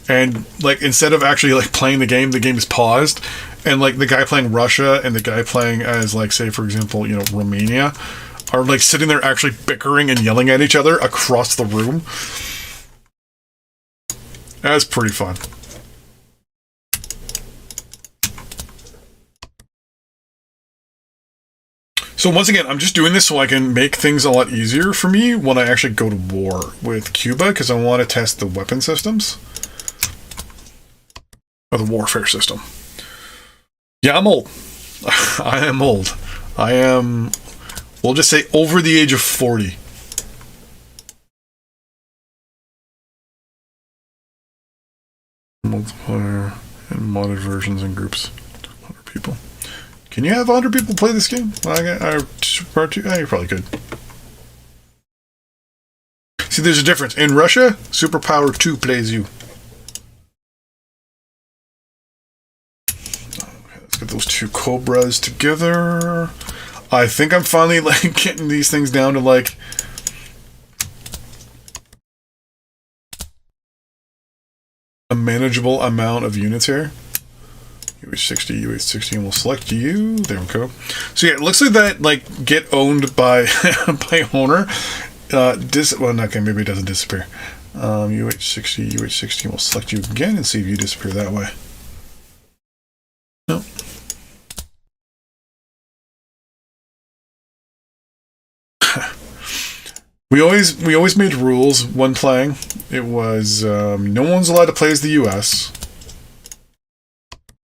and, like, instead of actually, like, playing the game is paused, and, like, the guy playing Russia and the guy playing as, like, say, for example, Romania, are, like, sitting there actually bickering and yelling at each other across the room. That's pretty fun. So once again, I'm just doing this so I can make things a lot easier for me when I actually go to war with Cuba, because I want to test the weapon systems. Or the warfare system. Yeah, I'm old. I am old. I am, we'll just say, over the age of 40. Multiplayer and modded versions and groups. 100 people. Can you have 100 people play this game? Part 2? You probably could. See, there's a difference. In Russia, Superpower 2 plays you. those two Cobras together. I think I'm finally like getting these things down to like a manageable amount of units here. UH60, UH60, and we'll select you. There we go. So yeah, it looks like that like get owned by by owner. Well, okay, maybe it doesn't disappear. UH60, UH60, and we'll select you again and see if you disappear that way. No. We always made rules when playing. It was no one's allowed to play as the U.S.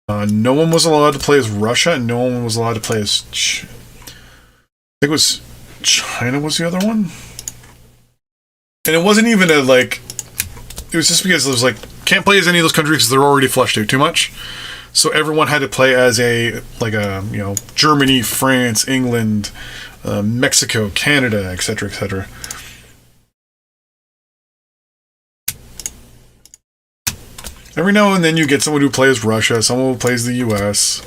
No one was allowed to play as Russia, and no one was allowed to play as I think it was China was the other one. And it wasn't even a like. It was just because it was like can't play as any of those countries because they're already fleshed out too much. So everyone had to play as a Germany, France, England, Mexico, Canada, etc., etc. Every now and then you get someone who plays Russia, someone who plays the U.S.,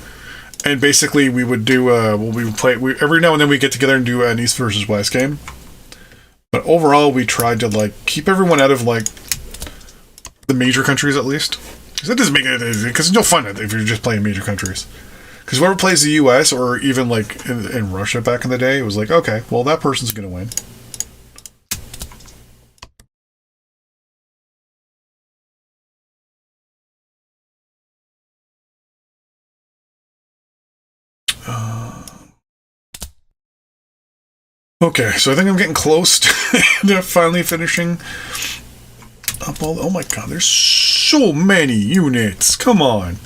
and basically we would do every now and then we get together and do an East versus West game. But overall, we tried to like keep everyone out of like the major countries at least. Because that doesn't make it easy. Because it's no fun if you're just playing major countries. Because whoever plays the U.S. or even like in Russia back in the day, it was like, okay, well that person's gonna win. Okay, so I think I'm getting close to finally finishing up all. Oh my god, there's so many units. Come on.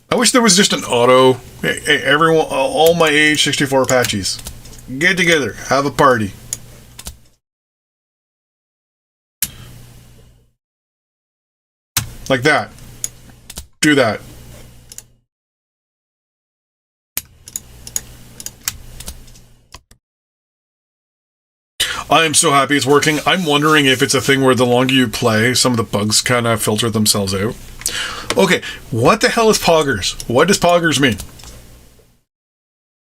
I wish there was just an auto. Hey, everyone, all my AH-64 Apaches, get together, have a party. Like that. Do that. I am so happy it's working. I'm wondering if it's a thing where the longer you play, some of the bugs kind of filter themselves out. Okay, what the hell is poggers? What does poggers mean?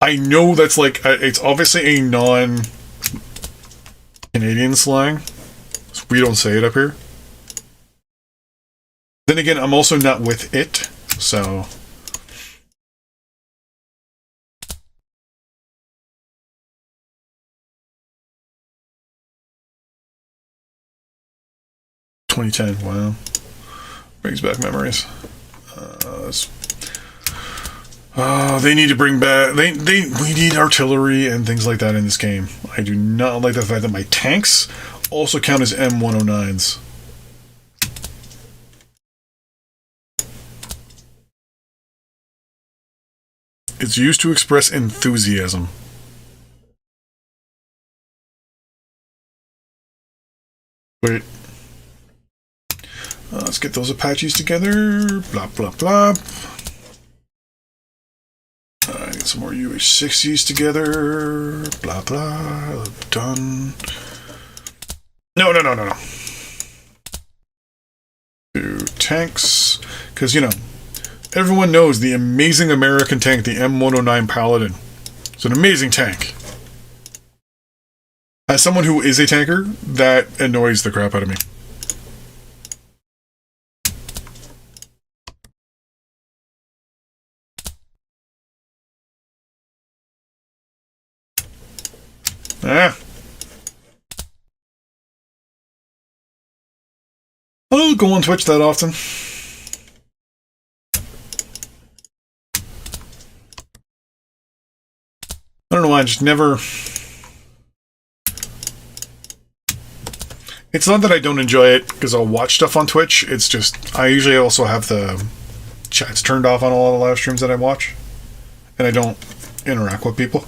I know that's like, it's obviously a non-Canadian slang. We don't say it up here. Then again, I'm also not with it, so... ...2010, wow. Brings back memories. They need to bring back... we need artillery and things like that in this game. I do not like the fact that my tanks also count as M109s. It's used to express enthusiasm. Wait. Let's get those Apaches together. Blah, blah, blah. Get some more UH-60s together. Blah, blah. Done. No. Two tanks. Because, you know, everyone knows the amazing American tank, the M109 Paladin. It's an amazing tank. As someone who is a tanker, that annoys the crap out of me. I don't go on Twitch that often. I don't know why, I just never... It's not that I don't enjoy it, because I'll watch stuff on Twitch. It's just, I usually also have the chats turned off on a lot of live streams that I watch. And I don't interact with people.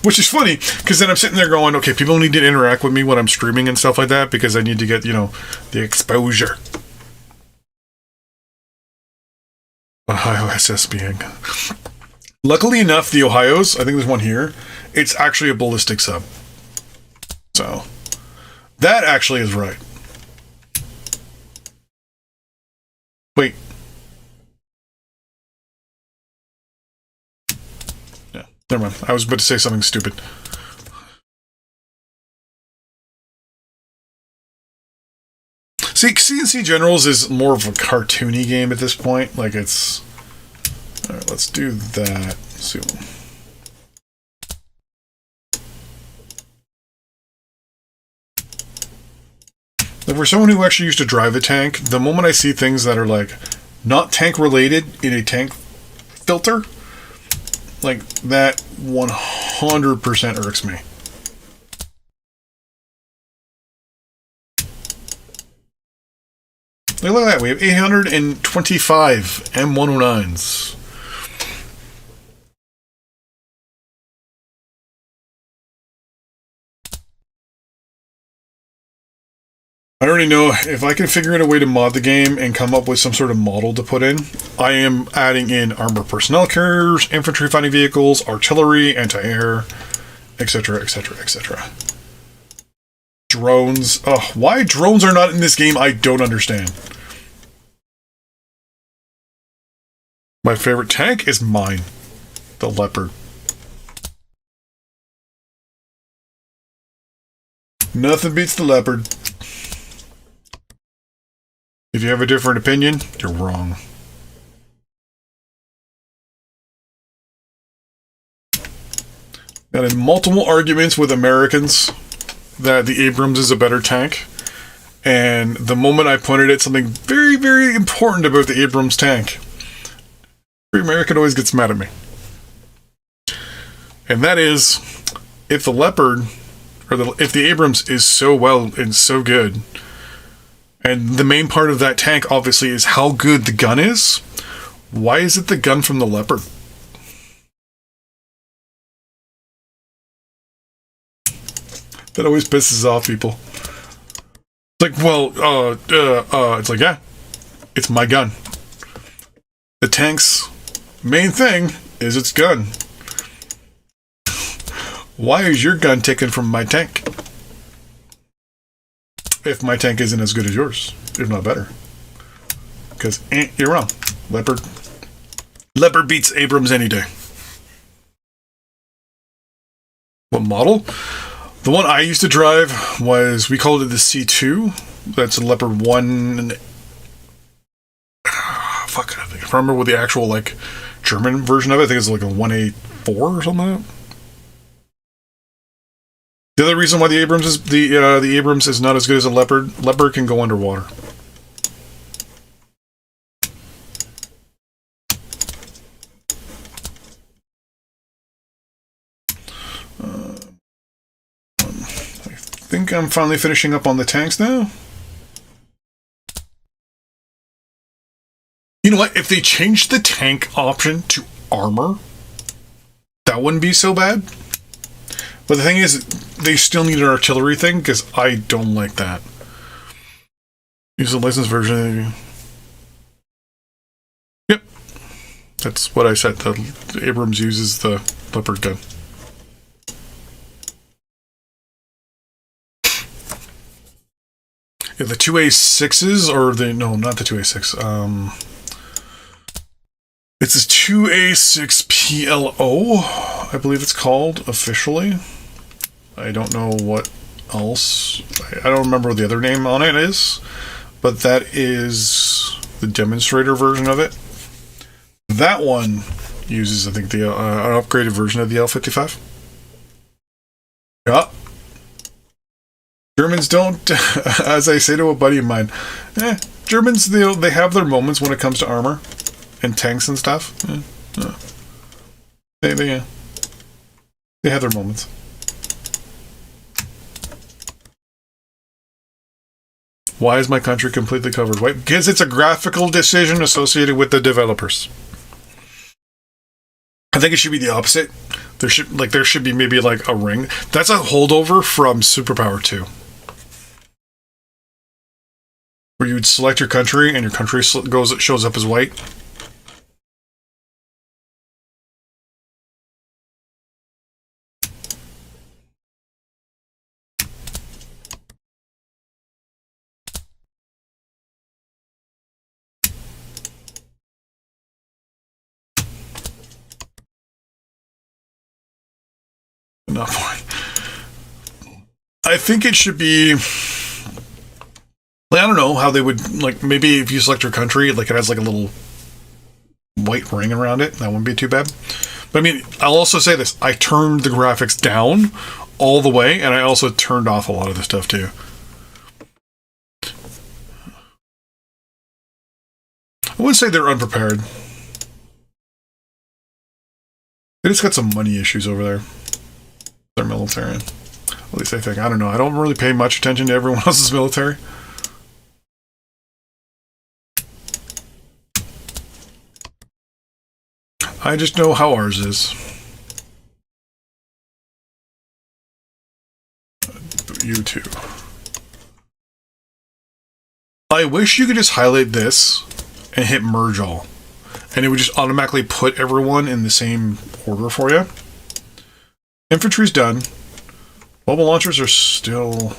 Which is funny, because then I'm sitting there going, okay, people need to interact with me when I'm streaming and stuff like that, because I need to get, you know, the exposure. Ohio SSBing. Luckily enough, the Ohio's, I think there's one here, it's actually a ballistic sub. So, that actually is right. Wait. Never mind. I was about to say something stupid. See, CNC Generals is more of a cartoony game at this point. Like, it's... Alright, let's do that. Let's see. Like, for someone who actually used to drive a tank, the moment I see things that are, like, not tank-related in a tank filter, like, that 100% irks me. Look at that, we have 825 M109s. I already know if I can figure out a way to mod the game and come up with some sort of model to put in, I am adding in armored personnel carriers, infantry fighting vehicles, artillery, anti-air, etc., etc., etc. Drones. Oh, why drones are not in this game, I don't understand. My favorite tank is mine, the Leopard. Nothing beats the Leopard. If you have a different opinion, you're wrong. Got in multiple arguments with Americans that the Abrams is a better tank. And the moment I pointed at something very, very important about the Abrams tank, every American always gets mad at me. And that is, if the Leopard, or if the Abrams is so well and so good, and the main part of that tank, obviously, is how good the gun is, why is it the gun from the Leopard? That always pisses off people. It's like, well, it's like, yeah, it's my gun. The tank's main thing is its gun. Why is your gun taken from my tank? If my tank isn't as good as yours, if not better. Because, you're wrong. Leopard beats Abrams any day. What model? The one I used to drive was, we called it the C2. That's a Leopard 1. Fuck, I think I remember what the actual, like, German version of it. I think it's like a 1A4 or something like that. The other reason why the Abrams is not as good as a Leopard, Leopard can go underwater. I think I'm finally finishing up on the tanks now. You know what? If they changed the tank option to armor, that wouldn't be so bad. But the thing is, they still need an artillery thing, because I don't like that. Use the licensed version. Yep. That's what I said. The Abrams uses the Leopard gun. Yeah, the 2A6s, or the... No, not the 2A6. It's a 2A6 PLO, I believe it's called, officially. I don't know what else. I don't remember what the other name on it is, but that is the demonstrator version of it. That one uses, I think, the an upgraded version of the L55. Yeah. Germans don't, as I say to a buddy of mine, Germans, they have their moments when it comes to armor and tanks and stuff. They have their moments. Why is my country completely covered white? Because it's a graphical decision associated with the developers. I think it should be the opposite. There should be maybe like a ring. That's a holdover from Superpower 2. Where you would select your country and your country shows up as white. Not point. I think it should be. Like, I don't know how they would, like, maybe if you select your country, like it has like a little white ring around it. That wouldn't be too bad. But I mean, I'll also say this: I turned the graphics down all the way, and I also turned off a lot of the stuff too. I wouldn't say they're unprepared. They just got some money issues over there. They're military. At least I think. I don't know. I don't really pay much attention to everyone else's military. I just know how ours is. You too. I wish you could just highlight this and hit merge all. And it would just automatically put everyone in the same order for you. Infantry's done. Mobile launchers are still...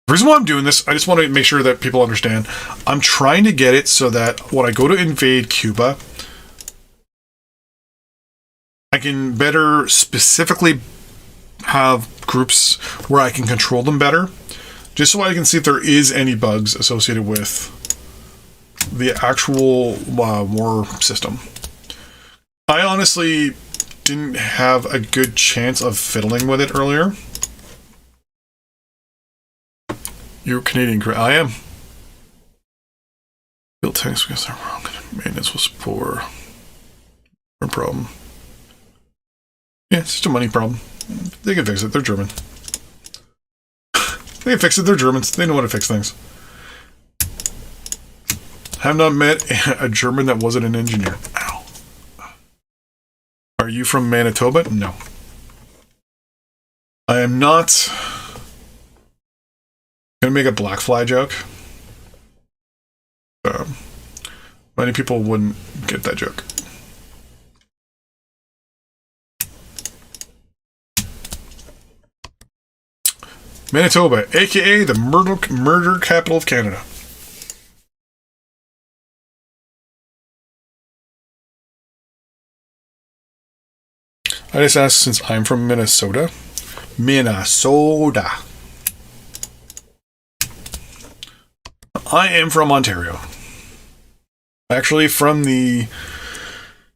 The reason why I'm doing this, I just want to make sure that people understand. I'm trying to get it so that when I go to invade Cuba, I can better specifically have groups where I can control them better, just so I can see if there is any bugs associated with the actual war system. I honestly didn't have a good chance of fiddling with it earlier. You're Canadian, correct? I am. Built tanks because they're wrong. Maintenance was poor. No problem. Yeah, it's just a money problem. They can fix it. They're German. They can fix it. They're Germans. They know how to fix things. Have not met a German that wasn't an engineer. Ow. Are you from Manitoba? No. I am not going to make a black fly joke. Many people wouldn't get that joke. Manitoba, aka the murder capital of Canada. I just asked since I'm from Minnesota. Minnesota. I am from Ontario. Actually, from the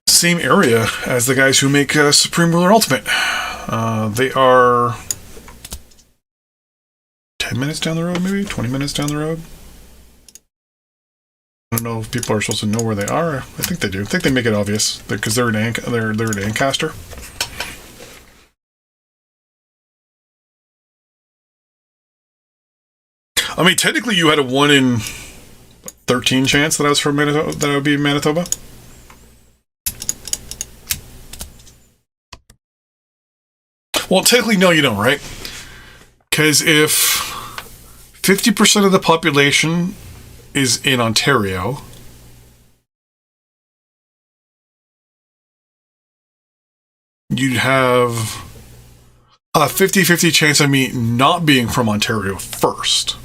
same area as the guys who make Supreme Ruler Ultimate. They are 10 minutes down the road, maybe 20 minutes down the road. I don't know if people are supposed to know where they are. I think they do. I think they make it obvious because they're an Ancaster. I mean, technically, you had a 1 in 13 chance that I was from Manitoba. That I would be in Manitoba. Well, technically, no, you don't, right? Because if 50% of the population is in Ontario, you'd have a 50-50 chance of me not being from Ontario first.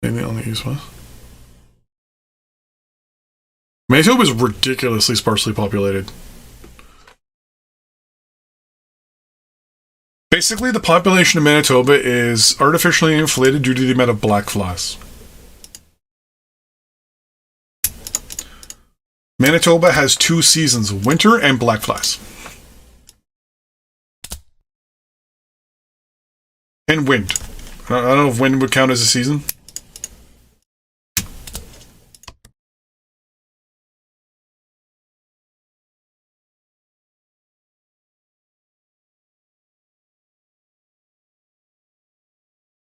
Maybe only use one. Manitoba is ridiculously sparsely populated. Basically, the population of Manitoba is artificially inflated due to the amount of black flies. Manitoba has 2 seasons, winter and black flies. And wind. I don't know if wind would count as a season.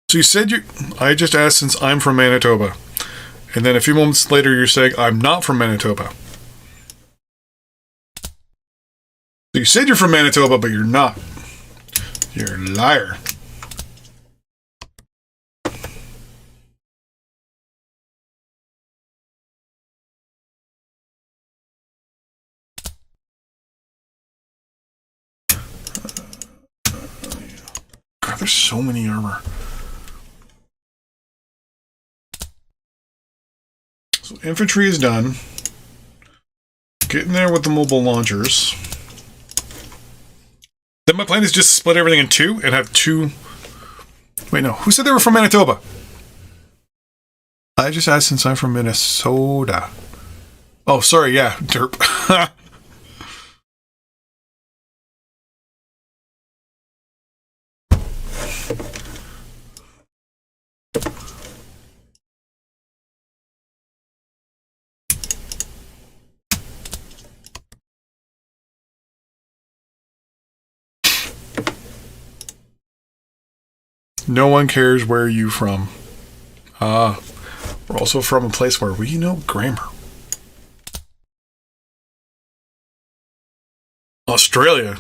So you said I just asked since I'm from Manitoba. And then a few moments later you're saying I'm not from Manitoba. So you said you're from Manitoba, but you're not. You're a liar. God, there's so many armor. infantry is done. Getting there with the mobile launchers. Then my plan is just split everything in two and have two... Wait, no. Who said they were from Manitoba? I just asked since I'm from Minnesota. Oh, sorry, yeah, derp. No one cares where you from. We're also from a place where we know grammar. Australia.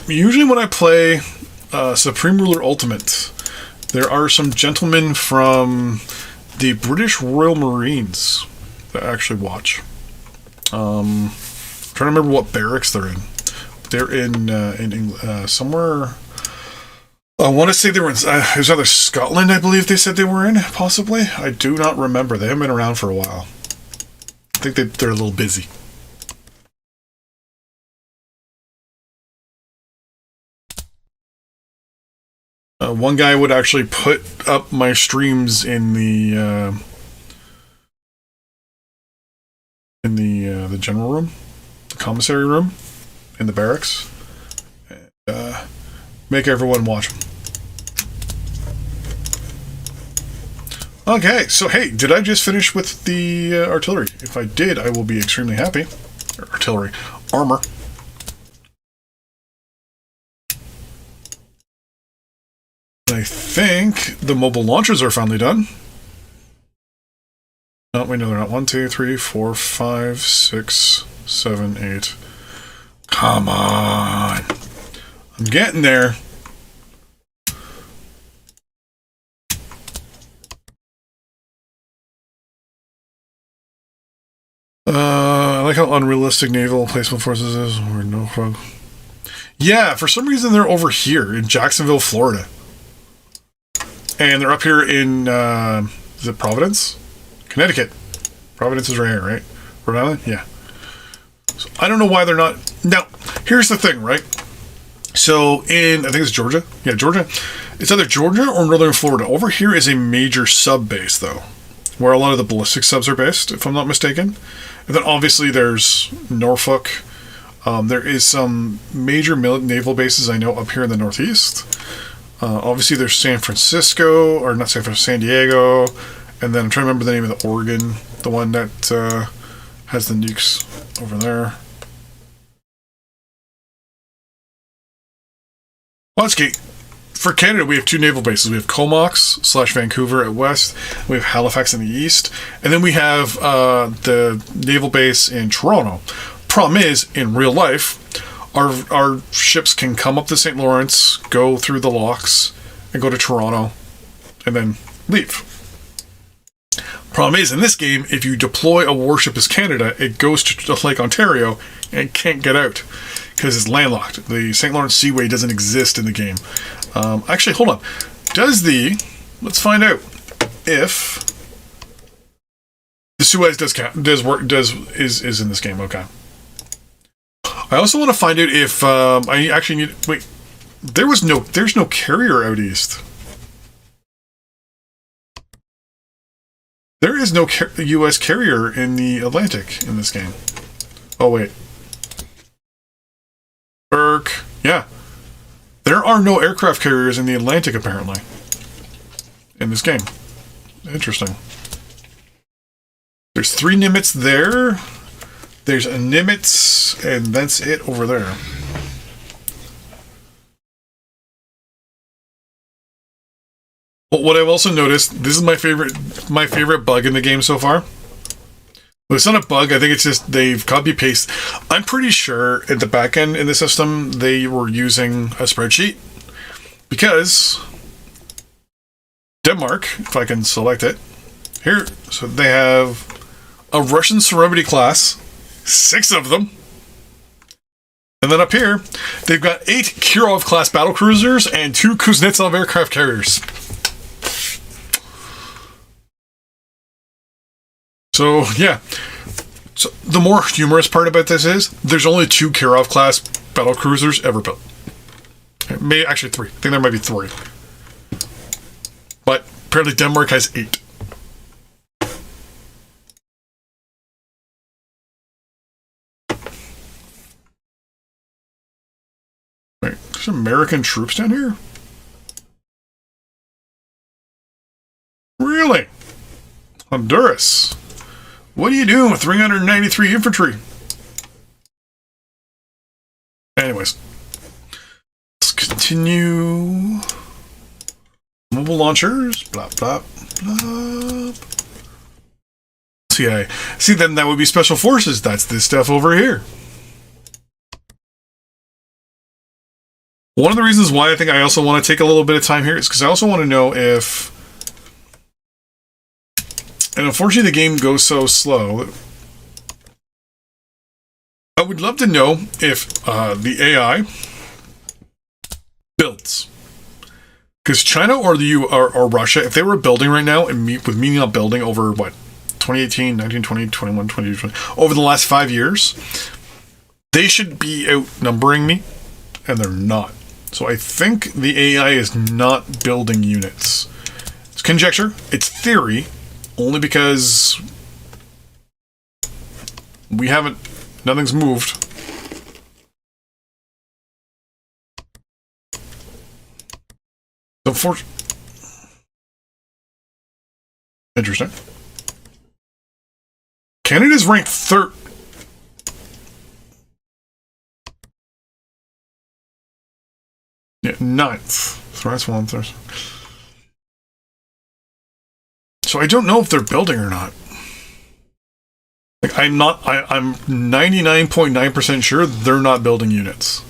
Usually when I play Supreme Ruler Ultimate, there are some gentlemen from the British Royal Marines that I actually watch. I'm trying to remember what barracks they're in. They're in somewhere. I want to say they were in. It was either Scotland, I believe they said they were in, possibly. I do not remember. They haven't been around for a while. I think they're a little busy. One guy would actually put up my streams in the general room, the commissary room, in the barracks, and make everyone watch them. Okay, so hey, did I just finish with the artillery? If I did, I will be extremely happy. Artillery, armor. I think the mobile launchers are finally done. Oh, wait, no, they're not. 1, 2, 3, 4, 5, 6, 7, 8. Come on. I'm getting there. I like how unrealistic naval placement forces is. Or Norfolk. Yeah, for some reason they're over here in Jacksonville, Florida. And they're up here in, is it Providence? Connecticut. Providence is right here, right? Rhode Island? Yeah. So I don't know why they're not... Now, here's the thing, right? So in, I think it's Georgia. Yeah, Georgia. It's either Georgia or Northern Florida. Over here is a major sub base, though, where a lot of the ballistic subs are based, if I'm not mistaken. And then obviously there's Norfolk. There is some major naval bases I know up here in the Northeast. Obviously, there's San Francisco, or not San Francisco, San Diego, and then I'm trying to remember the name of the Oregon, the one that has the nukes over there. Well, that's great. For Canada, we have two naval bases. We have Comox / Vancouver at west. We have Halifax in the east, and then we have the naval base in Toronto. Problem is, in real life, our ships can come up the St. Lawrence, go through the locks, and go to Toronto, and then leave. Problem is, in this game, if you deploy a warship as Canada, it goes to Lake Ontario and can't get out because it's landlocked. The St. Lawrence Seaway doesn't exist in the game. Actually, hold on. Let's find out if the Suez is in this game. Okay. I also want to find out if I actually need. Wait, there's no carrier out east. There is no U.S. carrier in the Atlantic in this game. Oh wait, yeah, there are no aircraft carriers in the Atlantic apparently in this game. Interesting. There's 3 Nimitz there. There's a Nimitz, and that's it over there. But what I've also noticed, this is my favorite bug in the game so far. Well, it's not a bug, I think it's just they've copy-paste. I'm pretty sure at the back end in the system, they were using a spreadsheet. Because Denmark, if I can select it, here, so they have a Russian Serenity class, 6 of them. And then up here, they've got 8 Kirov-class battlecruisers and 2 Kuznetsov aircraft carriers. So, yeah. So the more humorous part about this is, there's only 2 Kirov-class battlecruisers ever built. Maybe, actually 3. I think there might be 3. But apparently Denmark has 8. Wait, there's American troops down here? Really? Honduras. What are you doing with 393 infantry? Anyways. Let's continue. Mobile launchers. Blah, blah, blah. See, then that would be special forces. That's this stuff over here. One of the reasons why I think I also want to take a little bit of time here is because I also want to know if... And unfortunately, the game goes so slow. I would love to know if the AI builds. Because China or or Russia, if they were building right now, and with meaning of building over, what, 2018, 19, 20, 21, 20, 20, over the last 5 years, they should be outnumbering me, and they're not. So I think the AI is not building units. It's conjecture. It's theory. Only because we haven't, nothing's moved. So interesting. Canada's ranked third. Yeah, 9th. So that's one. So I don't know if they're building or not. Like I'm 99.9% sure they're not building units.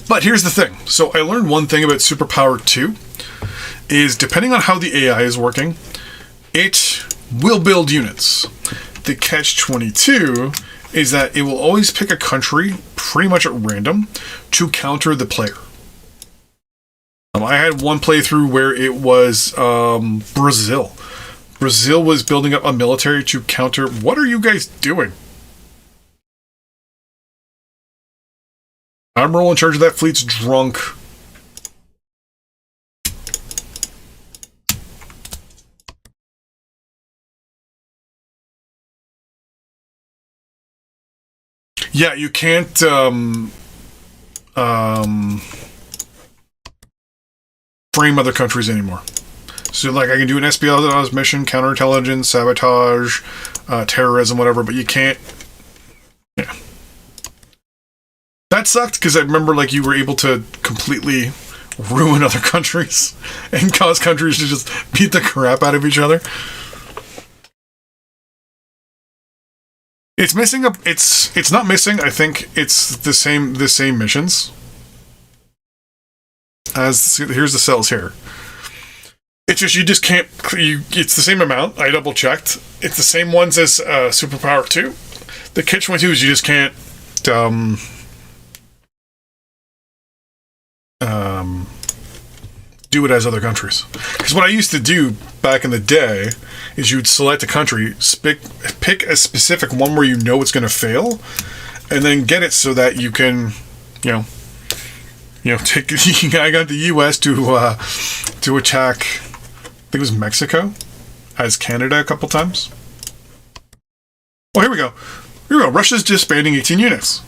But here's the thing. So I learned one thing about Superpower 2 is depending on how the AI is working, it will build units. The catch-22 is that it will always pick a country pretty much at random to counter the player. I had one playthrough where it was Brazil. Brazil was building up a military to counter... What are you guys doing? Admiral in charge of that fleet's drunk. Yeah, you can't... frame other countries anymore. So, like, I can do an espionage mission, counterintelligence, sabotage, terrorism, whatever, but you can't... Yeah. That sucked, because I remember, like, you were able to completely ruin other countries and cause countries to just beat the crap out of each other. It's missing a... It's not missing, I think it's the same missions. Here's the cells here. It's just, you just can't, it's the same amount, I double checked. It's the same ones as Superpower 2. The catch-22 is you just can't, do it as other countries. Because what I used to do back in the day is you'd select a country, pick a specific one where you know it's going to fail, and then get it so that you can, take, I got the U.S. to attack, I think it was Mexico, as Canada a couple times. Oh, here we go. Here we go. Russia's disbanding 18 units.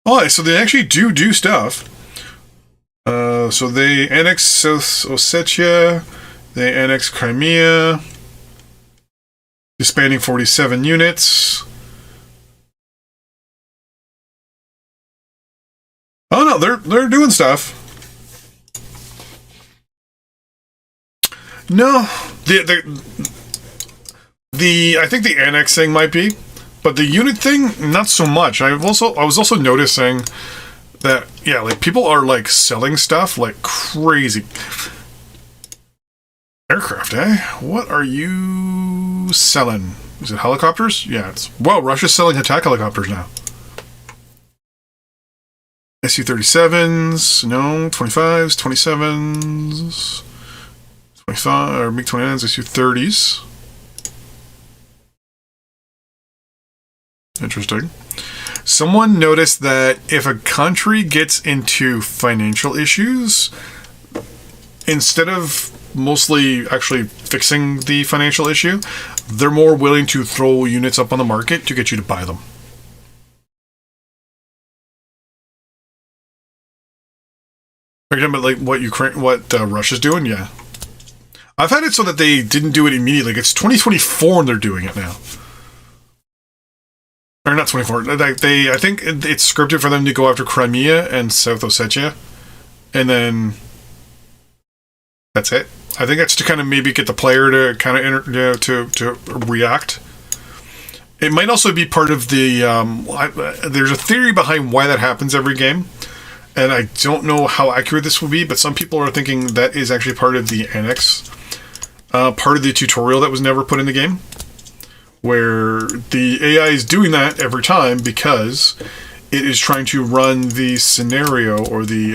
Oh, so they actually do stuff. So they annex South Ossetia, they annex Crimea, disbanding 47 units. Oh no, they're doing stuff. No, I think the annexing might be, but the unit thing, not so much. I was also noticing that, yeah, like people are like selling stuff like crazy. Aircraft, eh? What are you Who's selling? Is it helicopters? Yeah, it's... Well, Russia's selling attack helicopters now. Su-37s, no. 25s, 27s, 25, or MiG-29s, Su-30s. Interesting. Someone noticed that if a country gets into financial issues, instead of mostly actually fixing the financial issue, they're more willing to throw units up on the market to get you to buy them. Are you talking about like what Russia's doing? Yeah. I've had it so that they didn't do it immediately. Like it's 2024 and they're doing it now. Or not 24. I think it's scripted for them to go after Crimea and South Ossetia, and then that's it. I think that's to kind of maybe get the player to kind of to react. It might also be part of the. There's a theory behind why that happens every game, and I don't know how accurate this will be, but some people are thinking that is actually part of the annex, part of the tutorial that was never put in the game, where the AI is doing that every time because it is trying to run the scenario or the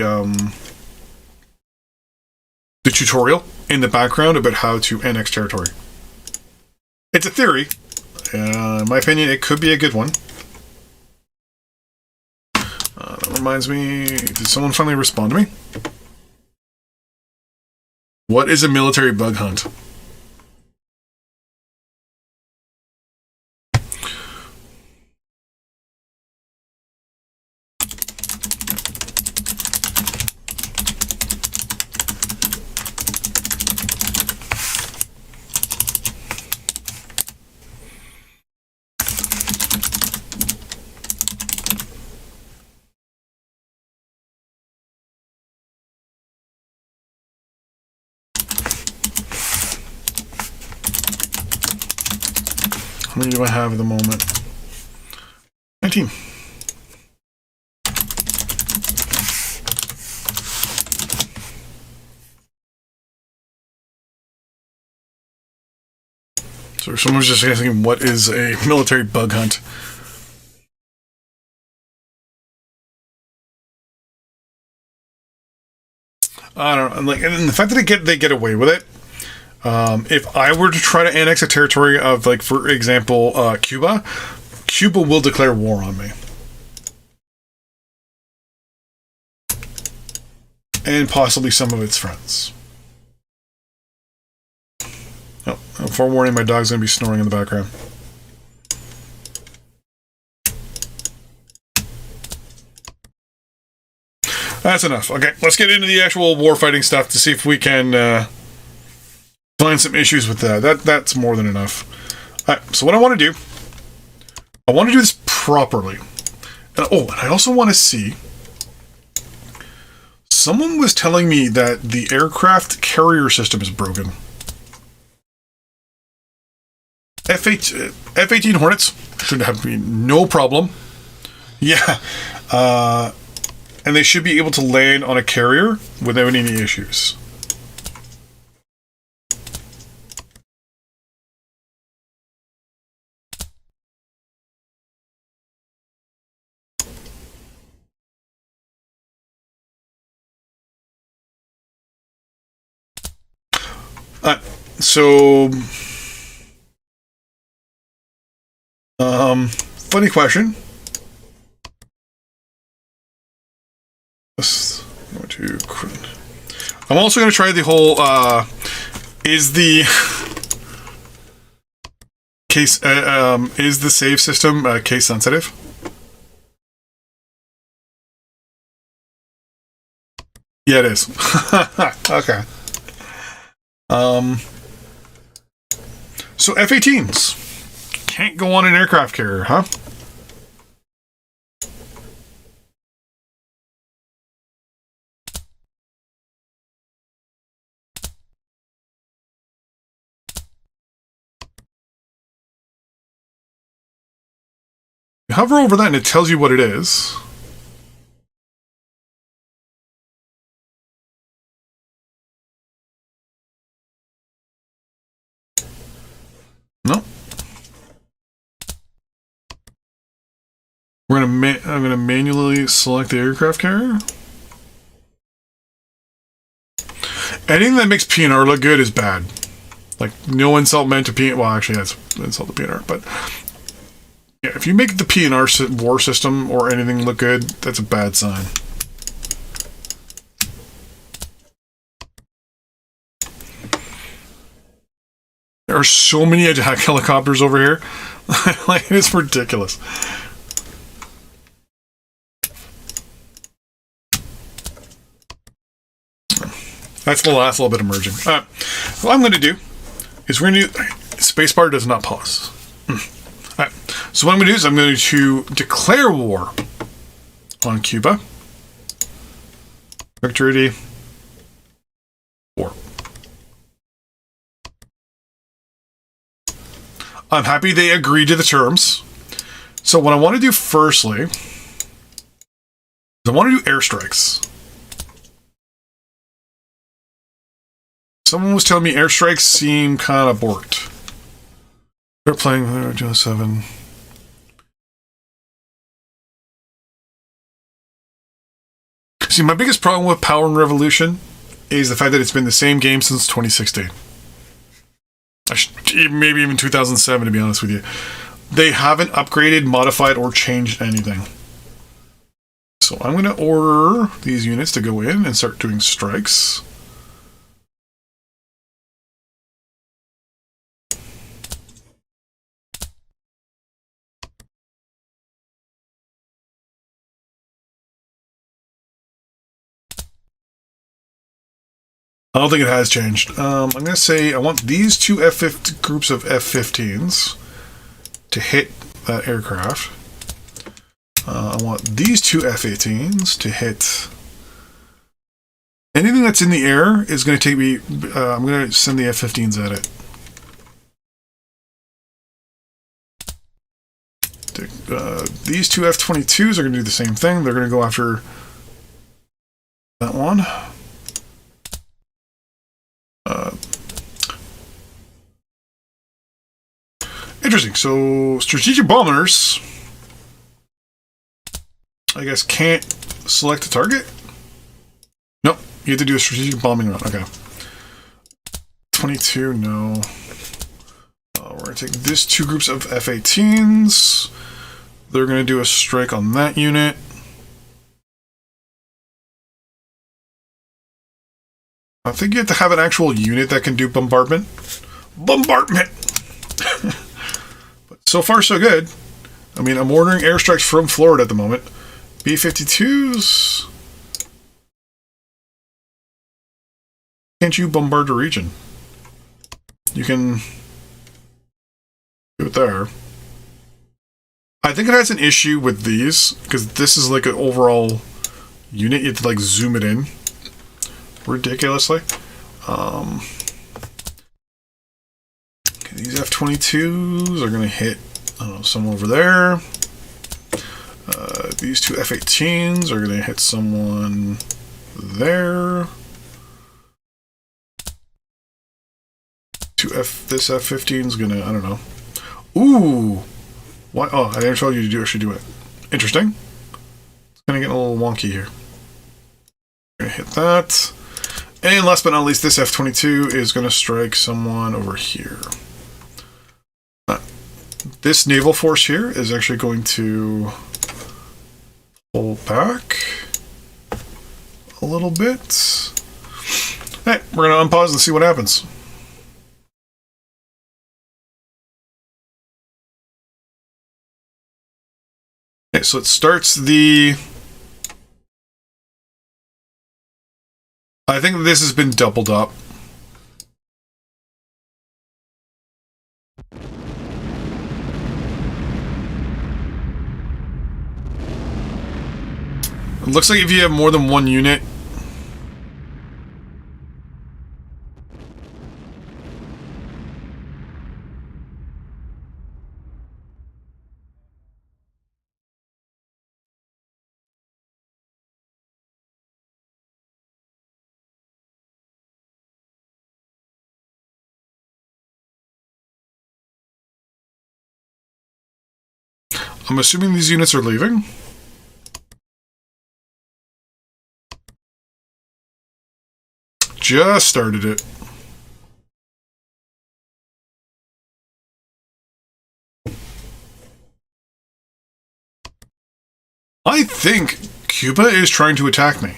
tutorial in the background about how to annex territory. It's a theory. In my opinion, it could be a good one. That reminds me, did someone finally respond to me? What is a military bug hunt? How many do I have at the moment? 19. So someone's just asking, what is a military bug hunt? I don't know. Like, and the fact that they get away with it. If I were to try to annex a territory of, like, for example, Cuba, Cuba will declare war on me. And possibly some of its friends. Oh, forewarning, my dog's going to be snoring in the background. That's enough. Okay, let's get into the actual warfighting stuff to see if we can find some issues with that. That's more than enough. Alright, so what I want to do, I want to do this properly. And I also want to see, someone was telling me that the aircraft carrier system is broken. F-18 Hornets should have no problem. Yeah. And they should be able to land on a carrier without any issues. Funny question. I'm also going to try the whole, is the case, is the save system case sensitive? Yeah, it is. Okay. So F-18s can't go on an aircraft carrier, huh? You hover over that and it tells you what it is. No, I'm gonna manually select the aircraft carrier. Anything that makes PNR look good is bad. Like, no insult meant to PNR. Well, actually, that's insult to PNR. But yeah, if you make the PNR war system or anything look good, that's a bad sign. There are so many attack helicopters over here. Like, it's ridiculous. That's the last little bit of merging. What I'm going to do is we're going to do... Spacebar does not pause. Alright, so what I'm going to do is I'm going to declare war on Cuba. Victory. War. I'm happy they agreed to the terms. So what I want to do firstly is I want to do airstrikes. Someone was telling me airstrikes seem kind of borked. They're playing 7. See, my biggest problem with Power and Revolution is the fact that it's been the same game since 2016. Maybe even 2007, to be honest with you. They haven't upgraded, modified, or changed anything. So I'm going to order these units to go in and start doing strikes. I don't think it has changed. I'm going to say I want these two groups of F-15s to hit that aircraft. I want these two F-18s to hit... Anything that's in the air is going to take me... I'm going to send the F-15s at it. These two F-22s are going to do the same thing. They're going to go after that one. Interesting. So, strategic bombers, I guess, can't select a target? Nope. You have to do a strategic bombing run. Okay. 22, no. We're going to take these two groups of F-18s. They're going to do a strike on that unit. I think you have to have an actual unit that can do bombardment. Bombardment! But so far, so good. I mean, I'm ordering airstrikes from Florida at the moment. B-52s. Can't you bombard the region? You can do it there. I think it has an issue with these, because this is like an overall unit. You have to like zoom it in ridiculously. Okay, these F-22s are going to hit some over there. These two F-18s are going to hit someone there. This F-15 is going to, I don't know. Ooh! What? Oh, I never told you to actually do it. Interesting. It's going to get a little wonky here. Going to hit that. And last but not least, this F-22 is going to strike someone over here. This naval force here is actually going to pull back a little bit. Hey, we're going to unpause and see what happens. Okay, so it starts the... I think this has been doubled up. It looks like if you have more than one unit... I'm assuming these units are leaving. Just started it. I think Cuba is trying to attack me.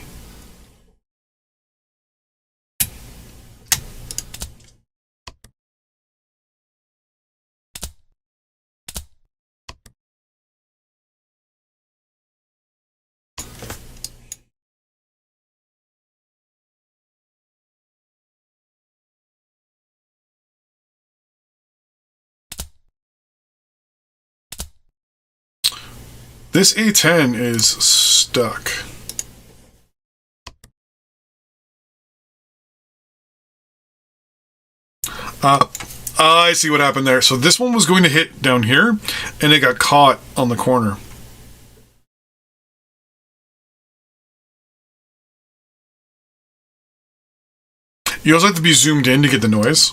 This A10 is stuck. I see what happened there. So this one was going to hit down here, and it got caught on the corner. You also have to be zoomed in to get the noise.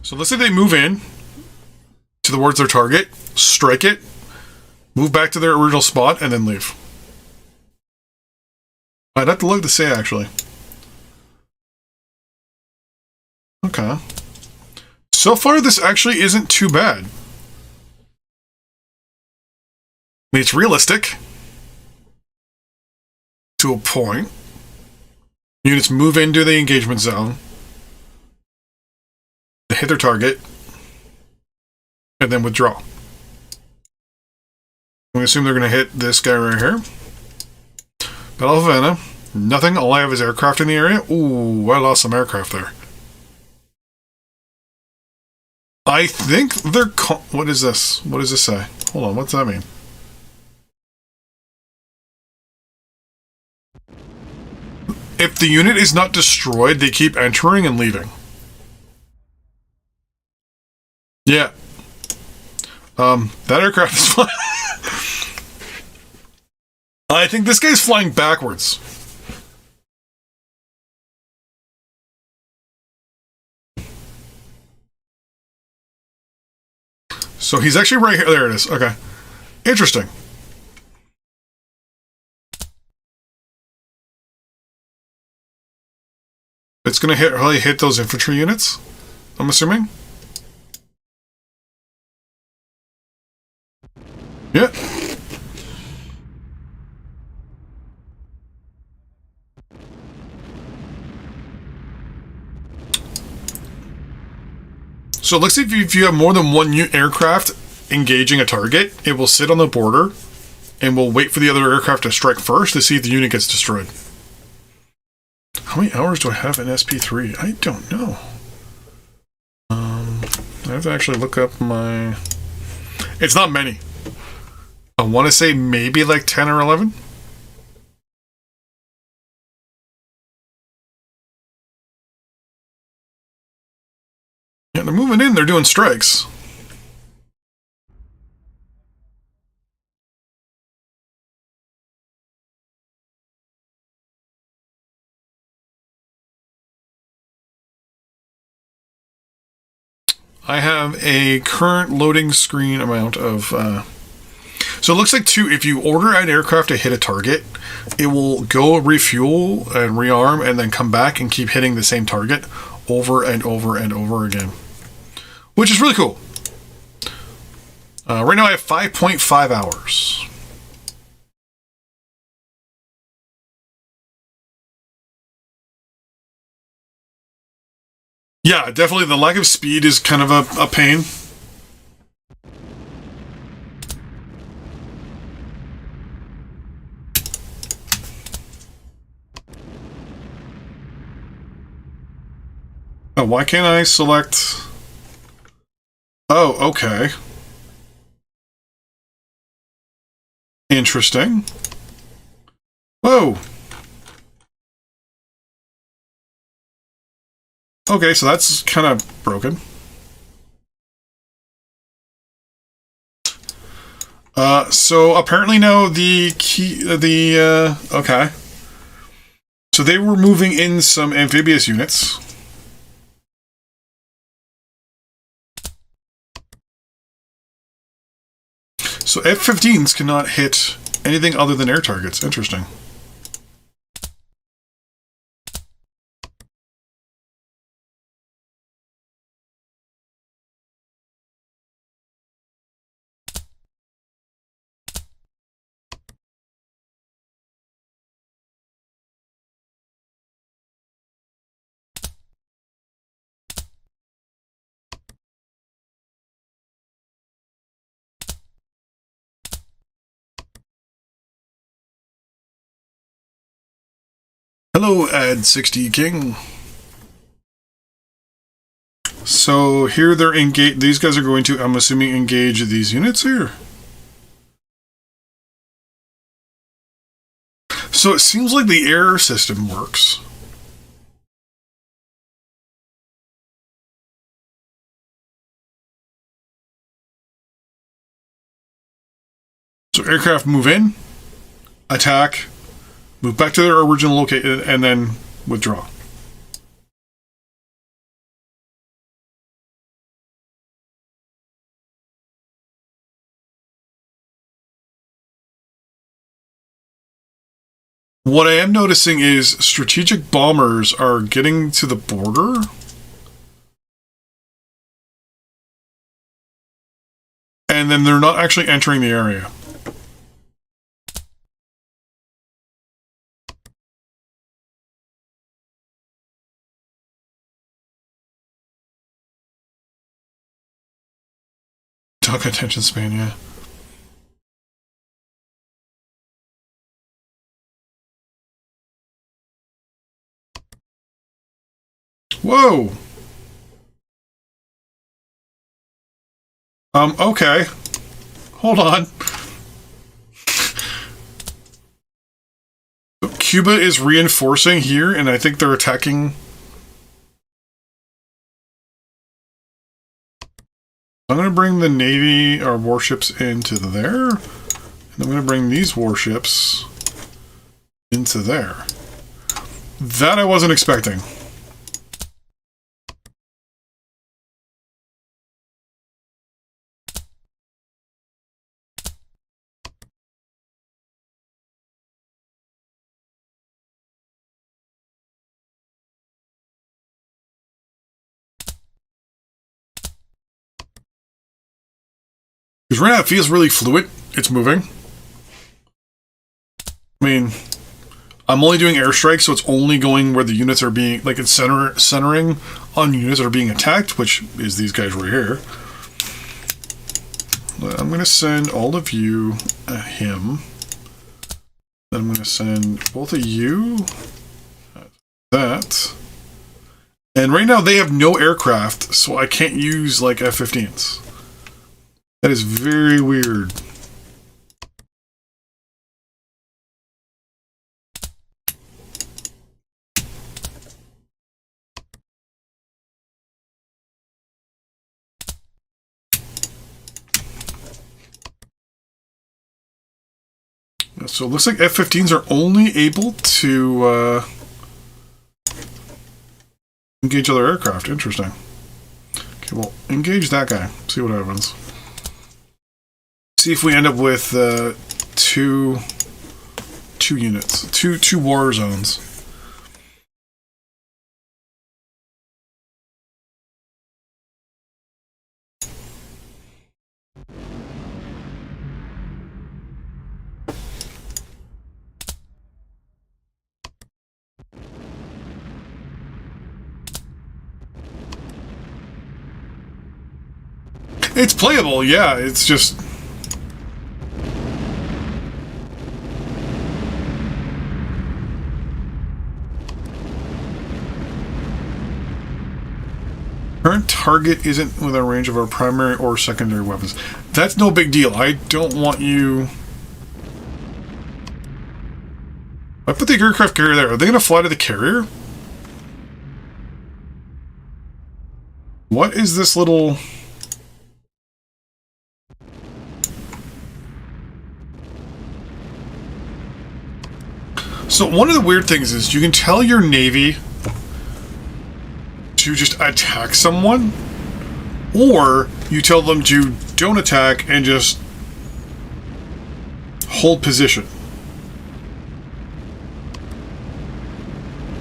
So let's say they move in towards their target, strike it, move back to their original spot, and then leave. I'd have to look to say, actually. Okay. So far, this actually isn't too bad. I mean, it's realistic. To a point. Units move into the engagement zone. They hit their target. And then withdraw. I'm going to assume they're going to hit this guy right here. Battle of Havana. Nothing. All I have is aircraft in the area. Ooh, I lost some aircraft there. I think they're... What is this? What does this say? Hold on, what's that mean? If the unit is not destroyed, they keep entering and leaving. Yeah. That aircraft is flying. I think this guy's flying backwards. So he's actually right here. There it is. Okay. Interesting. It's going to really hit those infantry units, I'm assuming. Yeah. So it looks like if you have more than one aircraft engaging a target, it will sit on the border and will wait for the other aircraft to strike first to see if the unit gets destroyed. How many hours do I have in SP3? I don't know. I have to actually look up my... It's not many. I want to say maybe like 10 or 11. Yeah, they're moving in. They're doing strikes. I have a current loading screen amount of... So it looks like if you order an aircraft to hit a target, it will go refuel and rearm and then come back and keep hitting the same target over and over and over again. Which is really cool. Right now I have 5.5 hours. Yeah, definitely the lack of speed is kind of a pain. Oh, why can't I select... Oh, okay. Interesting. Whoa. Okay, so that's kind of broken. So apparently now the key, okay. So they were moving in some amphibious units. So F-15s cannot hit anything other than air targets. Interesting. Hello, Ad60 King. So here they're engaged. These guys are going to, I'm assuming, engage these units here. So it seems like the air system works. So aircraft move in, attack, move back to their original location, and then withdraw. What I am noticing is strategic bombers are getting to the border. And then they're not actually entering the area. Talk attention span, yeah. Whoa! Okay. Hold on. Cuba is reinforcing here, and I think they're attacking. I'm going to bring the Navy, or warships, into there. And I'm going to bring these warships into there. That I wasn't expecting. Because right now it feels really fluid. It's moving. I mean, I'm only doing airstrikes, so it's only going where the units are being, like it's centering on units that are being attacked, which is these guys right here. I'm going to send all of you at him. Then I'm going to send both of you at that. And right now they have no aircraft, so I can't use like F-15s. That is very weird. So it looks like F-15s are only able to engage other aircraft. Interesting. Okay, well, engage that guy. See what happens. See if we end up with two units, two war zones. It's playable, yeah. It's just. Current target isn't within range of our primary or secondary weapons. That's no big deal. I don't want you... I put the aircraft carrier there. Are they going to fly to the carrier? What is this little... So one of the weird things is you can tell your Navy to just attack someone, or you tell them to don't attack and just hold position.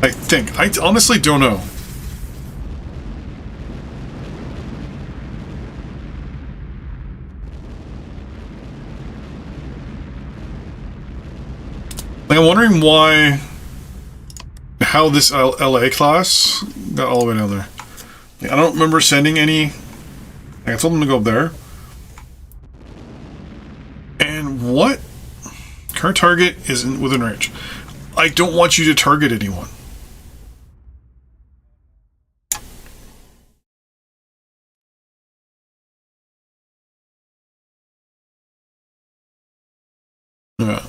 I think. I honestly don't know. Like, I'm wondering how this LA class got all the way down there. Like, I don't remember sending any. I told them to go up there. And what? Current target isn't within range. I don't want you to target anyone. Yeah.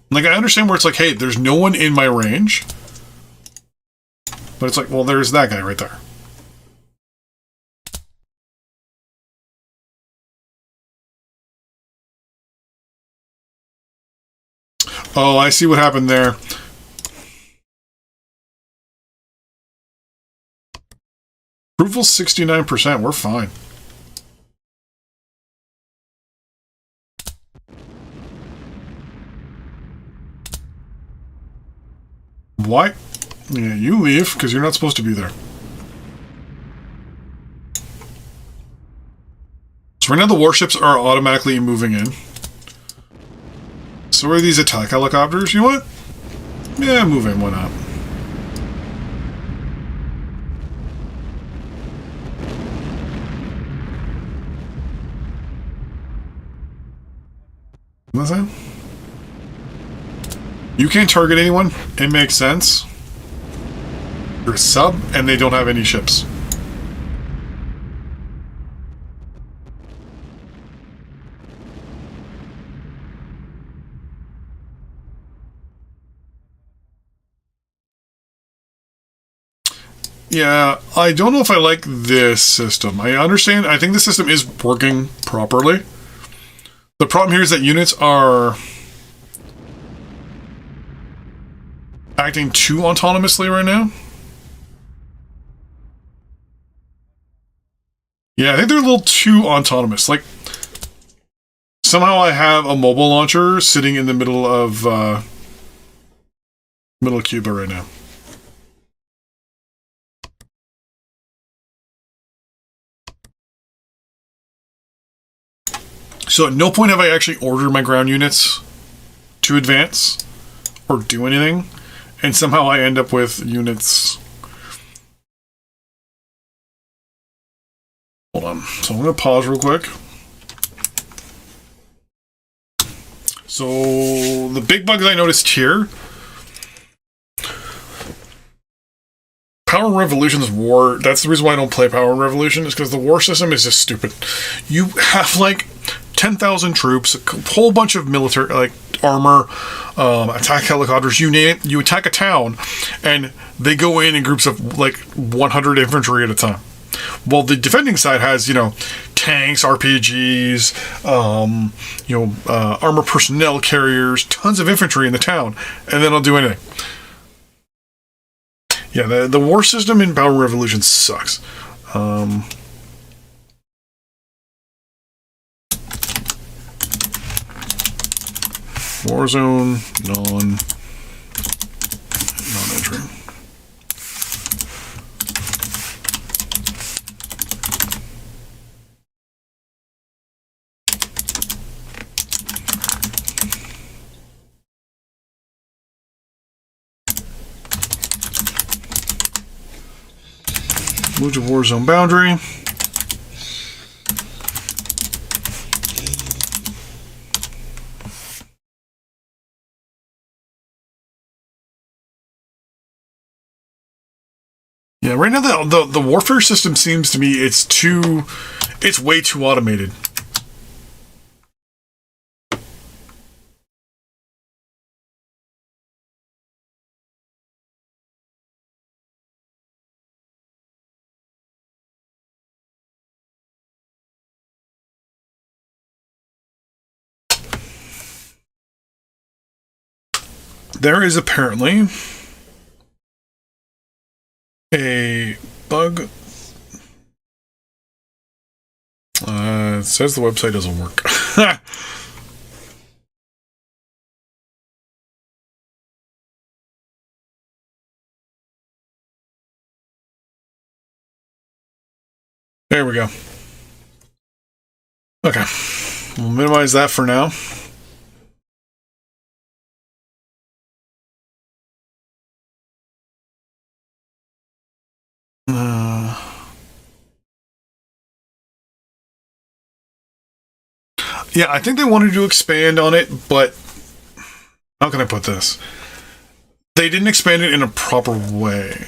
Like, I understand where it's like, hey, there's no one in my range. But it's like, well, there's that guy right there. Oh, I see what happened there. Approval 69%. We're fine. Why? Yeah, you leave because you're not supposed to be there. So right now the warships are automatically moving in. So are these attack helicopters? You know what? Yeah, move in. Why not? What's that? You can't target anyone. It makes sense. You're a sub, and they don't have any ships. Yeah, I don't know if I like this system. I understand. I think the system is working properly. The problem here is that units are acting too autonomously right now. Yeah, I think they're a little too autonomous. Like, somehow I have a mobile launcher sitting in the middle of Cuba right now. So at no point have I actually ordered my ground units to advance or do anything, and somehow I end up with units. Hold on. So I'm going to pause real quick. So the big bugs I noticed here. Power Revolution's war. That's the reason why I don't play Power Revolution, is because the war system is just stupid. You have like 10,000 troops, a whole bunch of military, like armor, attack helicopters, you name it. You attack a town, and they go in groups of like 100 infantry at a time. Well, the defending side has, tanks, RPGs, armor personnel carriers, tons of infantry in the town, and then they'll do anything. Yeah, the war system in Power Revolution sucks. Warzone, non-entry. Move to Warzone boundary. Yeah, right now the warfare system seems to me it's way too automated. There is apparently a bug. It says the website doesn't work. There we go. Okay. We'll minimize that for now. Yeah, I think they wanted to expand on it, but how can I put this? They didn't expand it in a proper way.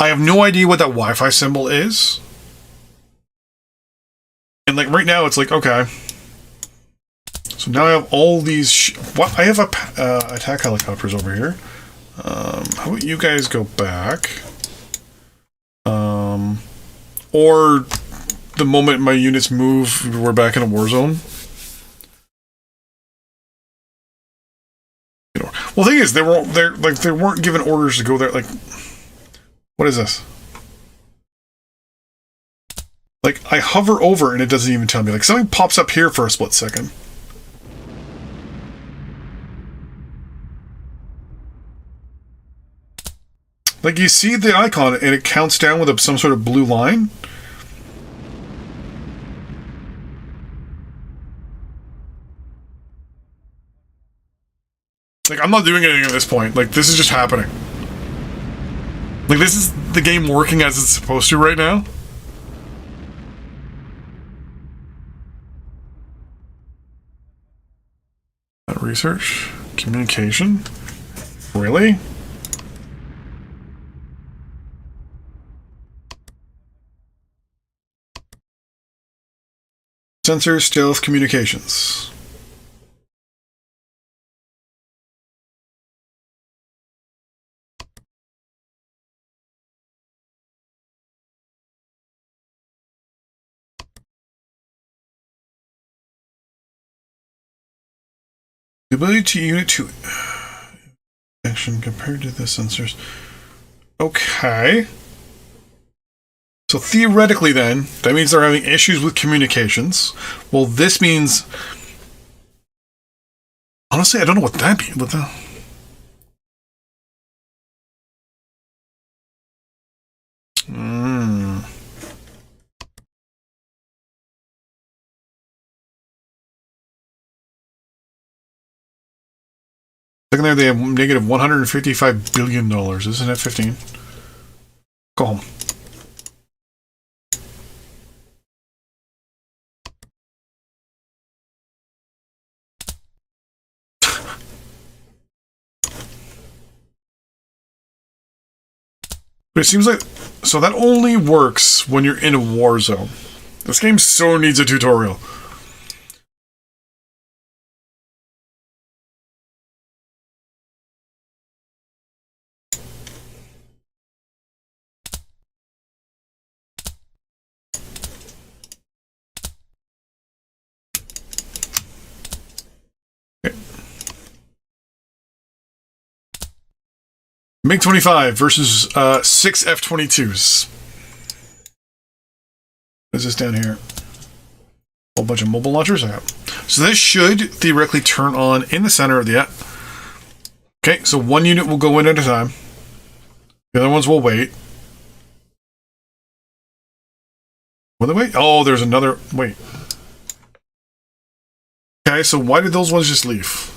I have no idea what that Wi-Fi symbol is. And like right now, it's like, okay. So now I have all these... what? I have attack helicopters over here. How about you guys go back? Or the moment my units move, we're back in a war zone. Well, the thing is, they weren't given orders to go there. Like, what is this? Like, I hover over and it doesn't even tell me. Like, something pops up here for a split second. Like, you see the icon and it counts down with some sort of blue line. Like, I'm not doing anything at this point. Like, this is just happening. Like, this is the game working as it's supposed to right now. Research? Communication? Really? Sensor, stealth, communications. The ability to unit to action compared to the sensors. Okay. So theoretically then, that means they're having issues with communications. Well, this means... honestly, I don't know what that means. What the... Second there, they have negative $155 billion. Isn't it 15? Go home. But it seems like... so that only works when you're in a war zone. This game so needs a tutorial. MiG-25 versus 6 F-22s. What is this down here? A whole bunch of mobile launchers? Okay. So this should theoretically turn on in the center of the... okay, so one unit will go in at a time. The other ones will wait. Will they wait? Oh, there's another... wait. Okay, so why did those ones just leave?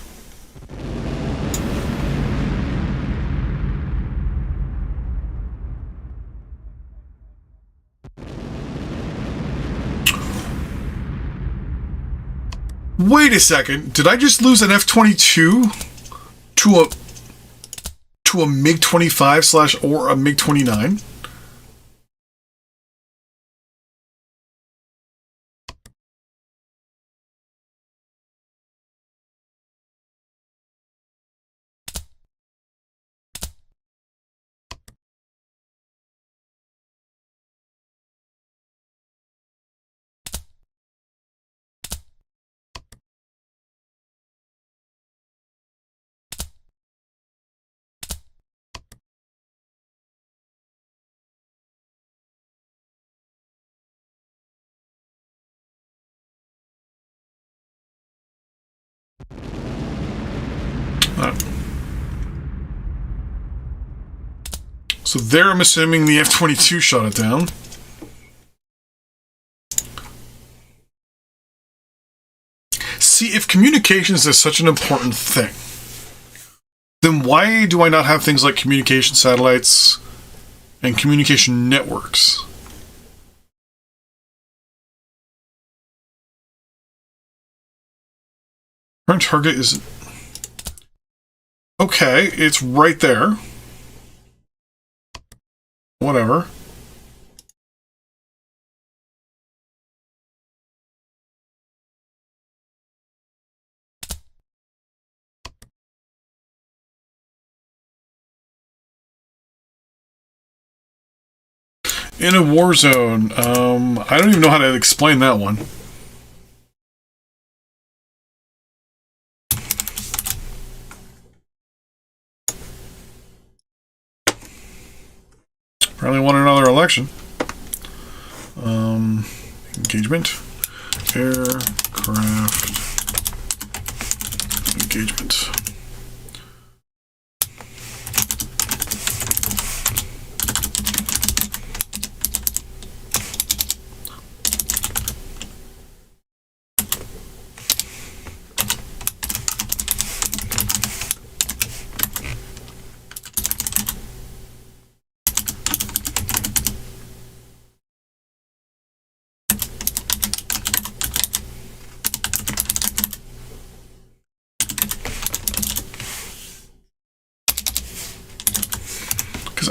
Wait a second. Did I just lose an F-22 to a MiG-25 / or a MiG-29? So there, I'm assuming the F-22 shot it down. See, if communications is such an important thing, then why do I not have things like communication satellites and communication networks? Current target is... Okay, it's right there. Whatever. In a war zone, I don't even know how to explain that one. Probably want another election. Engagement. Aircraft. Engagement.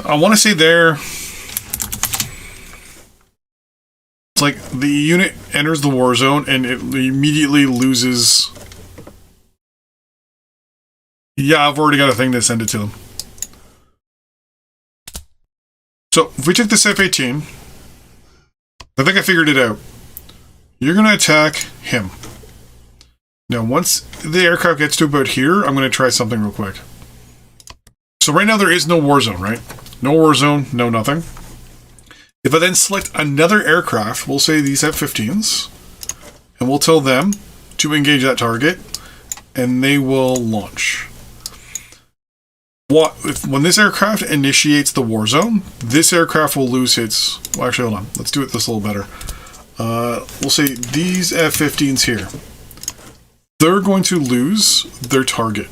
I want to say there, it's like the unit enters the war zone and it immediately loses. Yeah, I've already got a thing to send it to them. So if we took this F-18, I think I figured it out. You're going to attack him. Now, once the aircraft gets to about here, I'm going to try something real quick. So right now there is no war zone, right? No war zone, no nothing. If I then select another aircraft, we'll say these F-15s, and we'll tell them to engage that target, and they will launch. When this aircraft initiates the war zone, this aircraft will lose its... Well, actually, hold on. Let's do it this a little better. We'll say these F-15s here. They're going to lose their target.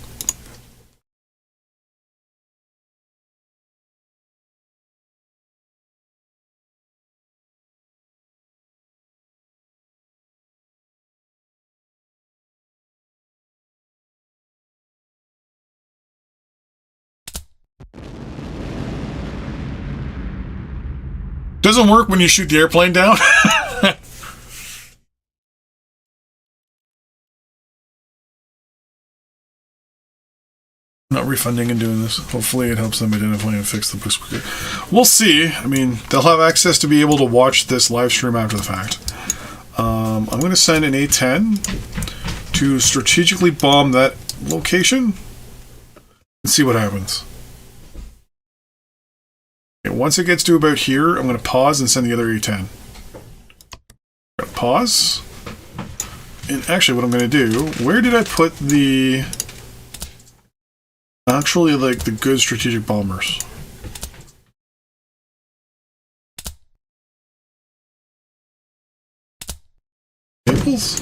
Doesn't work when you shoot the airplane down. Not refunding and doing this. Hopefully it helps them identify and fix the boost quicker. We'll see. I mean, they'll have access to be able to watch this live stream after the fact. I'm going to send an A-10 to strategically bomb that location and see what happens. Okay, once it gets to about here, I'm going to pause and send the other A-10. Pause. And actually what I'm going to do, where did I put the... Actually, like, the good strategic bombers. Naples?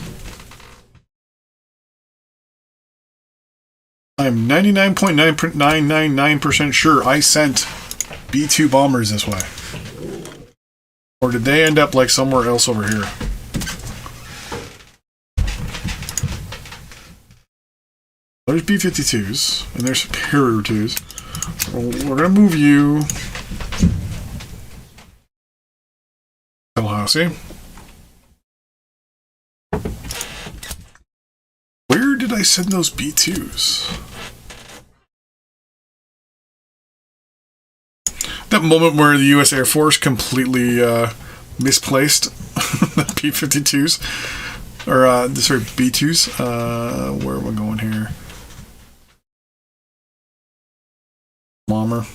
I'm 99.9999% sure I sent B-2 bombers this way. Or did they end up, like, somewhere else over here? There's B-52s, and there's Superior 2s. We're going to move you... Tallahassee. Where did I send those B-2s? That moment where the U.S. Air Force completely misplaced the B-52s. Or, sorry, B-2s. Where am I going here? Bomber.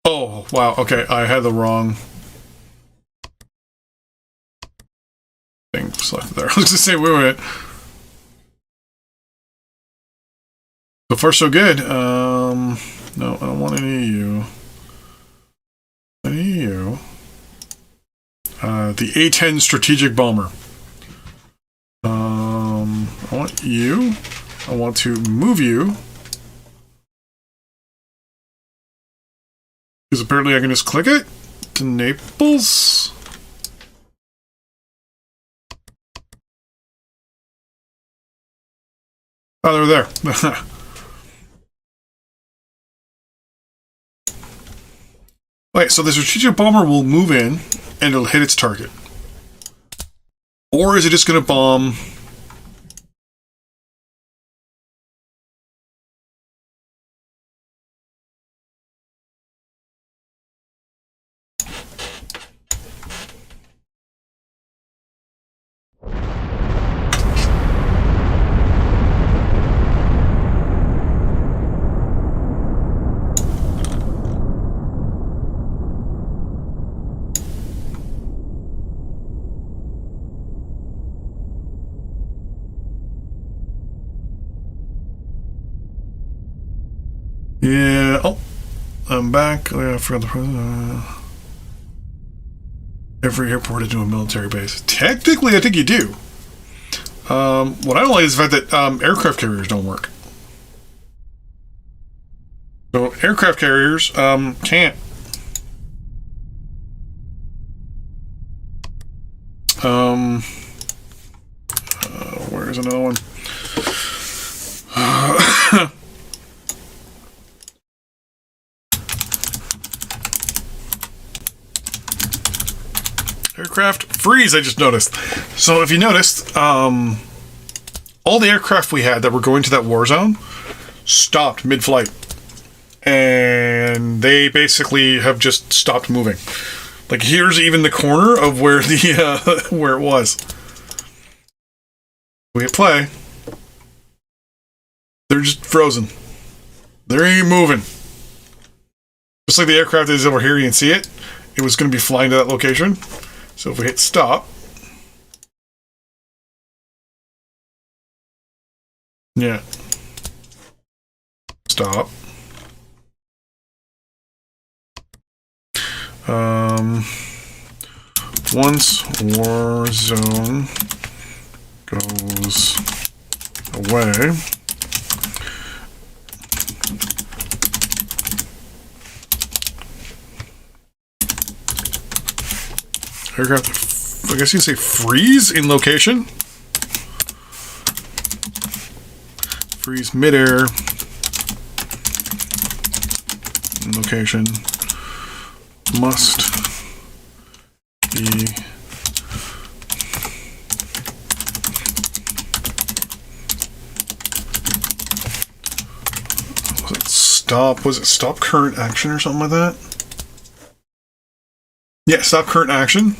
Oh, wow, okay, I had the wrong thing selected there. I was going to say, wait a minute. So far, so good. No, I don't want any of you. Any of you. The A-10 strategic bomber. I want you. I want to move you. Because apparently I can just click it to Naples. Oh, they're there. Wait, so the strategic bomber will move in and it'll hit its target. Or is it just going to bomb? Yeah. Oh, I'm back. I forgot the president. Every airport is a military base. Technically, I think you do. What I don't like is the fact that aircraft carriers don't work. So aircraft carriers can't. Where's another one? Aircraft freeze, I just noticed. So if you noticed, all the aircraft we had that were going to that war zone stopped mid-flight. And they basically have just stopped moving. Like, here's even the corner of where the where it was. We hit play. They're just frozen. They ain't moving. Just like the aircraft is over here, you can see it. It was going to be flying to that location. So if we hit stop, yeah, stop. Once war zone goes away, aircraft, I guess you can say freeze in location. Freeze midair in location. Must be was it stop current action or something like that? Yeah, stop current action.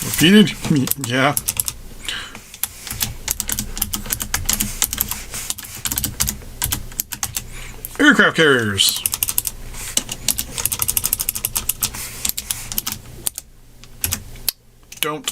Repeated? Yeah. Aircraft carriers. Don't.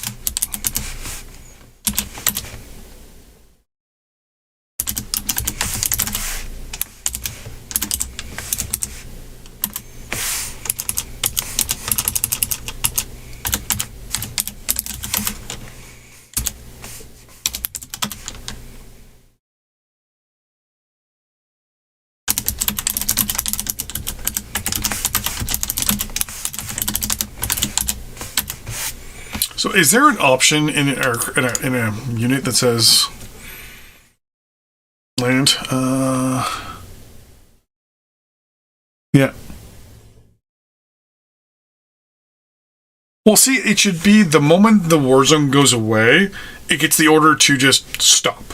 So is there an option in a unit that says land? Yeah. Well, see, it should be the moment the war zone goes away, it gets the order to just stop.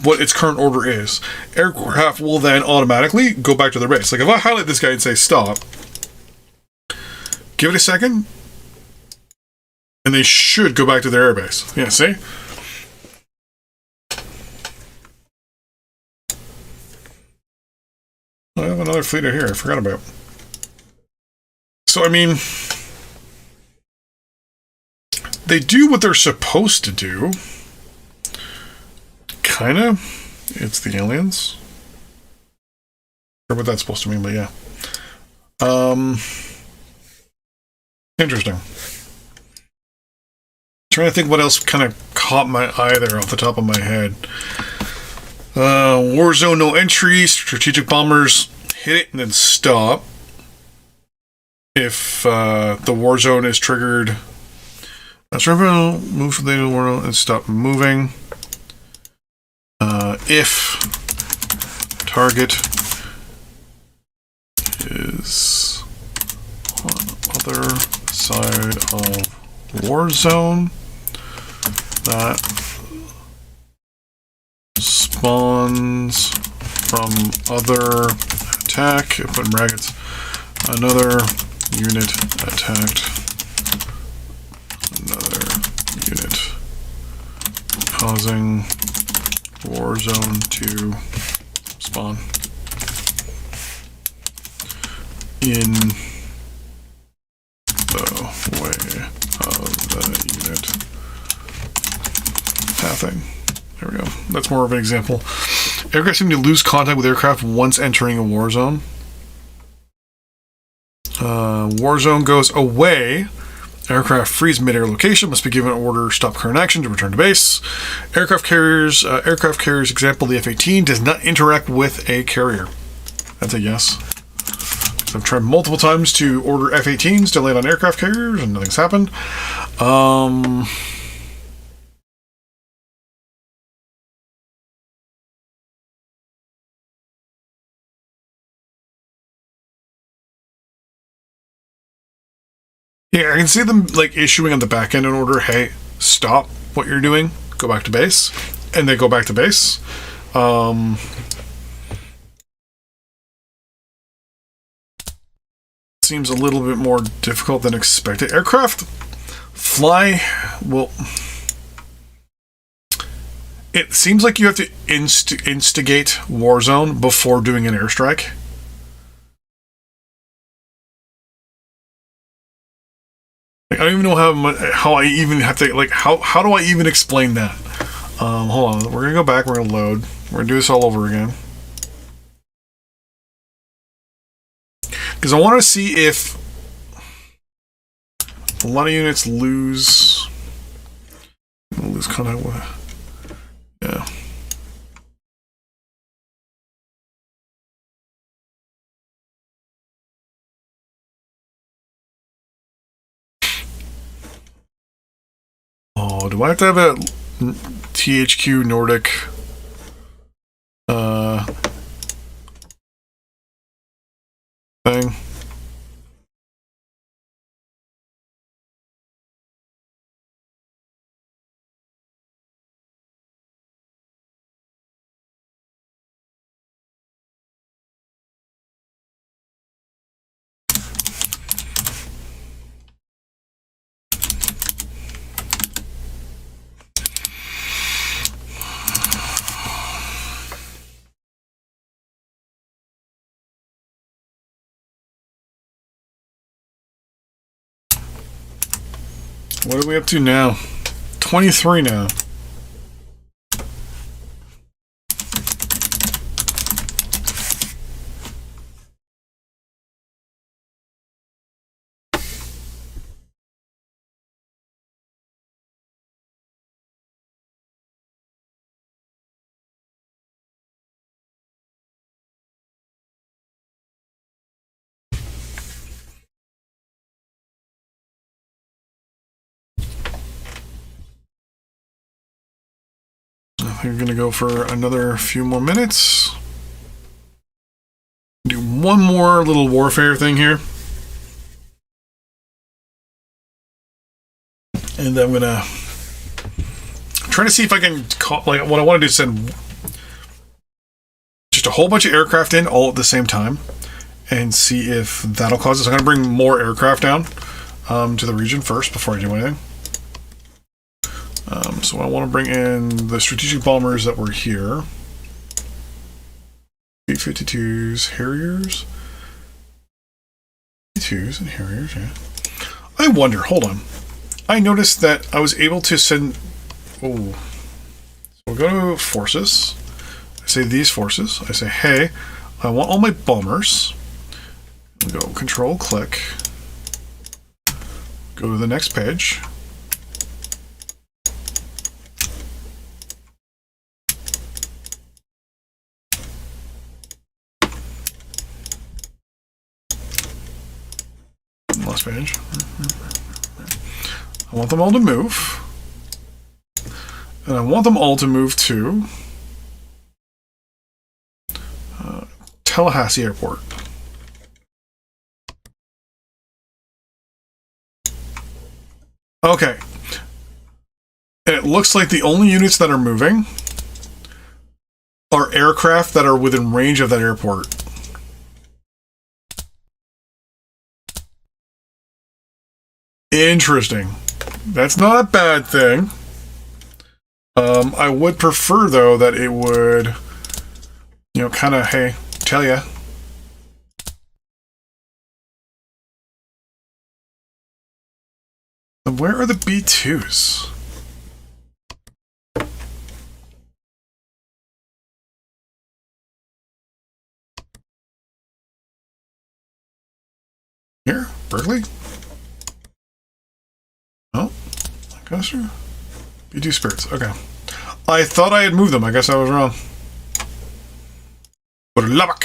What its current order is. Aircraft will then automatically go back to their base. Like if I highlight this guy and say stop, give it a second, and they should go back to their airbase. Yeah, see? fleet out here I forgot about. So, I mean, they do what they're supposed to do. Kinda. It's the aliens. Or what that's supposed to mean, but yeah. Interesting. Trying to think what else kind of caught my eye there off the top of my head. Warzone, no entry. Strategic bombers hit it and then stop. If the war zone is triggered, move from the war and stop moving. If target is on other side of war zone, that spawns from other attack, put in brackets, another unit attacked, another unit, causing war zone to spawn in the way of the unit pathing. There we go. That's more of an example. Aircraft seem to lose contact with aircraft once entering a war zone. War zone goes away. Aircraft freeze mid-air location, must be given an order stop current action to return to base. Aircraft carriers example, the F-18 does not interact with a carrier. That's a yes. So I've tried multiple times to order F-18s to land on aircraft carriers and nothing's happened. Yeah, I can see them like issuing on the back end an order, hey, stop what you're doing, go back to base, and they go back to base. Seems a little bit more difficult than expected. Aircraft fly, well, it seems like you have to instigate Warzone before doing an airstrike. I don't even know how I even have to, like, how do I even explain that? Hold on, we're gonna go back, we're gonna load, we're gonna do this all over again. Because I want to see if a lot of units lose contact with, yeah. Oh, do I have to have a THQ Nordic thing? What are we up to now? 23 now. We're going to go for another few more minutes. Do one more little warfare thing here. And then I'm going to try to see if I can call, like, what I want to do is send just a whole bunch of aircraft in all at the same time and see if that'll cause this. I'm going to bring more aircraft down to the region first before I do anything. So I want to bring in the strategic bombers that were here. B-52s, Harriers. B2s and Harriers, yeah. I wonder, hold on. I noticed that I was able to send... Oh. So we'll go to forces. I say these forces. I say, hey, I want all my bombers. Go control click. Go to the next page. Last page. I want them all to move. And I want them all to move to Tallahassee Airport. Okay. And it looks like the only units that are moving are aircraft that are within range of that airport. Interesting. That's not a bad thing. I would prefer, though, that it would, you know, kind of, hey, tell ya. Where are the B2s? Here? Berkeley? Oh, Lancaster? B2 Spirits, okay. I thought I had moved them. I guess I was wrong. But Lubbock.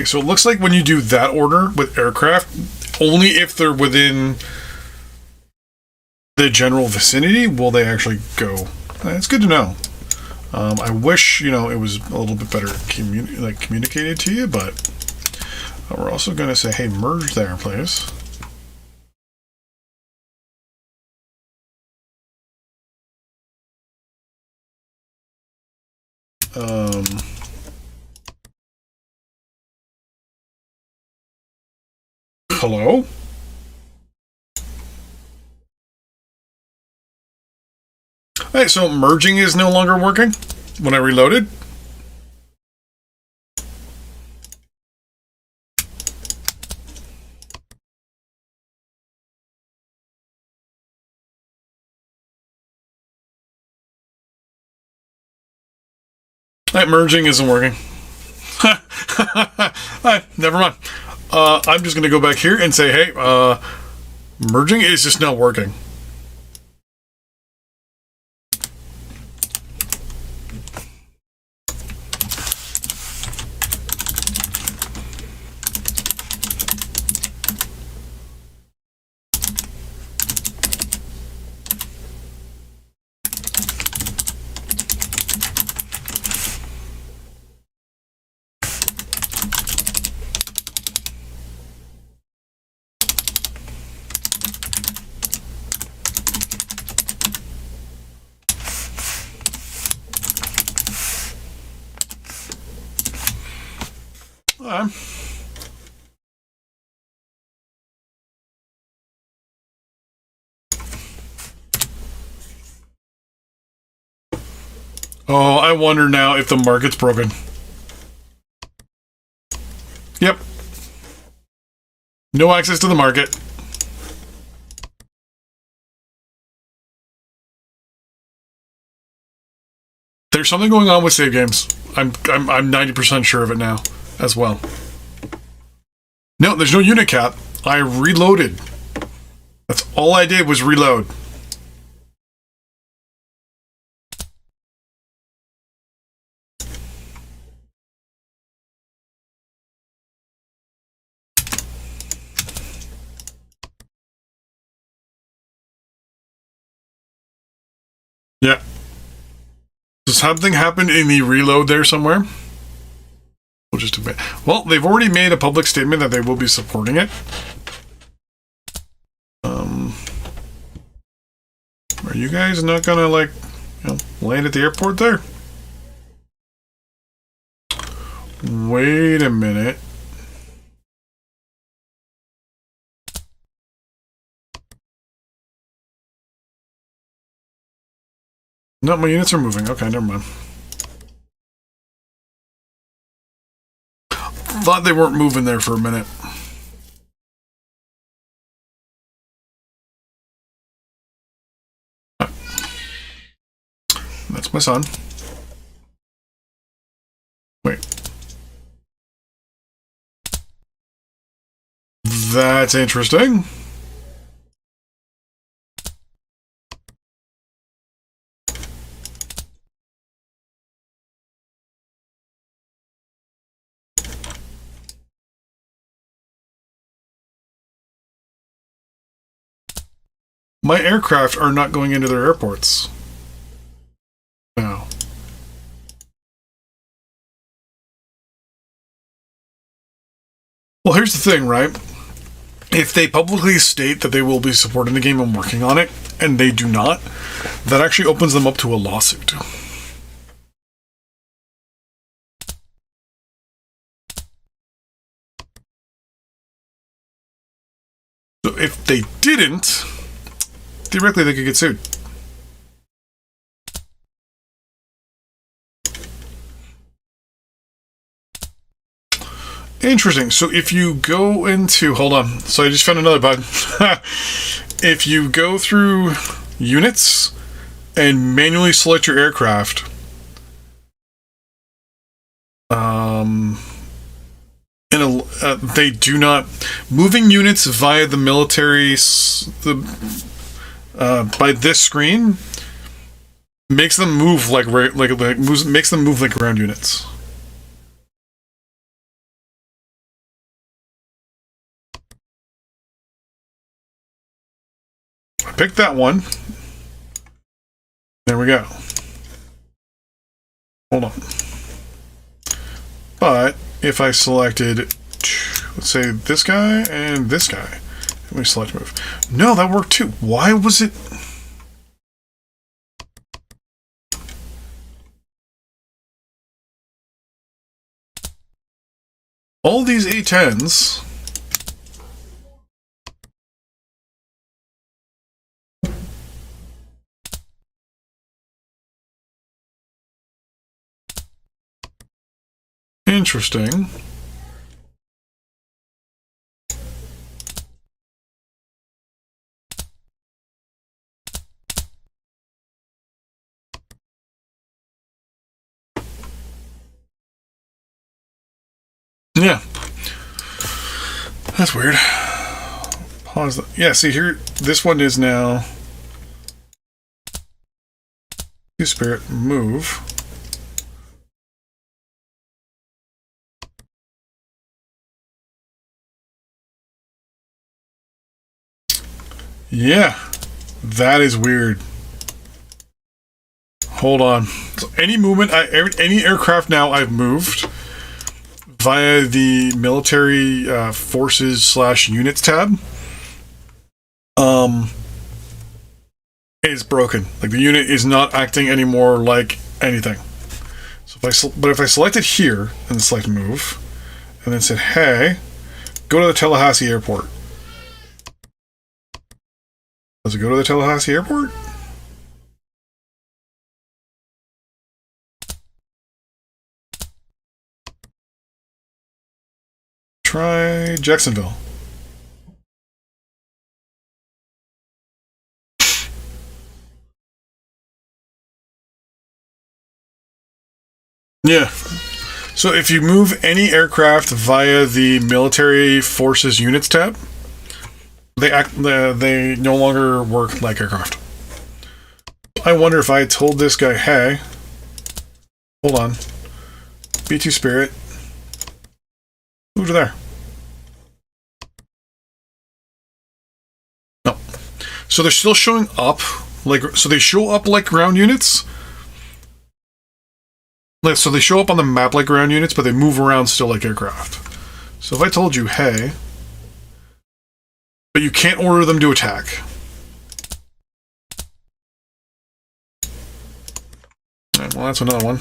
Okay, so it looks like when you do that order with aircraft, only if they're within the general vicinity will they actually go. It's good to know. I wish, you know, it was a little bit better communicated to you, but we're also going to say, hey, merge there, please. Hello? Alright, so merging is no longer working when I reloaded. Alright, merging isn't working. Alright, never mind. I'm just going to go back here and say, hey, merging is just not working. Oh, I wonder now if the market's broken. Yep. No access to the market. There's something going on with save games. I'm 90% sure of it now as well. No, there's no unit cap. I reloaded. That's all I did was reload. Yeah. Does something happen in the reload there somewhere? We'll just admit. Well, they've already made a public statement that they will be supporting it. Are you guys not gonna, like, you know, land at the airport there? Wait a minute. No, my units are moving. Okay, never mind. thought they weren't moving there for a minute. That's my son. Wait. That's interesting. My aircraft are not going into their airports. No. Well, here's the thing, right? If they publicly state that they will be supporting the game and working on it, and they do not, that actually opens them up to a lawsuit. So if they didn't, theoretically they could get sued. Interesting. So if you go into... Hold on. So I just found another bug. If you go through units and manually select your aircraft, they do not... Moving units via the military... by this screen makes them move makes them move like ground units. Pick that one. There we go. Hold on. But if I selected, let's say this guy and this guy, and we select move. No, that worked too. Why was it? All these A10s. Interesting. Yeah. That's weird. Pause that. Yeah, see here, this one is now Spirit move. Yeah, that is weird. Hold on. So any movement, any aircraft now I've moved via the military forces / units tab, is broken. Like the unit is not acting anymore like anything. So if I select it here and select move, and then said, hey, go to the Tallahassee airport. Does it go to the Tallahassee airport? Try Jacksonville. Yeah. So if you move any aircraft via the military forces units tab, they no longer work like aircraft. I wonder if I told this guy, hey, hold on, B2 Spirit, move to there. No. So they're still showing up, so they show up like ground units. So they show up on the map like ground units, but they move around still like aircraft. So if I told you, hey, but you can't order them to attack. Right, well, that's another one.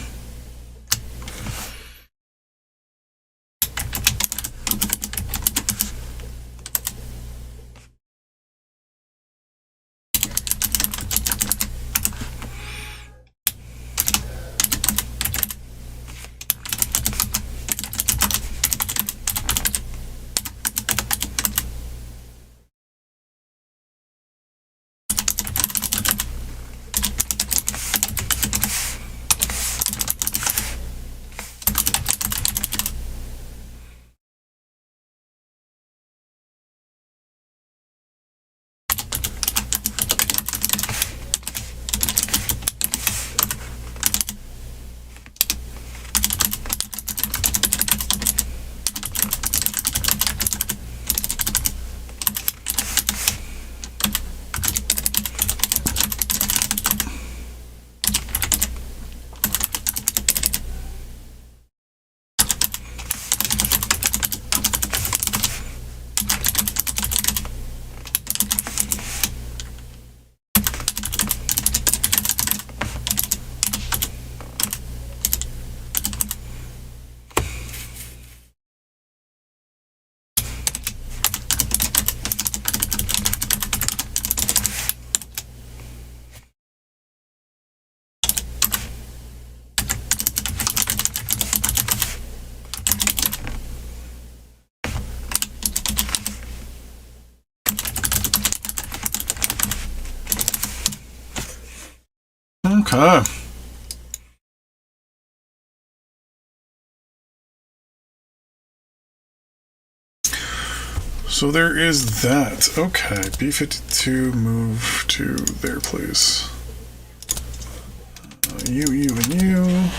Okay. So there is that. Okay, B-52 move to there, please. You, and you.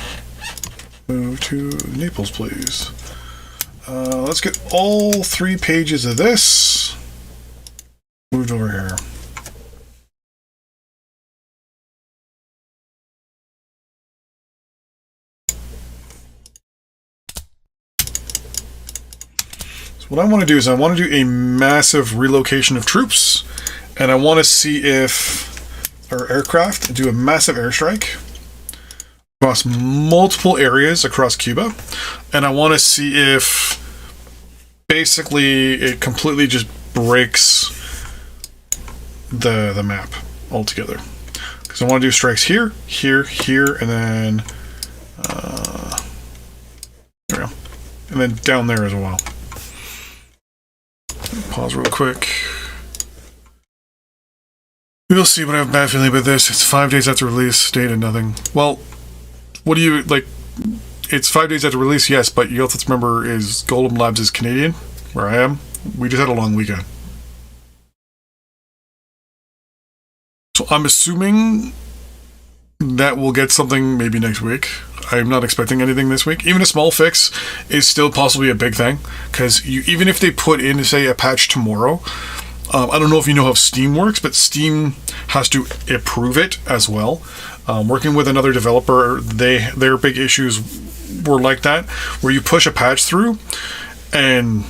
Move to Naples, please. Let's get all 3 pages of this moved over here. What I want to do is I want to do a massive relocation of troops, and I want to see if our aircraft do a massive airstrike across multiple areas across Cuba, and I want to see if basically it completely just breaks the map altogether. Because I want to do strikes here, here, here, and then there we go, and then down there as well. Pause real quick. We'll see, but I have a bad feeling about this. It's 5 days after release, date and nothing. Well, what do you, like, it's 5 days after release, yes, but you also have to remember is Golem Labs is Canadian, where I am. We just had a long weekend. So I'm assuming that we'll get something maybe next week. I'm not expecting anything this week. Even a small fix is still possibly a big thing, because even if they put in, say, a patch tomorrow, I don't know if you know how Steam works, but Steam has to approve it as well. Working with another developer, their big issues were like that, where you push a patch through, and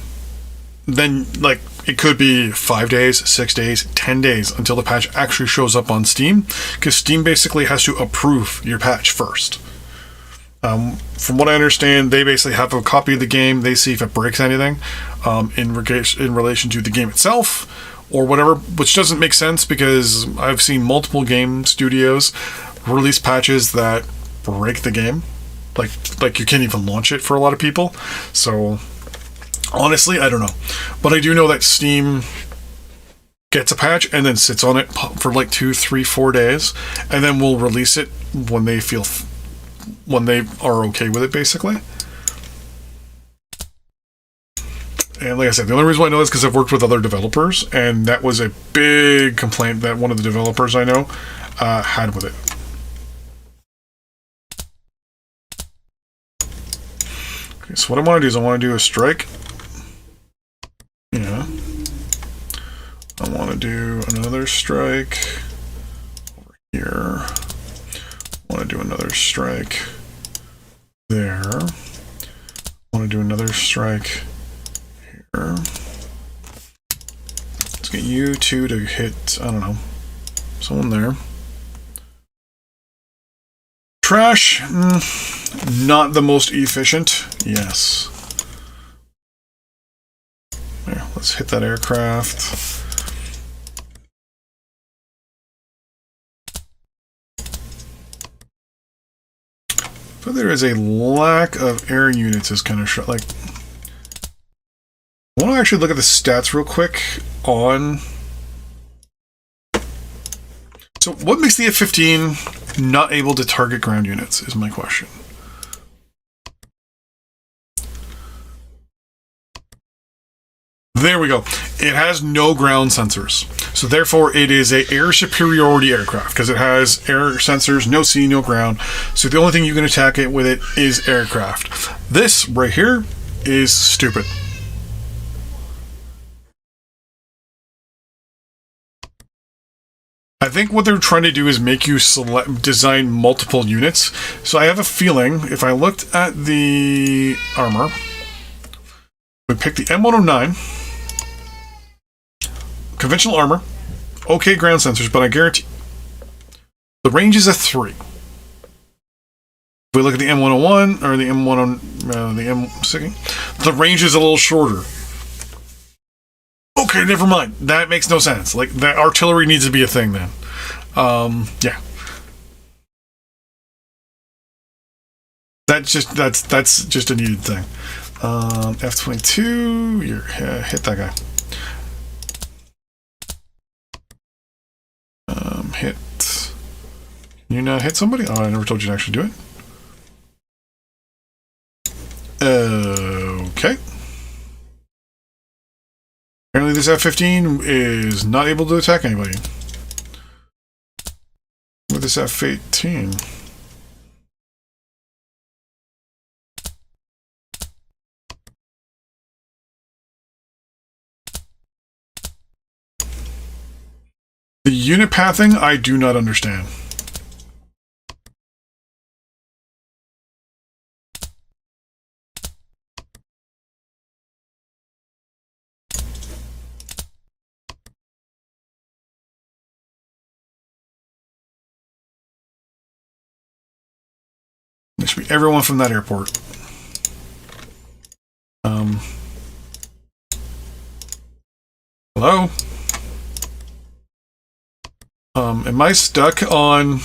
then like it could be 5 days, 6 days, 10 days until the patch actually shows up on Steam, because Steam basically has to approve your patch first. From what I understand, they basically have a copy of the game. They see if it breaks anything in relation to the game itself or whatever, which doesn't make sense because I've seen multiple game studios release patches that break the game. Like you can't even launch it for a lot of people. So honestly, I don't know. But I do know that Steam gets a patch and then sits on it for like 2, 3, 4 days, and then we'll release it when they are okay with it, basically. And like I said, the only reason why I know is because I've worked with other developers, and that was a big complaint that one of the developers I know had with it. Okay, so what I want to do is I want to do a strike. Yeah. I want to do another strike over here. I want to do another strike there. I want to do another strike here. Let's get you two to hit, I don't know, someone there. Trash, not the most efficient. Yes. There, let's hit that aircraft. But there is a lack of air units is kind of short. Like, I want to actually look at the stats real quick on. So, what makes the F-15 not able to target ground units is my question. There we go. It has no ground sensors. So therefore it is a air superiority aircraft because it has air sensors, no sea, no ground. So the only thing you can attack it with it is aircraft. This right here is stupid. I think what they're trying to do is make you design multiple units. So I have a feeling if I looked at the armor, we pick the M109. Conventional armor, okay ground sensors, but I guarantee the range is a 3. If we look at the M101 or the M1, the M6, the range is a little shorter. Okay, never mind. That makes no sense. Like, that artillery needs to be a thing then. Yeah. That's just a needed thing. F-22, hit that guy. Hit Can you not hit somebody? Oh, I never told you to actually do it. Okay. Apparently this F-15 is not able to attack anybody. With this F-18. The unit pathing, I do not understand. There should be everyone from that airport. Hello? Am I stuck on...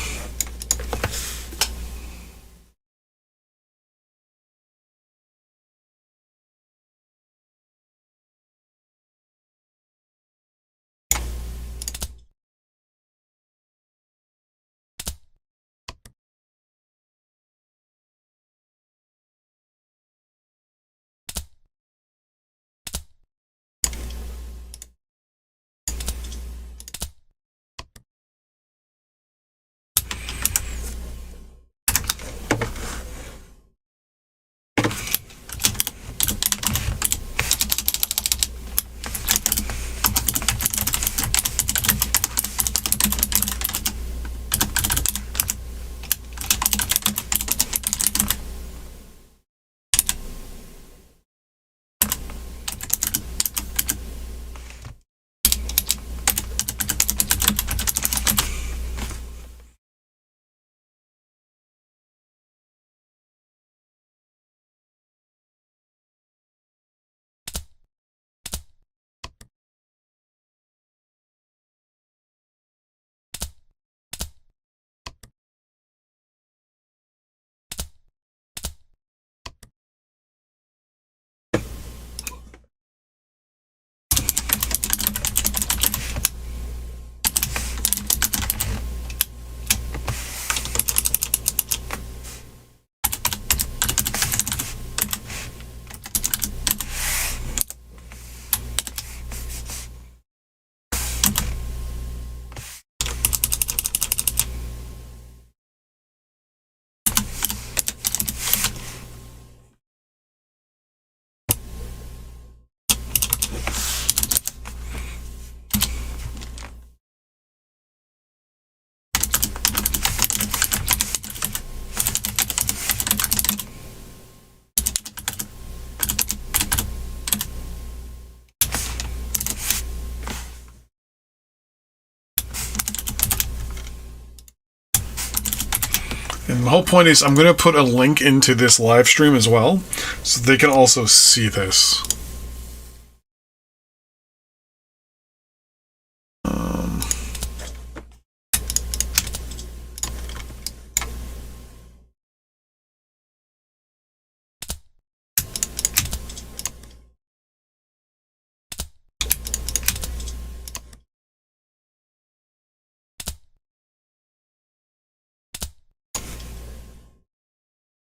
And the whole point is I'm going to put a link into this live stream as well, so they can also see this.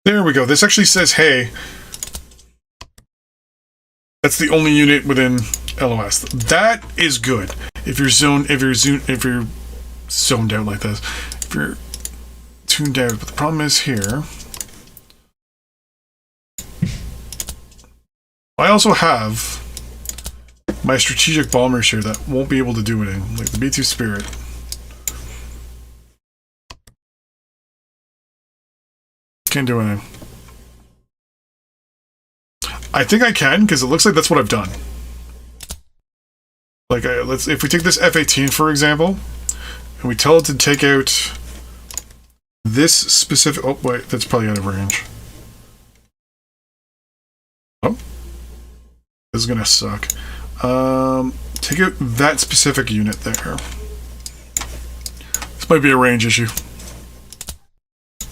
There we go. This actually says, hey, that's the only unit within LOS. That is good. If you're zoned out like this, if you're tuned out. But the problem is here, I also have my strategic bombers here that won't be able to do anything, like the B-2 Spirit. Can't do anything. I think I can, because it looks like that's what I've done. Like, if we take this F-18, for example, and we tell it to take out this specific... Oh, wait, that's probably out of range. Oh. This is gonna suck. Take out that specific unit there. This might be a range issue.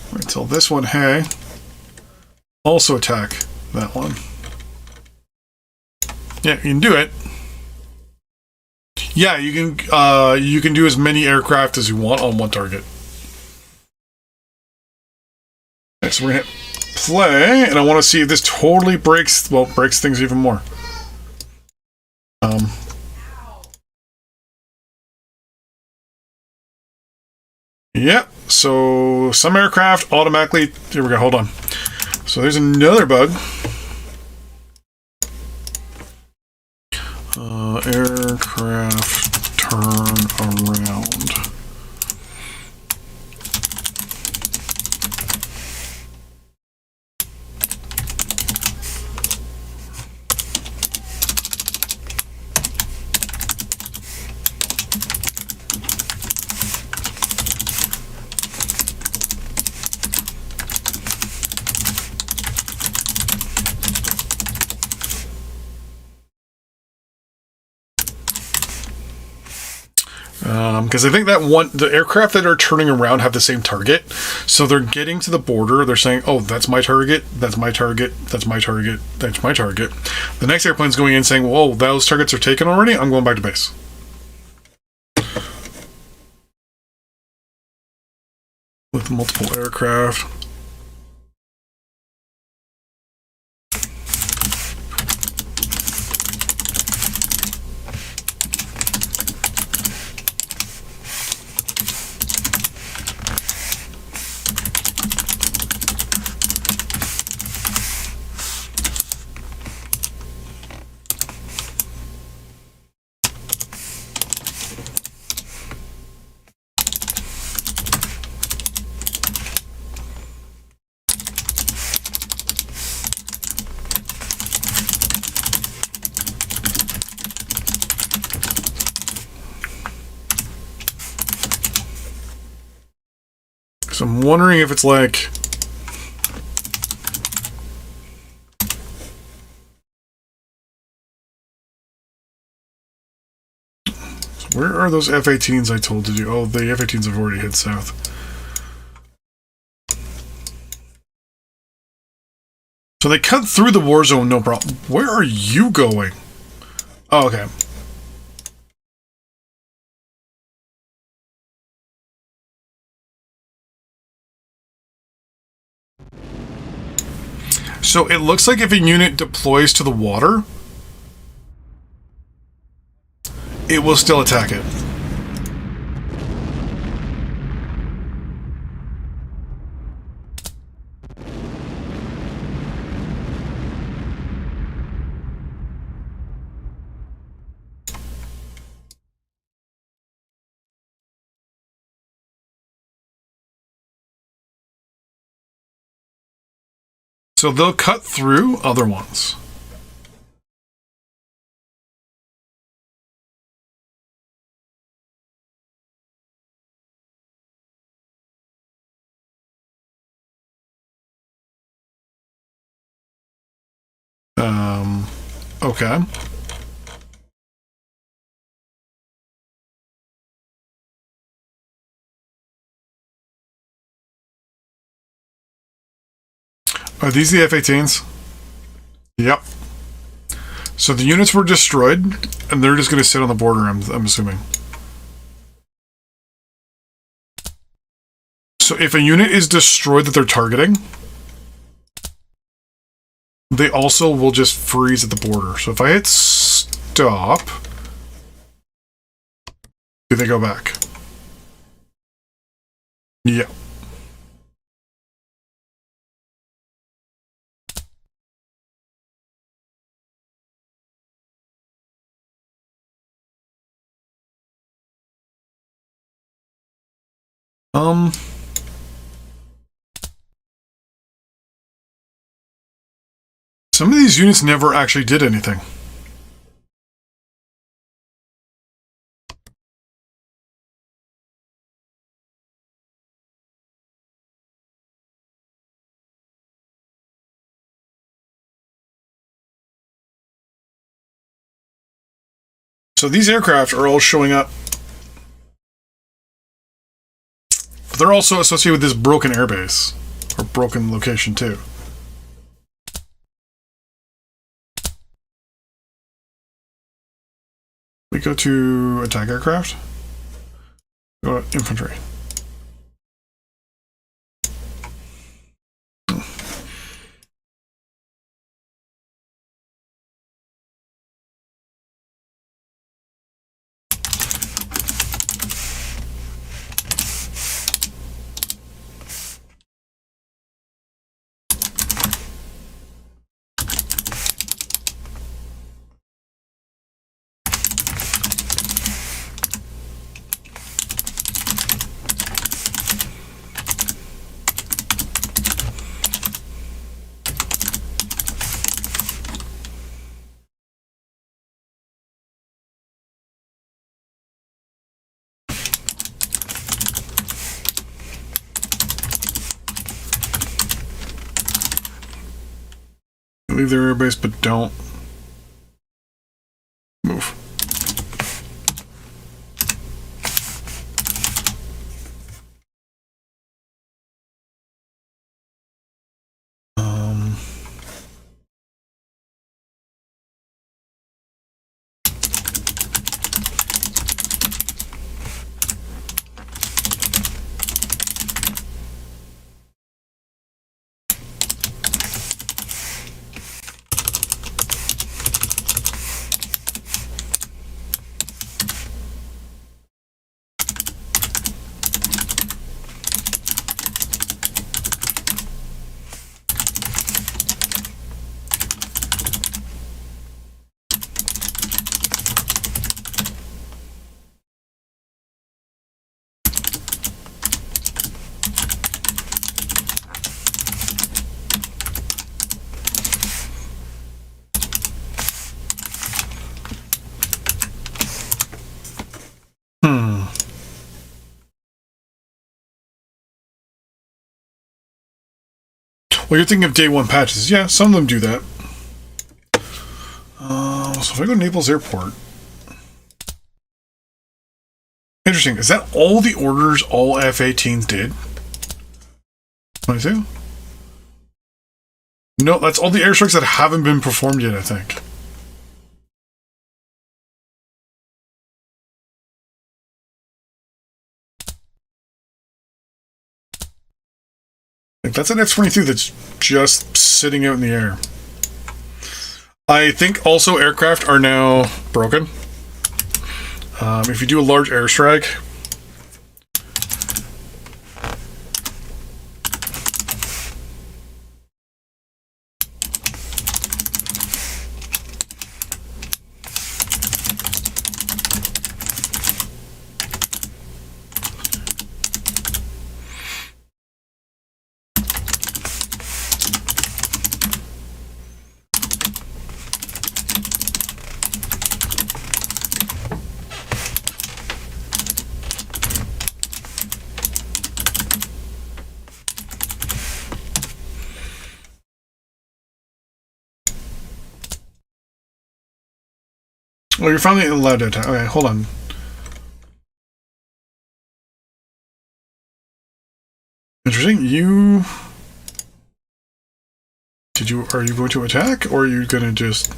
Until this one, hey, also attack that one. Yeah, you can do it. Yeah, you can do as many aircraft as you want on one target. Right, so we're gonna hit play, and I want to see if this totally breaks things even more. Yep. So some aircraft automatically. Here we go. Hold on. So there's another bug. Aircraft turn around. Because I think that the aircraft that are turning around have the same target, so they're getting to the border. They're saying, "Oh, that's my target. That's my target. That's my target. That's my target." The next airplane's going in saying, "Whoa, those targets are taken already. I'm going back to base." With multiple aircraft. So I'm wondering if it's like... So where are those F-18s I told to do? Oh, the F-18s have already hit south. So they cut through the war zone, no problem. Where are you going? Oh, okay. So it looks like if a unit deploys to the water, it will still attack it. So they'll cut through other ones. Okay. Are these the F-18s? Yep. So the units were destroyed, and they're just going to sit on the border, I'm assuming. So if a unit is destroyed that they're targeting, they also will just freeze at the border. So if I hit stop, do they go back? Yeah. Some of these units never actually did anything. So these aircraft are all showing up. But they're also associated with this broken airbase. Or broken location, too. We go to attack aircraft. Go to infantry. leave their airbase, but don't move. Well, you're thinking of day one patches. Yeah, some of them do that. So if I go to Naples Airport... Interesting. Is that all the orders all F-18s did? 22? No, that's all the airstrikes that haven't been performed yet, I think. That's an F-22 that's just sitting out in the air. I think also aircraft are now broken. If you do a large airstrike, well, you're finally allowed to attack. Okay, hold on. Interesting. Are you going to attack, or are you going to just...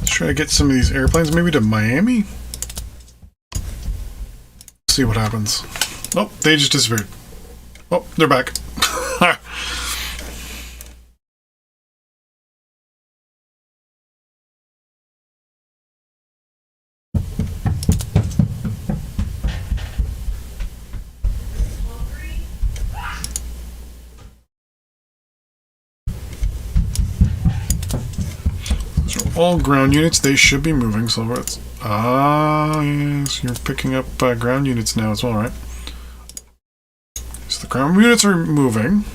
Try to get some of these airplanes maybe to Miami? See what happens. Oh, they just disappeared. Oh, they're back. All ground units, they should be moving, so let's... yes, you're picking up ground units now as well, right? So the ground units are moving.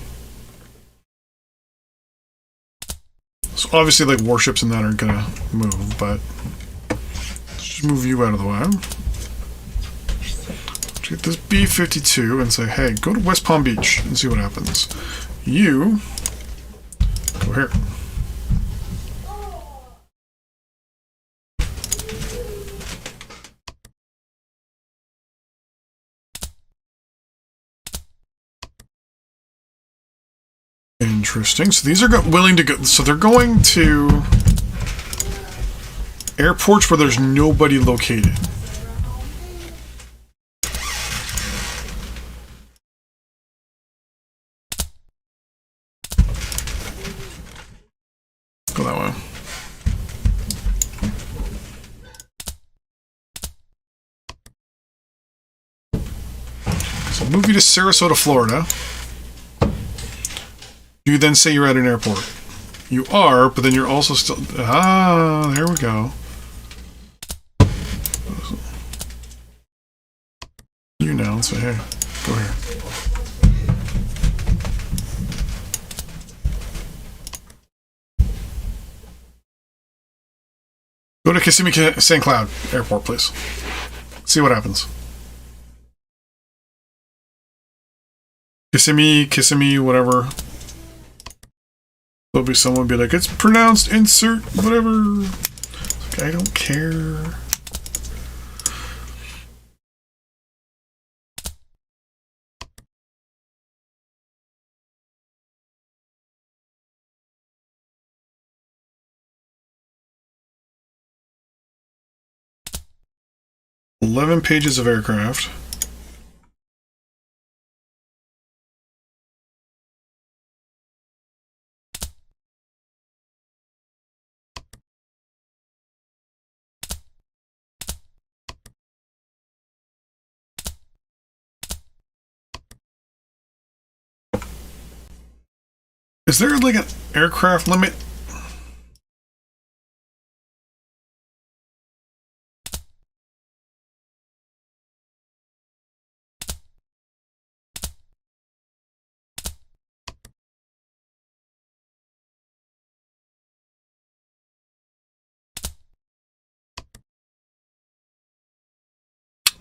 So obviously, like, warships and that aren't gonna move, but... let's just move you out of the way. Let's get this B-52 and say, hey, go to West Palm Beach and see what happens. You... go here. Interesting. So these are willing to go. So they're going to airports where there's nobody located. go that way. So move you to Sarasota, Florida. You then say you're at an airport. You are, but then you're also still... Ah, there we go. You know, so hey, go here. Go to Kissimmee St. Cloud Airport, please. See what happens. Kissimmee, whatever. There'll be someone be like, it's pronounced insert, whatever. It's like, I don't care. $11 pages of aircraft. Is there like an aircraft limit?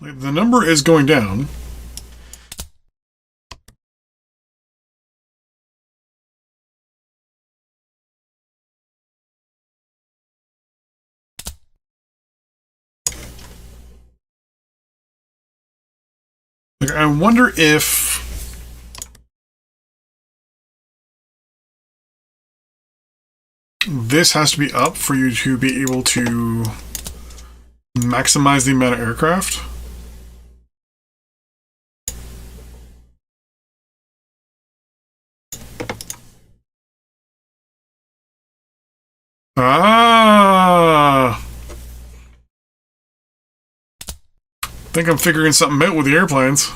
Like, the number is going down. Like, I wonder if this has to be up for you to be able to maximize the amount of aircraft. Ah! I think I'm figuring something out with the airplanes.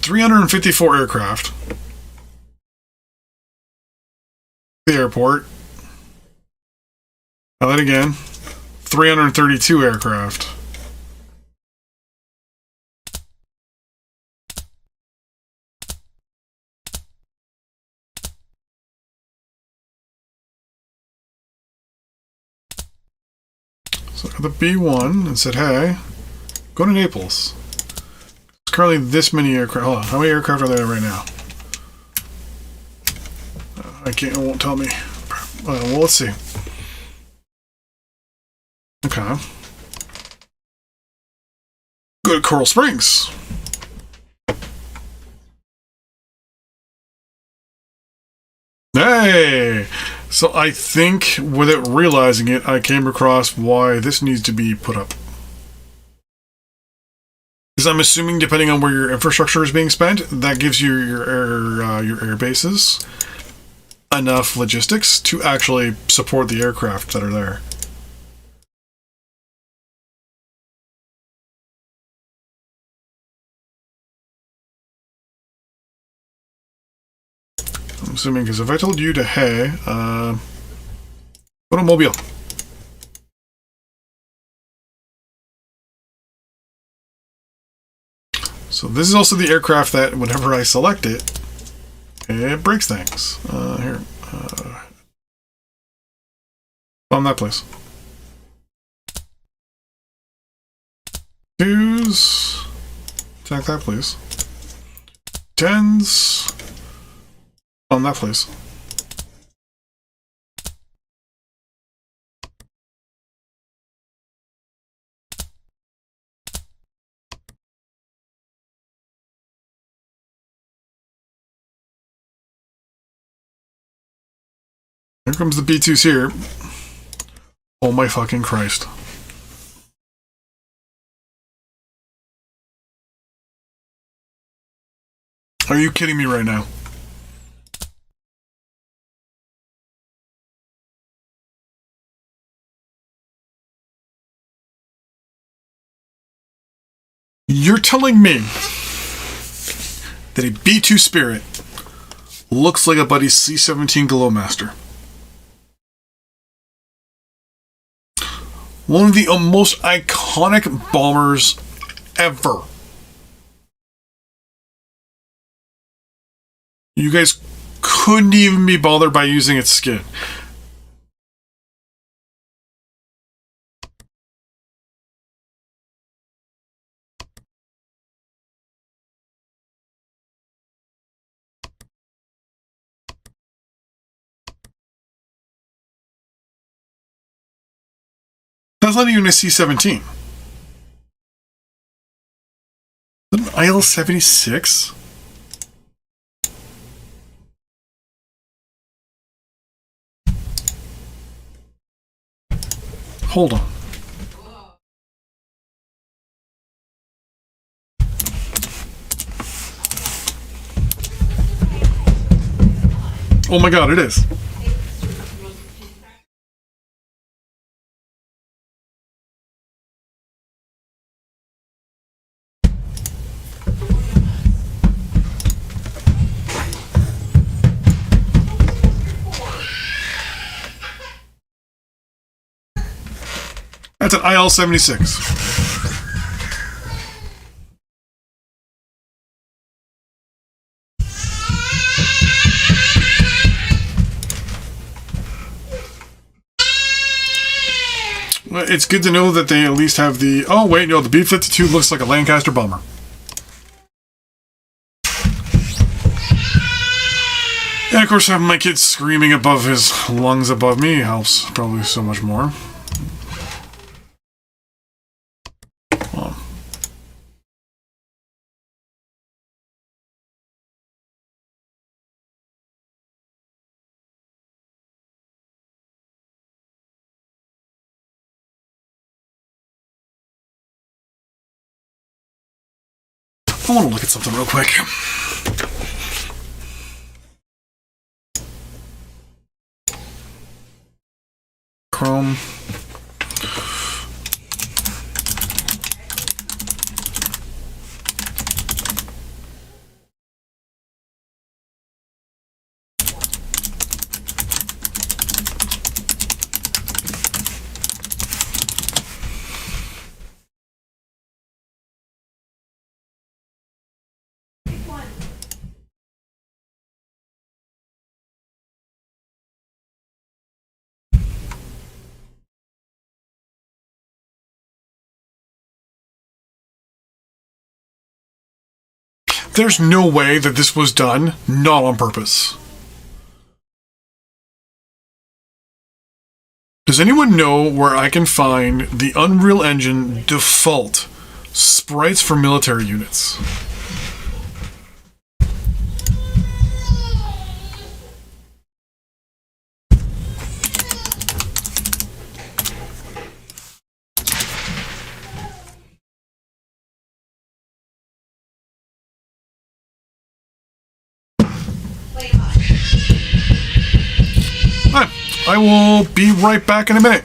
$354 aircraft. The airport. Now that again. 332 aircraft. So I got the B1 and said, hey, go to Naples. There's currently this many aircraft. Hold on, how many aircraft are there right now? I can't, it won't tell me. Well, let's see. Okay. Go to Coral Springs. Hey! So I think, without realizing it, I came across why this needs to be put up. Because I'm assuming, depending on where your infrastructure is being spent, that gives you your air bases enough logistics to actually support the aircraft that are there. I'm assuming, because if I told you to, hey, go to Mobile. So this is also the aircraft that, whenever I select it, it breaks things. Here. On that place. Twos. Attack that, please. Tens. On that, please. Here comes the B2s here. Oh my fucking Christ. Are you kidding me right now? You're telling me that a B2 Spirit looks like a Buddy C-17 Glowmaster? One of the most iconic bombers ever. You guys couldn't even be bothered by using its skin. That's not even a C-17. An IL-76? Hold on. Oh my god, it is. That's an IL-76. It's good to know that they at least have the... Oh, wait, no, the B-52 looks like a Lancaster bomber. And, of course, having my kid screaming above his lungs above me helps probably so much more. I want to look at something real quick. Chrome. There's no way that this was done not on purpose. Does anyone know where I can find the Unreal Engine default sprites for military units? I will be right back in a minute.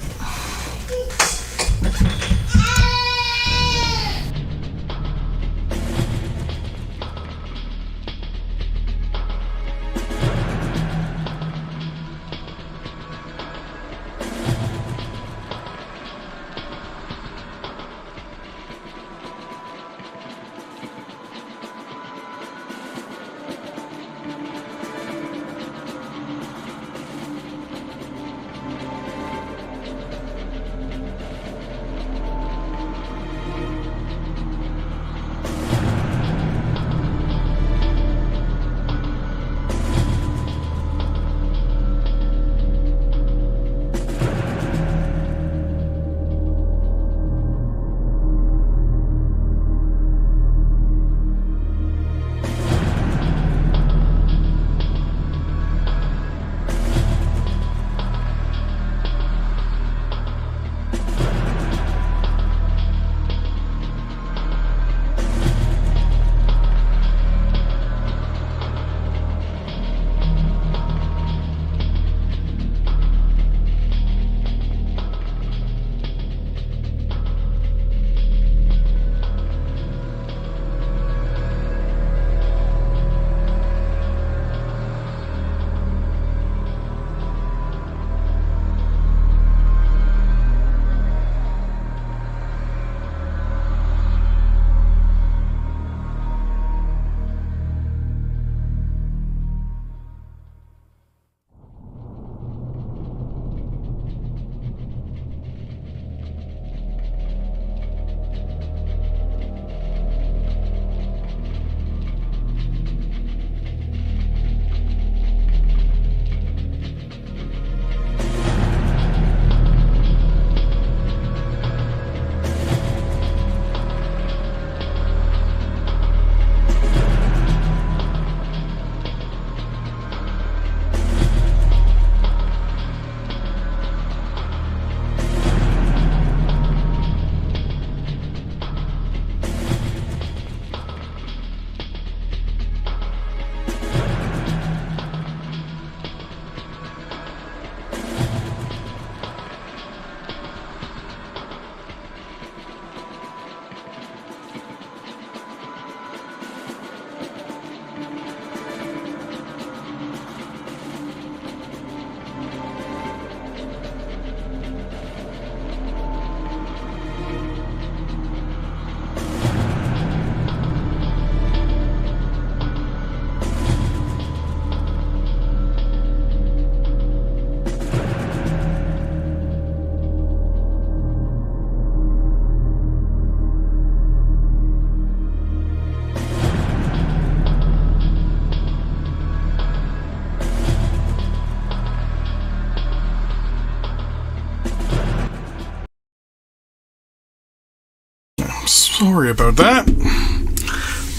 Sorry about that.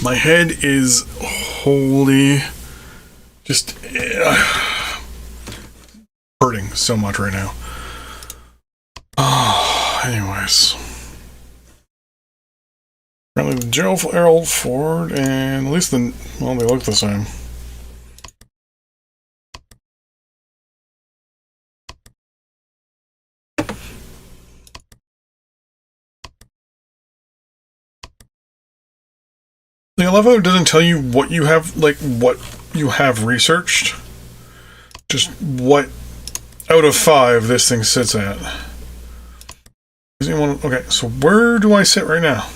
My head is wholly just hurting so much right now. Anyways. Apparently the Gerald Ford and at least the, well, they look the same. I love how it doesn't tell you what you have, like, what you have researched. Just what out of 5 this thing sits at. Okay, so where do I sit right now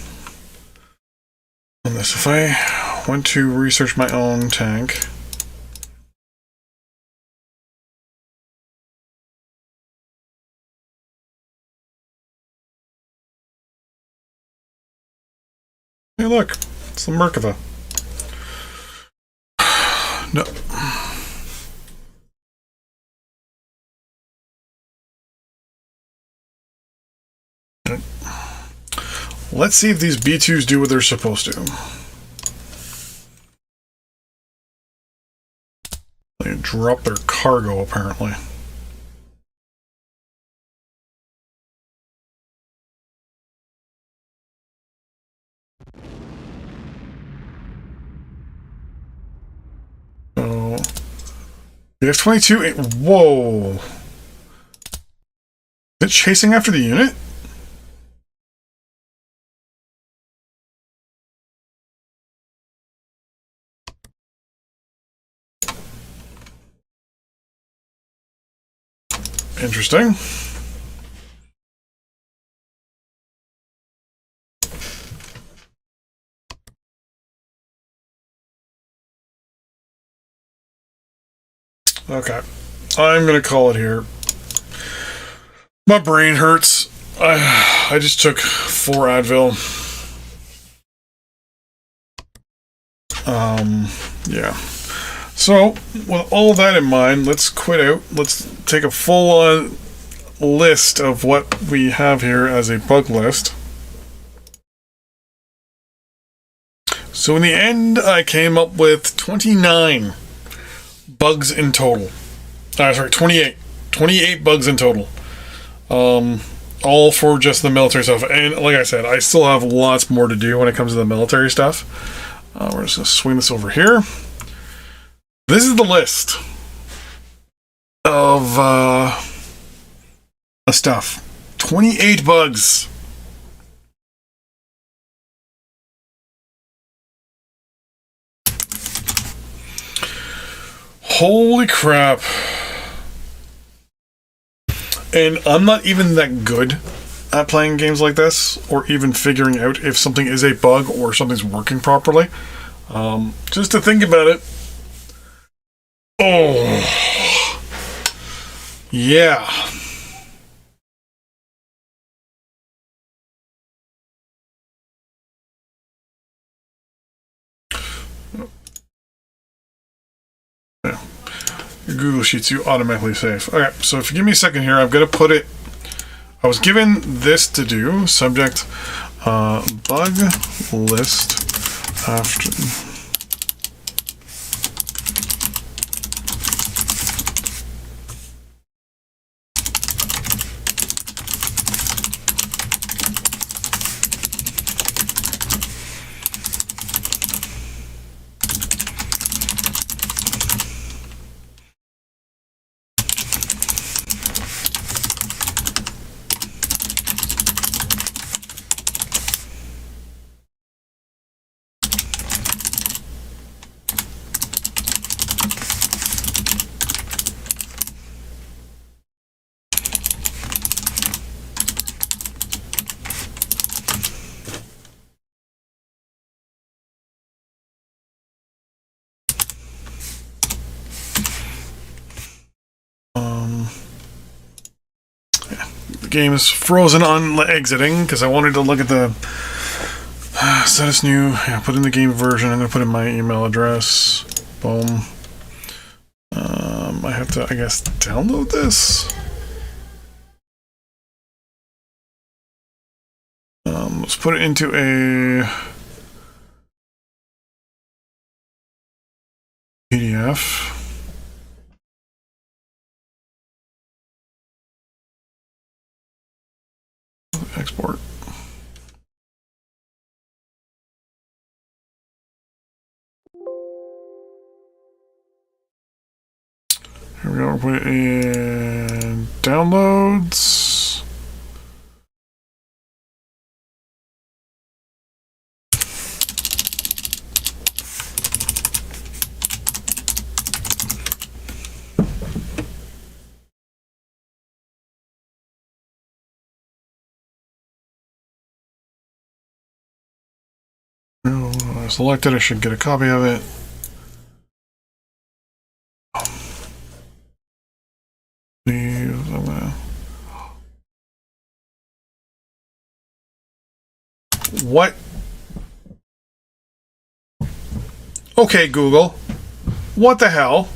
on this? If I went to research my own tank. Hey, look. It's the Merkava. No. Let's see if these B2s do what they're supposed to. They drop their cargo, apparently. So, the F-22, whoa! Is it chasing after the unit? Interesting. Okay. I'm gonna call it here. My brain hurts. I just took 4 Advil. Yeah. So, with all that in mind, let's quit out. Let's take a full-on list of what we have here as a bug list. So in the end, I came up with 29 bugs in total. Sorry, 28. 28 bugs in total. All for just the military stuff. And like I said, I still have lots more to do when it comes to the military stuff. We're just going to swing this over here. This is the list of stuff. 28 bugs. Holy crap. And I'm not even that good at playing games like this, or even figuring out if something is a bug or something's working properly. Just to think about it. Oh. Yeah. Yeah. Your Google Sheets, you automatically save. Okay, so if you give me a second here, I'm going to put it. I was given this to do. Subject bug list after. The game is frozen on exiting because I wanted to look at the status new. Yeah, put in the game version. I'm going to put in my email address. Boom. I have to, I guess, download this. Let's put it into a PDF. Export. Here we go. We'll put it in downloads. Selected. I should get a copy of it. What? Okay, Google. What the hell?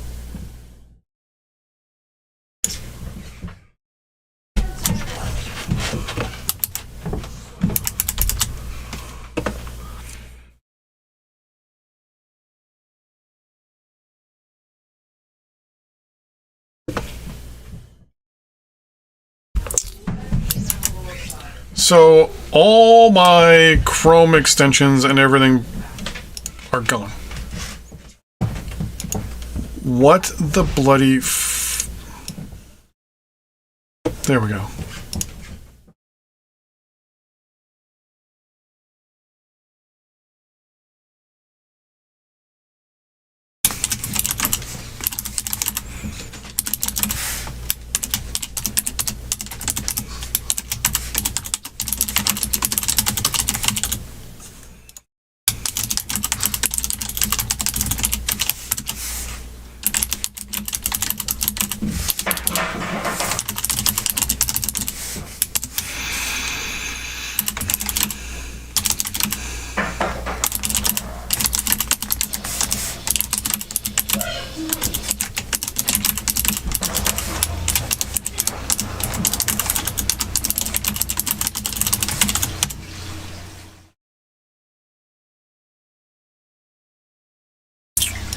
So all my Chrome extensions and everything are gone. What the bloody there we go.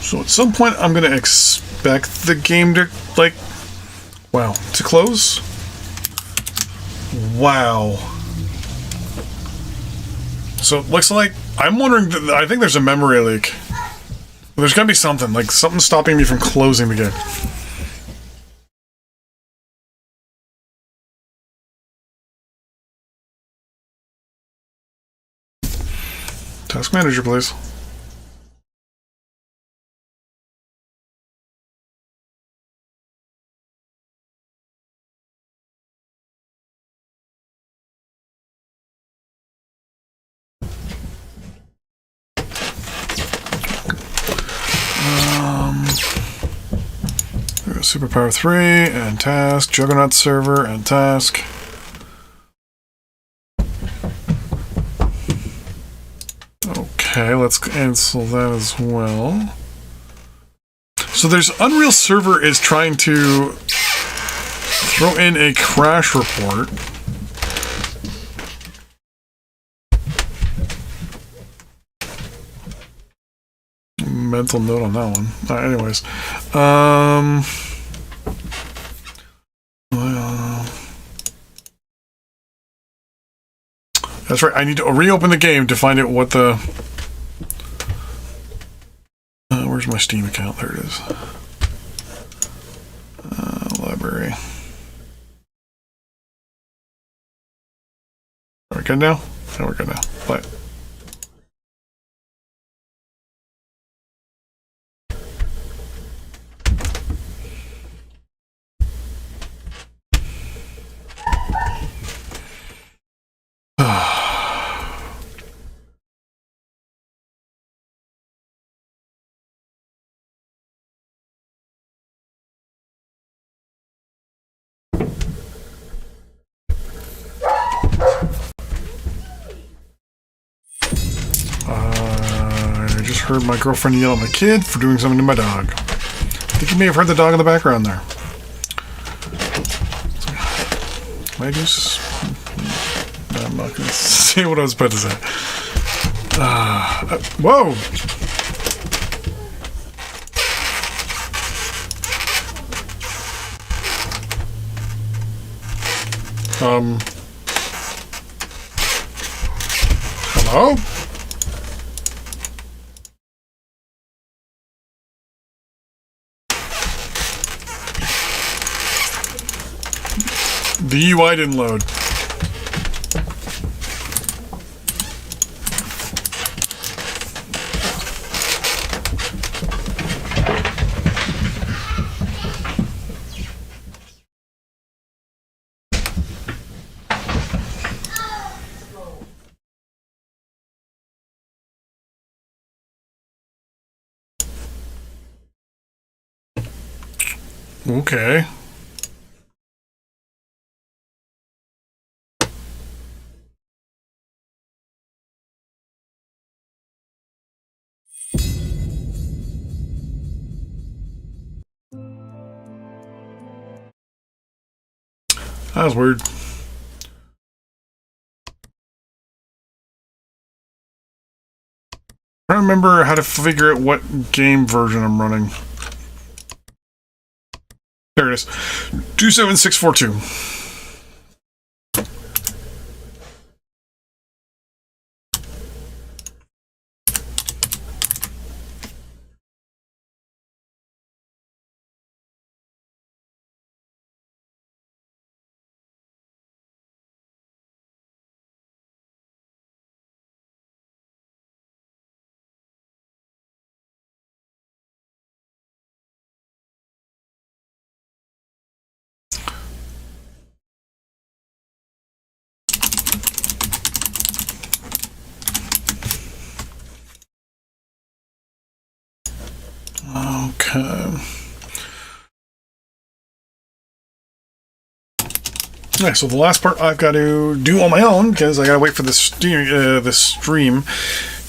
So at some point I'm going to expect the game to, like, wow, to close? Wow. So it looks like, I'm wondering, I think there's a memory leak. There's got to be something, like something stopping me from closing the game. Task manager, please. Superpower 3 and task, Juggernaut server and task. Okay, let's cancel that as well. So there's Unreal Server is trying to throw in a crash report. Mental note on that one. Anyways, that's right. I need to reopen the game to find out what the. Where's my Steam account? There it is. Library. Are we good now? Yeah, we're good now. Play it. Heard my girlfriend yell at my kid for doing something to my dog. I think you may have heard the dog in the background there. I'm not going to say what I was about to say. Whoa! Hello? The UI didn't load. Okay. That was weird. I don't remember how to figure out what game version I'm running. There it is. 27642. Okay. Yeah, so the last part I've got to do on my own because I got to wait for the stream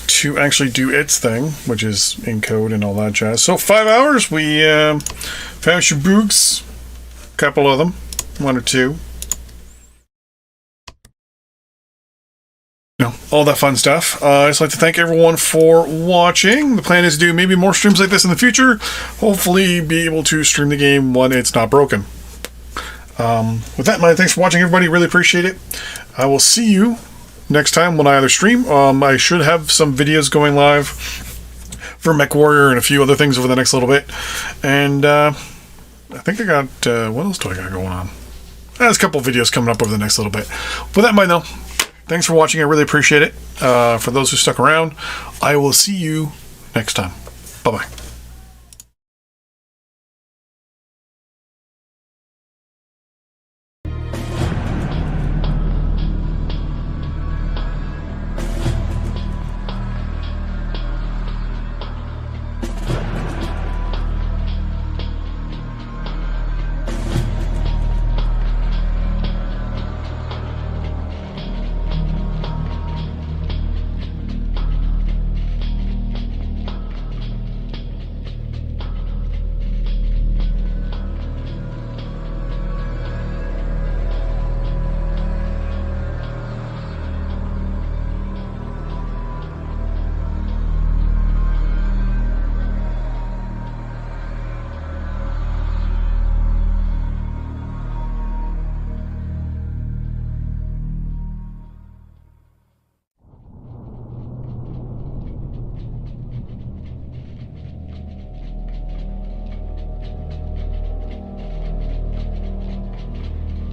to actually do its thing, which is encode and all that jazz. So 5 hours, we found shabooks, a couple of them, one or two. You know, all that fun stuff. I'd just like to thank everyone for watching. The plan is to do maybe more streams like this in the future. Hopefully be able to stream the game when it's not broken. With that in mind, thanks for watching, everybody. Really appreciate it. I will see you next time when I either stream. I should have some videos going live for MechWarrior and a few other things over the next little bit. And I think I got... what else do I got going on? There's a couple of videos coming up over the next little bit. With that in mind, though, thanks for watching. I really appreciate it. For those who stuck around, I will see you next time. Bye-bye.